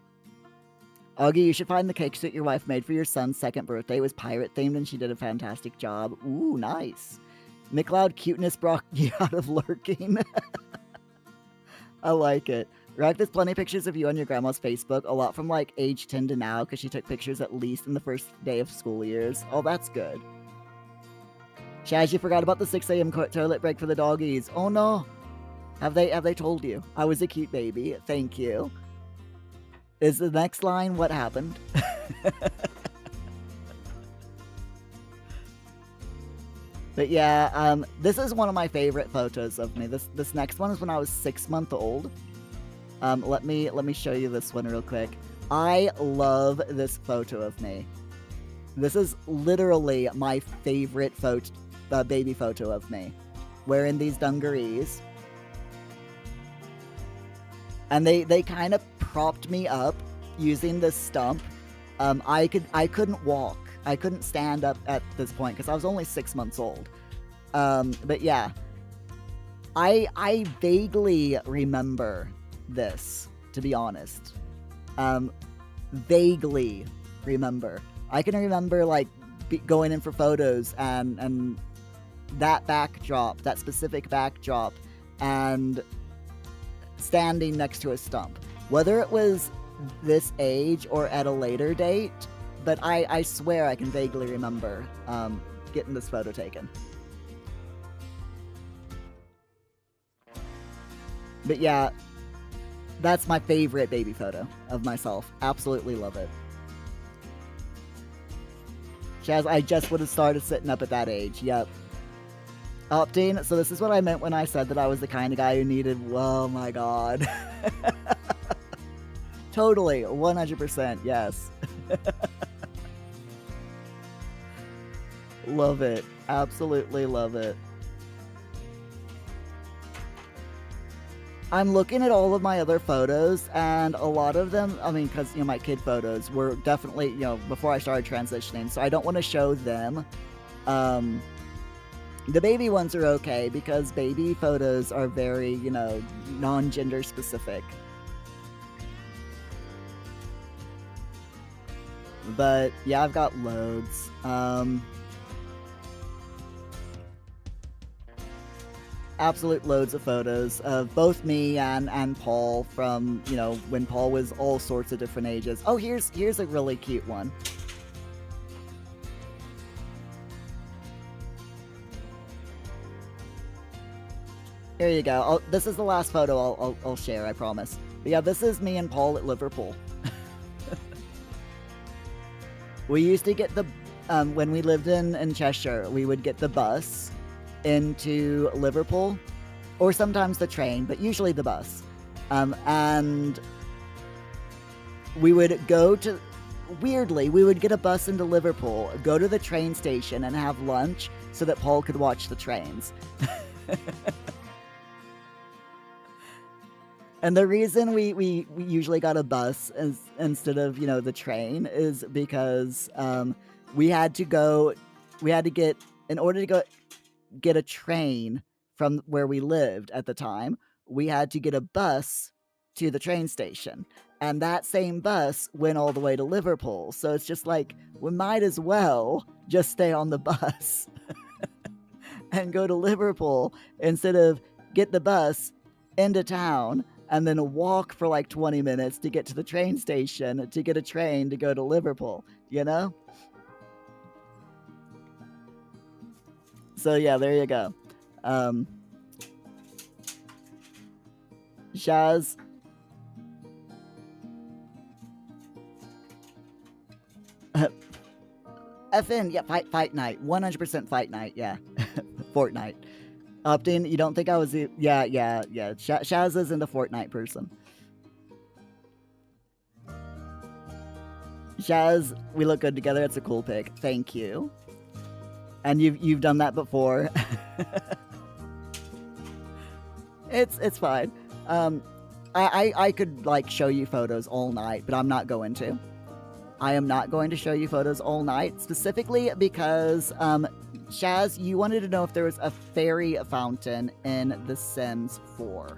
Augie, you should find the cake that your wife made for your son's second birthday. It was pirate themed and she did a fantastic job. Ooh, nice. McLeod, cuteness brought you out of lurking. I like it. Rack, there's plenty of pictures of you on your grandma's Facebook, a lot from like age 10 to now, because she took pictures at least in the first day of school years. Oh, that's good. Shaz, you forgot about the 6 a.m. toilet break for the doggies. Oh no. Have they told you? I was a cute baby. Thank you. Is the next line what happened? But yeah, this is one of my favorite photos of me. This next one is when I was 6 months old. Let me show you this one real quick. I love this photo of me. This is literally my favorite baby photo of me, wearing these dungarees. And they kind of propped me up using this stump. I couldn't walk. I couldn't stand up at this point because I was only 6 months old. But yeah, I vaguely remember this, to be honest. Vaguely remember. I can remember like going in for photos and that backdrop, that specific backdrop, and standing next to a stump. Whether it was this age or at a later date, but I swear I can vaguely remember getting this photo taken. But yeah, that's my favorite baby photo of myself. Absolutely love it. Shaz, I just would have started sitting up at that age. Yep. Optine, so this is what I meant when I said that I was the kind of guy who needed... Oh my god. Totally, 100%, yes. Love it. Absolutely love it. I'm looking at all of my other photos, and a lot of them, I mean, because, you know, my kid photos were definitely, you know, before I started transitioning, so I don't want to show them. The baby ones are okay, because baby photos are very, you know, non-gender specific. But, yeah, I've got loads. Absolute loads of photos of both me and Paul from, you know, when Paul was all sorts of different ages. Oh, here's a really cute one. Here you go. This is the last photo I'll share, I promise. But yeah, this is me and Paul at Liverpool. We used to get the, when we lived in Cheshire, we would get the bus into Liverpool, or sometimes the train, but usually the bus. And we would go to, weirdly, we would get a bus into Liverpool, go to the train station and have lunch so that Paul could watch the trains. And the reason we usually got a bus instead of, the train is because we had to go, we had to get, in order to go get a train from where we lived at the time, we had to get a bus to the train station. And that same bus went all the way to Liverpool. So it's just like, we might as well just stay on the bus and go to Liverpool instead of get the bus into town and then walk for like 20 minutes to get to the train station to get a train to go to Liverpool, So yeah, there you go. Shaz. FN, yeah, fight night. 100% fight night, yeah. Fortnite. Upton, you don't think I was... Yeah. Shaz isn't a Fortnite person. Shaz, we look good together. It's a cool pic. Thank you. And you've done that before. It's fine. I could like show you photos all night, but I'm not going to. I am not going to show you photos all night, specifically because Shaz, you wanted to know if there was a fairy fountain in The Sims 4.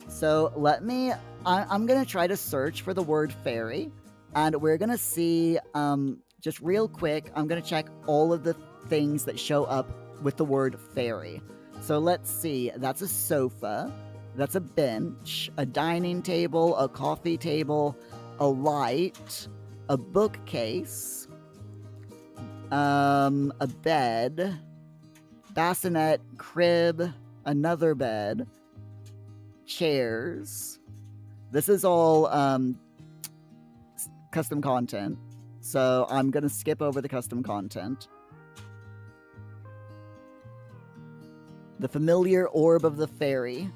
So I'm gonna try to search for the word fairy, and we're gonna see, just real quick, I'm gonna check all of the things that show up with the word fairy. So let's see, that's a sofa, that's a bench, a dining table, a coffee table, a light, a bookcase, a bed, bassinet, crib, another bed, chairs. This is all custom content, so I'm gonna skip over the custom content. The familiar orb of the fairy.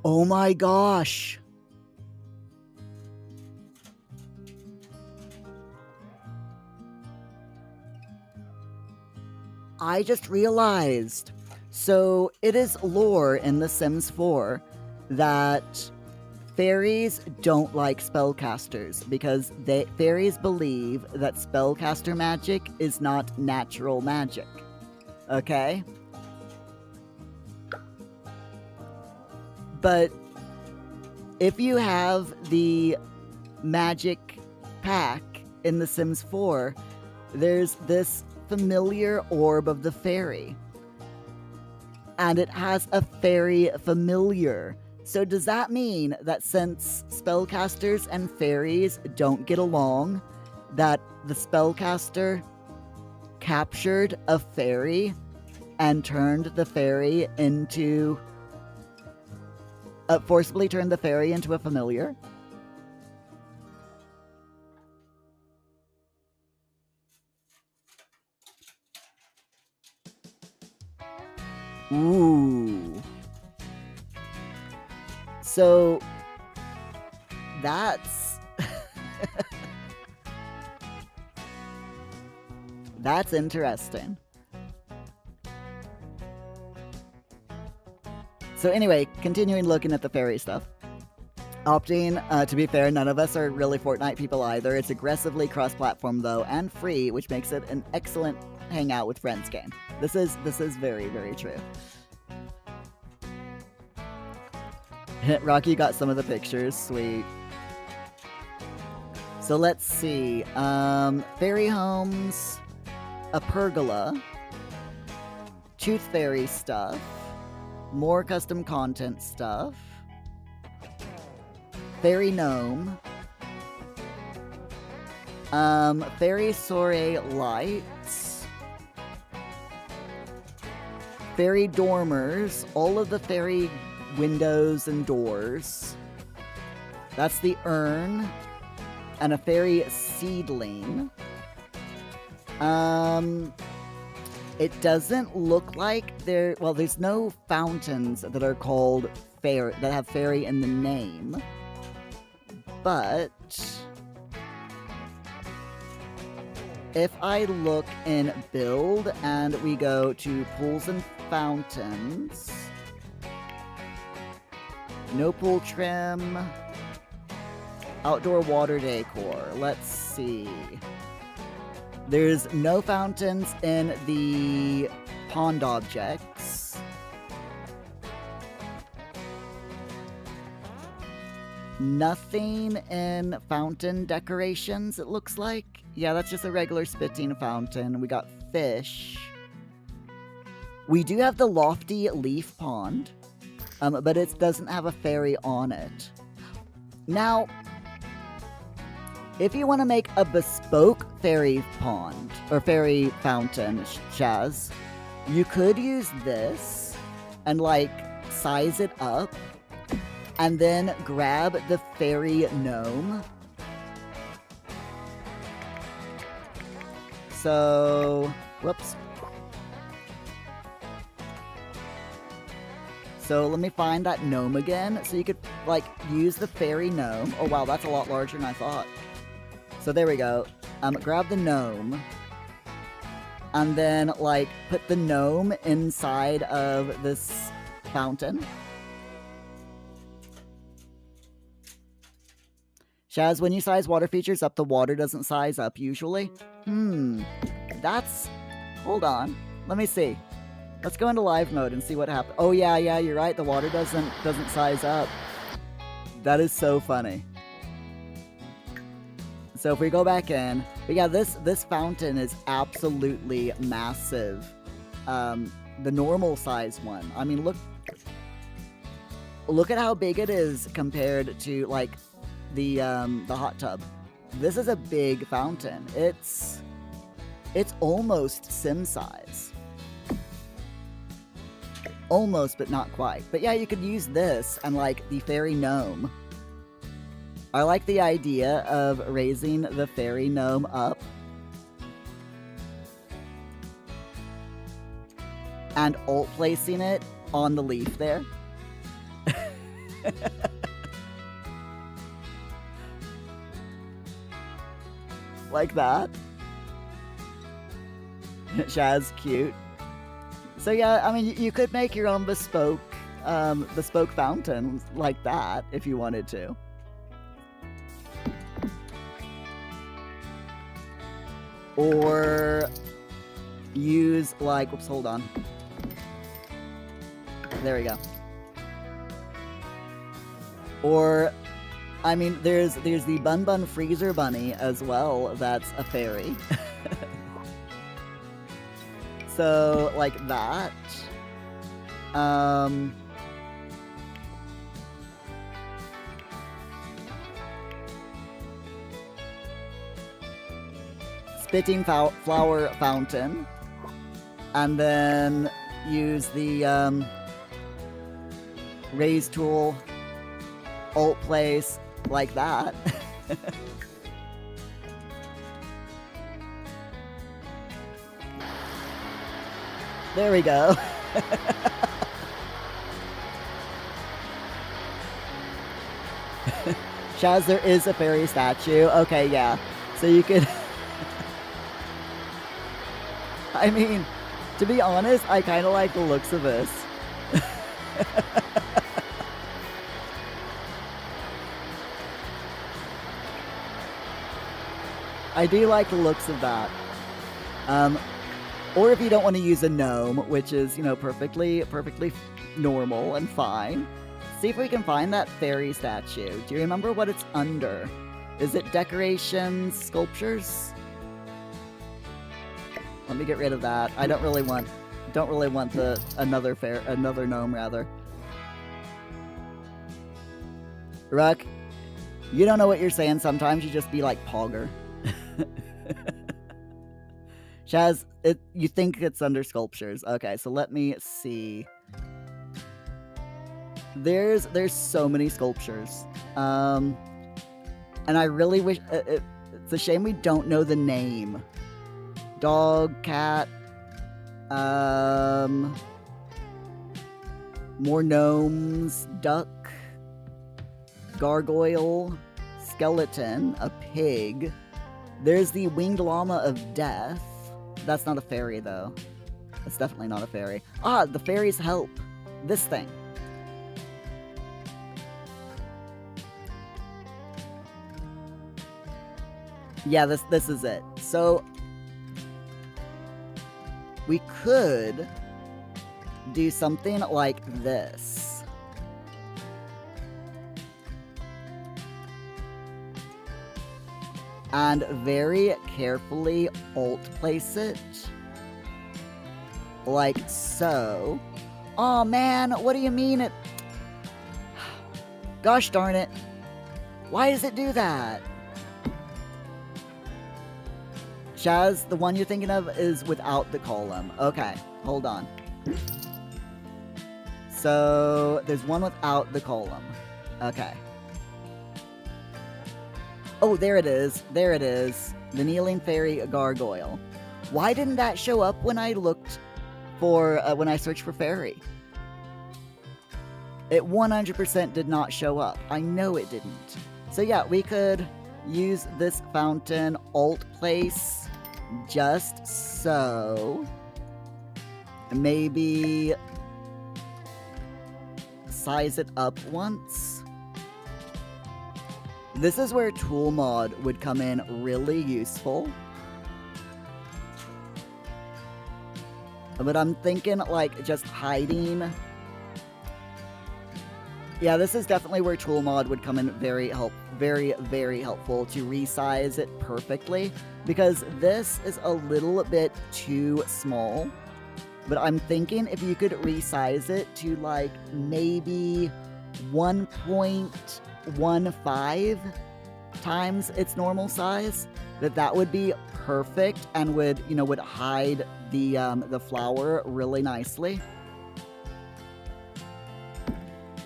Oh my gosh! I just realized. So it is lore in The Sims 4 that fairies don't like spellcasters because fairies believe that spellcaster magic is not natural magic. Okay? But if you have the magic pack in The Sims 4, there's this familiar orb of the fairy. And it has a fairy familiar. So does that mean that since spellcasters and fairies don't get along, that the spellcaster captured a fairy and turned the fairy into... forcibly turned the fairy into a familiar? Ooh. So that's that's interesting. So anyway, continuing looking at the fairy stuff. Opting, to be fair, none of us are really Fortnite people either. It's aggressively cross-platform though, and free, which makes it an excellent hangout with friends game. This is very, very true. Rocky got some of the pictures, sweet. So let's see, fairy homes, a pergola, tooth fairy stuff, more custom content stuff, fairy gnome, fairy soiree lights, fairy dormers, all of the fairy windows and doors. That's the urn, and a fairy seedling. It doesn't look like there's no fountains that are called fairy, that have fairy in the name. But if I look in build and we go to pools and fountains, no pool trim, outdoor water decor. Let's see. There's no fountains in the pond objects. Nothing in fountain decorations, it looks like. Yeah, that's just a regular spitting fountain. We got fish. We do have the lofty leaf pond, but it doesn't have a fairy on it. Now, if you want to make a bespoke fairy pond, or fairy fountain, Shaz, you could use this and, like, size it up, and then grab the fairy gnome. So, whoops. So let me find that gnome again. So you could, like, use the fairy gnome. Oh wow, that's a lot larger than I thought. So there we go. Grab the gnome. And then, like, put the gnome inside of this fountain. Shaz, when you size water features up, the water doesn't size up usually. That's... Hold on. Let me see. Let's go into live mode and see what happens. Oh yeah, you're right. The water doesn't size up. That is so funny. So if we go back in, but yeah, this fountain is absolutely massive. The normal size one. I mean, look at how big it is compared to, like, the hot tub. This is a big fountain. It's almost sim size. Almost, but not quite. But yeah, you could use this and, like, the fairy gnome. I like the idea of raising the fairy gnome up. And alt placing it on the leaf there. Like that. Shaz, cute. So yeah, I mean, you could make your own bespoke fountain like that if you wanted to. Or use, like, whoops, hold on. There we go. Or, I mean, there's the Bun Bun Freezer Bunny as well. That's a fairy. So, like that. Spitting flower fountain. And then use the raise tool, alt place, like that. There we go. Shaz, there is a fairy statue. Okay, yeah. So you could... I mean, to be honest, I kind of like the looks of this. I do like the looks of that. Or if you don't want to use a gnome, which is, you know, perfectly normal and fine, see if we can find that fairy statue. Do you remember what it's under? Is it decorations, sculptures? Let me get rid of that. I don't really want another gnome rather. Ruck, you don't know what you're saying sometimes, you just be like Pogger. Shaz, you think it's under sculptures. Okay, so let me see. There's so many sculptures. And I really wish... it's a shame we don't know the name. Dog, cat... more gnomes, duck, gargoyle, skeleton, a pig, There's the winged llama of death. That's not a fairy, though. That's definitely not a fairy. Ah, the fairies help. This thing. Yeah, this is it. So we could do something like this. And very carefully alt place it. Like so. Oh man, what do you mean it... Gosh darn it. Why does it do that? Shaz, the one you're thinking of is without the column. Okay, hold on. So, there's one without the column. Okay. Oh, there it is. There it is. The Kneeling Fairy Gargoyle. Why didn't that show up when I looked for, when I searched for fairy? It 100% did not show up. I know it didn't. So yeah, we could use this fountain, alt place, just so. Maybe size it up once. This is where tool mod would come in really useful. But I'm thinking like just hiding. Yeah, this is definitely where tool mod would come in very helpful to resize it perfectly, because this is a little bit too small. But I'm thinking if you could resize it to like maybe 1.15 times its normal size, that would be perfect and would, you know, would hide the flower really nicely.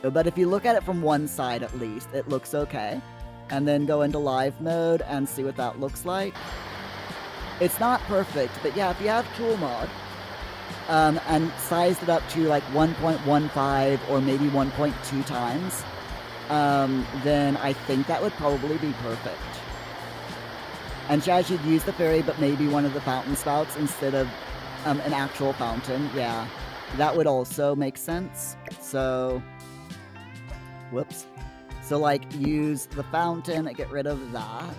But if you look at it from one side at least, it looks okay. And then go into live mode and see what that looks like. It's not perfect, but yeah, if you have tool mod, and sized it up to like 1.15 or maybe 1.2 times, then I think that would probably be perfect. And Chaz, you'd use the fairy, but maybe one of the fountain spouts instead of an actual fountain. Yeah, that would also make sense. So, whoops. So like use the fountain, get rid of that.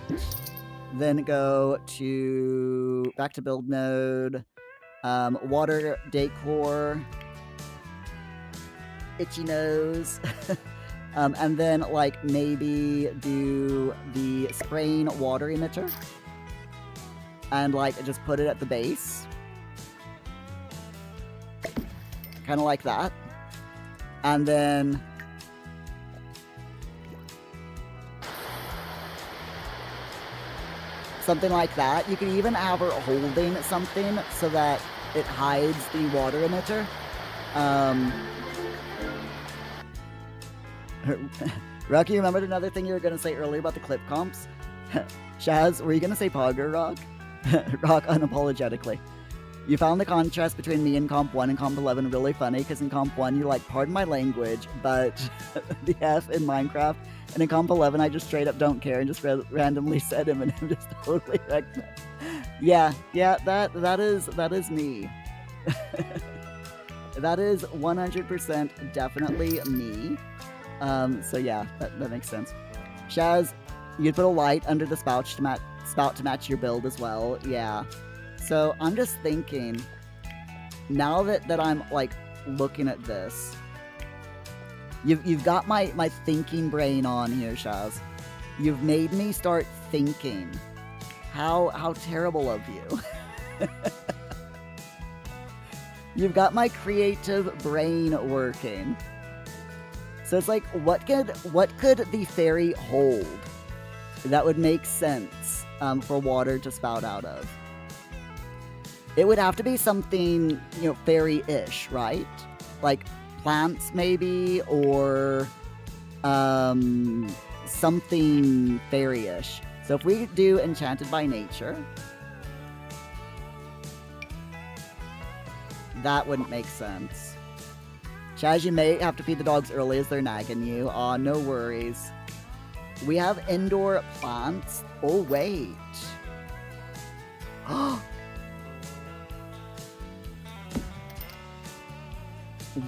Then go to, back to build mode. Water decor, itchy nose, and then like maybe do the spraying water emitter, and like just put it at the base, kind of like that, and then something like that. You could even have her holding something so that it hides the water emitter. Rocky, you remembered another thing you were going to say earlier about the clip comps? Shaz, were you going to say Pogger, Rock? Rock, unapologetically. You found the contrast between me and Comp 1 and Comp 11 really funny, because in Comp 1 you're like, pardon my language, but the F in Minecraft. And in Comp 11, I just straight up don't care and just randomly said him, and I'm just totally wrecked. Yeah, that is me. That is 100% definitely me. So yeah, that makes sense. Shaz, you'd put a light under the spout to match your build as well. Yeah. So I'm just thinking, now that I'm like looking at this, You've got my thinking brain on here, Shaz. You've made me start thinking. How terrible of you. You've got my creative brain working. So it's like, what could the fairy hold that would make sense for water to spout out of? It would have to be something, you know, fairy-ish, right? Like plants maybe, or something fairy-ish. So if we do Enchanted by Nature, that wouldn't make sense. Chaz, you may have to feed the dogs early as they're nagging you. Aw, no worries. We have indoor plants. Oh, wait.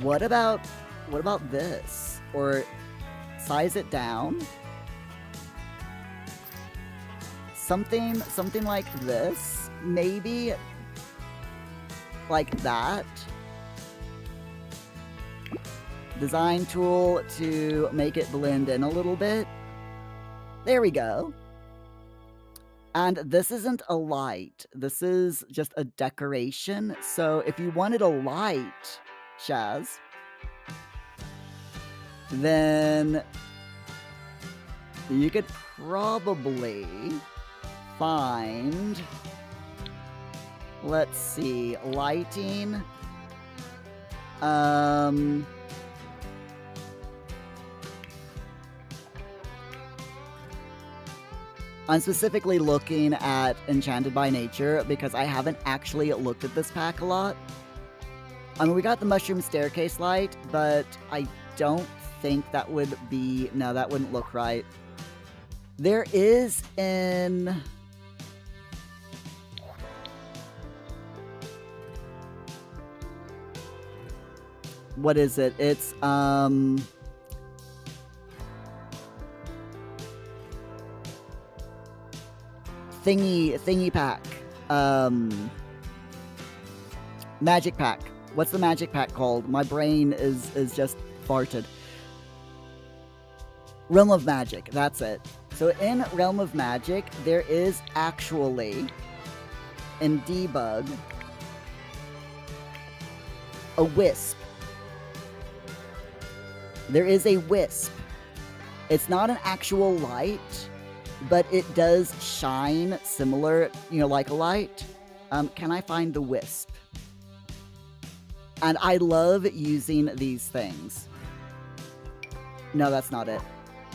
What about this? Or size it down? Something like this, maybe like that. Design tool to make it blend in a little bit. There we go. And this isn't a light. This is just a decoration. So if you wanted a light, Shaz, then you could probably find, let's see, lighting. I'm specifically looking at Enchanted by Nature because I haven't actually looked at this pack a lot. I mean, we got the Mushroom Staircase light, but I don't think that would be... No, that wouldn't look right. There is in... What is it? It's, thingy pack. Magic pack. What's the magic pack called? My brain is just farted. Realm of Magic, that's it. So in Realm of Magic, there is actually, in Debug, a wisp. There is a wisp. It's not an actual light, but it does shine similar, like a light. Can I find the wisp? And I love using these things. No, that's not it.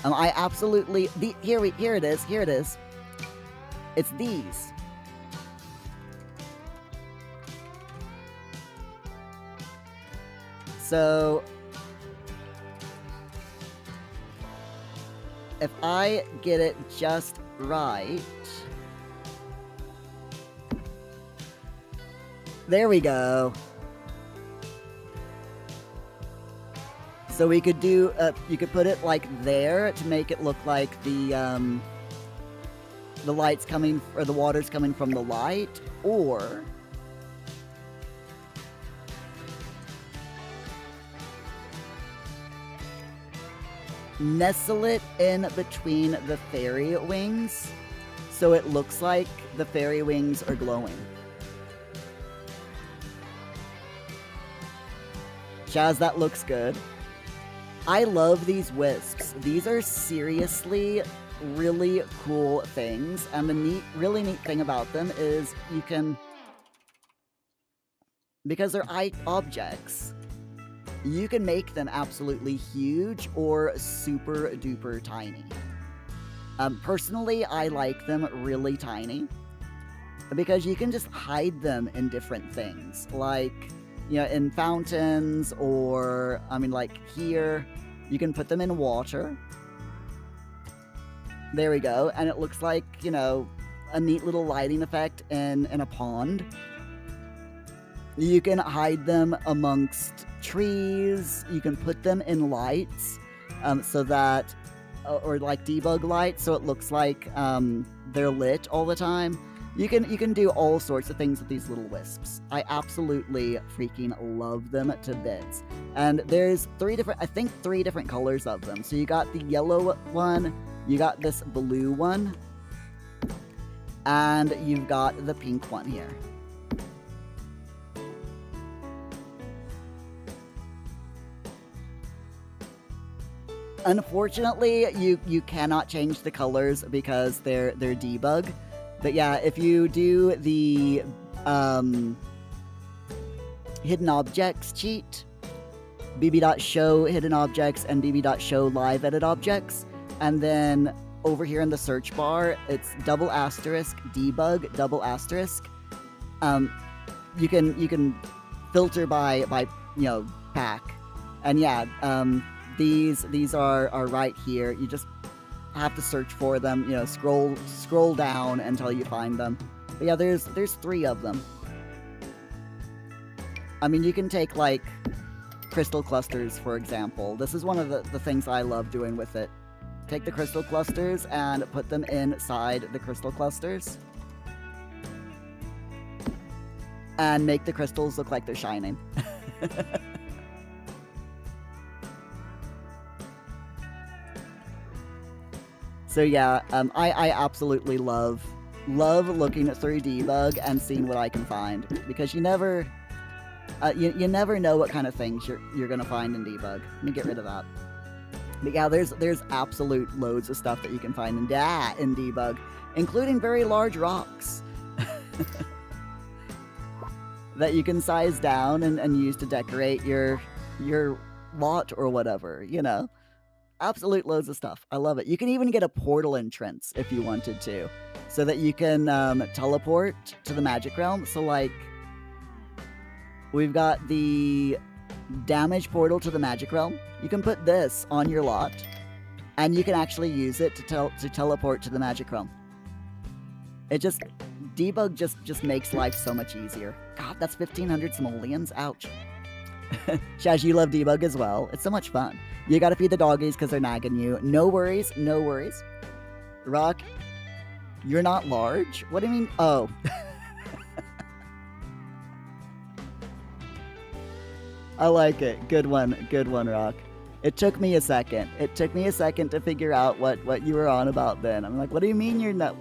I absolutely... Here it is. Here it is. It's these. So... if I get it just right... There we go. So we could do, you could put it like there to make it look like the light's coming, or the water's coming from the light, or nestle it in between the fairy wings so it looks like the fairy wings are glowing. Shaz, that looks good. I love these wisps. These are seriously really cool things, and the really neat thing about them is you can, because they're objects, you can make them absolutely huge or super duper tiny. Personally, I like them really tiny because you can just hide them in different things, like, in fountains, or, like here, you can put them in water. There we go, and it looks like, a neat little lighting effect in a pond. You can hide them amongst trees, you can put them in lights, so that, or like debug lights, so it looks like they're lit all the time. You can do all sorts of things with these little wisps. I absolutely freaking love them to bits. And there's three different colors of them. So you got the yellow one, you got this blue one, and you've got the pink one here. Unfortunately, you cannot change the colors because they're debug. But yeah, if you do the hidden objects cheat, bb.show hidden objects and bb.show live edit objects, and then over here in the search bar, it's $debug you can filter by pack, and yeah, these are right here. You just have to search for them, scroll down until you find them. But yeah, there's 3 of them. I mean, you can take, like, crystal clusters, for example. This is one of the things I love doing with it. Take the crystal clusters and put them inside the crystal clusters. And make the crystals look like they're shining. So yeah, I absolutely love looking through debug and seeing what I can find, because you never you never know what kind of things you're gonna find in debug. Let me get rid of that. But yeah, there's absolute loads of stuff that you can find in debug, including very large rocks that you can size down and use to decorate your lot or whatever, you know. Absolute loads of stuff. I love it. You can even get a portal entrance if you wanted to, so that you can teleport to the magic realm. So, like, we've got the damage portal to the magic realm. You can put this on your lot, and you can actually use it to teleport to the magic realm. It just debug just makes life so much easier. God, that's 1,500 simoleons. Ouch. Shaz, you love debug as well. It's so much fun. You gotta feed the doggies because they're nagging you. No worries, no worries. Rock, you're not large? What do you mean? Oh. I like it. Good one, Rock. It took me a second. It took me a second to figure out what you were on about then. I'm like, what do you mean you're not?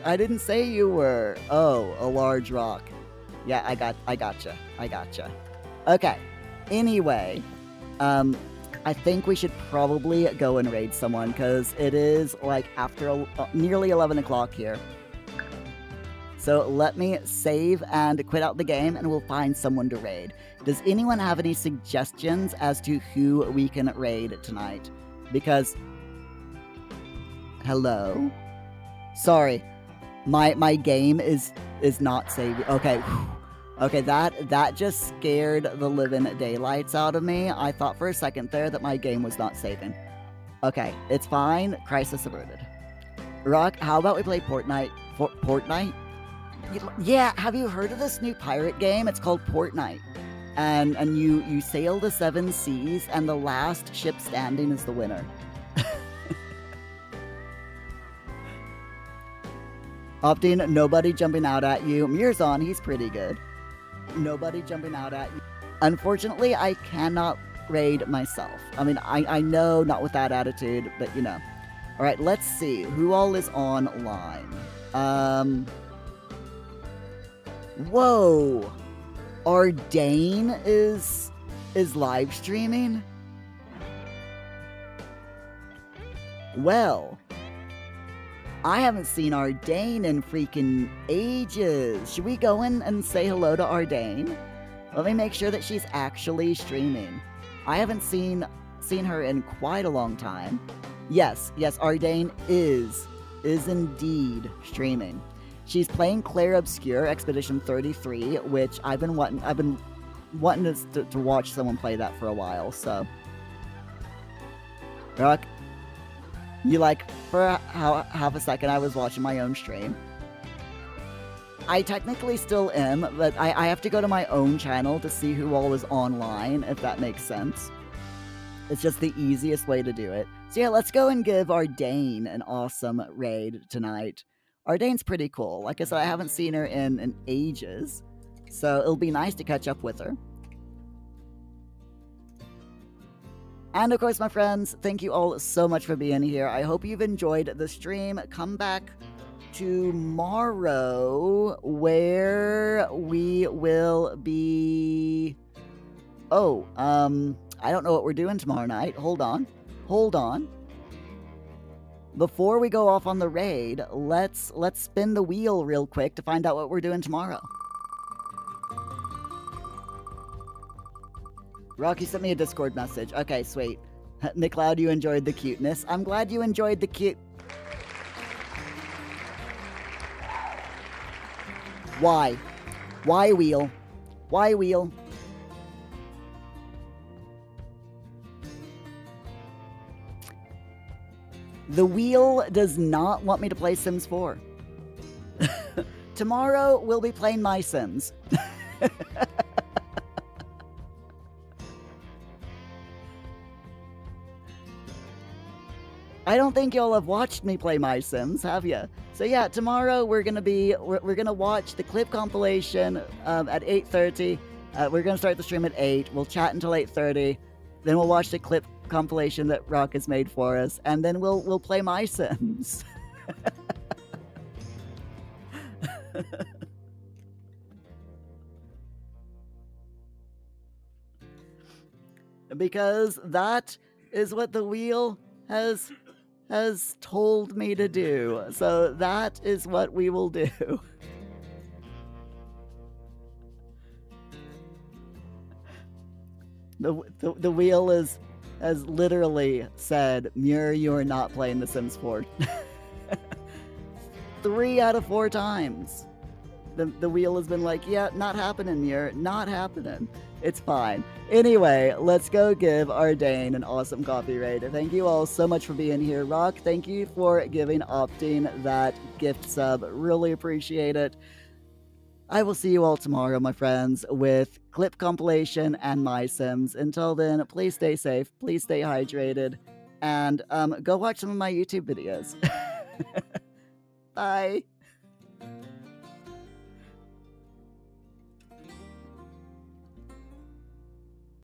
I didn't say you were. Oh, a large rock. Yeah, I gotcha. Okay. Anyway, I think we should probably go and raid someone, because it is like after nearly 11 o'clock here. So let me save and quit out the game, and we'll find someone to raid. Does anyone have any suggestions as to who we can raid tonight? Because, hello? Sorry, my game is not saving. Okay. Okay, that just scared the living daylights out of me. I thought for a second there that my game was not saving. Okay, it's fine. Crisis averted. Rock, how about we play Fortnite? Fortnite? Yeah, have you heard of this new pirate game? It's called Fortnite. And you sail the 7 seas, and the last ship standing is the winner. Opting, nobody jumping out at you. Muir's on, he's pretty good. Nobody jumping out at you. Unfortunately, I cannot raid myself. I mean, I know, not with that attitude, but you know. Alright, let's see. Who all is online? Whoa! Ardane is live streaming? Well, I haven't seen Ardane in freaking ages. Should we go in and say hello to Ardane? Let me make sure that she's actually streaming. I haven't seen her in quite a long time. Yes, Ardane is indeed streaming. She's playing Claire Obscure Expedition 33, which I've been wanting to watch someone play that for a while. So, Rock, you like, for half a second I was watching my own stream. I technically still am, but I have to go to my own channel to see who all is online, if that makes sense. It's just the easiest way to do it. So yeah, let's go and give Ardane an awesome raid tonight. Ardane's pretty cool. Like I said, I haven't seen her in ages, so it'll be nice to catch up with her. And of course, my friends, thank you all so much for being here. I hope you've enjoyed the stream. Come back tomorrow, where we will be... Oh, I don't know what we're doing tomorrow night. Hold on. Before we go off on the raid, let's spin the wheel real quick to find out what we're doing tomorrow. Rocky sent me a Discord message. Okay, sweet. McLeod, you enjoyed the cuteness. I'm glad you enjoyed the cute... Why? Why wheel? Why wheel? The wheel does not want me to play Sims 4. tomorrow we'll be playing My Sims. I don't think y'all have watched me play My Sims, have ya? So yeah, tomorrow we're gonna watch the clip compilation at 8:30. We're gonna start the stream at 8. We'll chat until 8:30. Then we'll watch the clip compilation that Rock has made for us, and then we'll play My Sims. Because that is what the wheel has told me to do. So that is what we will do. The wheel has literally said, Muir, you are not playing The Sims 4. 3 out of 4 times. The wheel has been like, yeah, not happening, Muir, not happening. It's fine. Anyway, let's go give our Dane an awesome coffee raid. Thank you all so much for being here. Rock, thank you for giving Optine that gift sub. Really appreciate it. I will see you all tomorrow, my friends, with clip compilation and My Sims. Until then, please stay safe, please stay hydrated, and go watch some of my YouTube videos. Bye.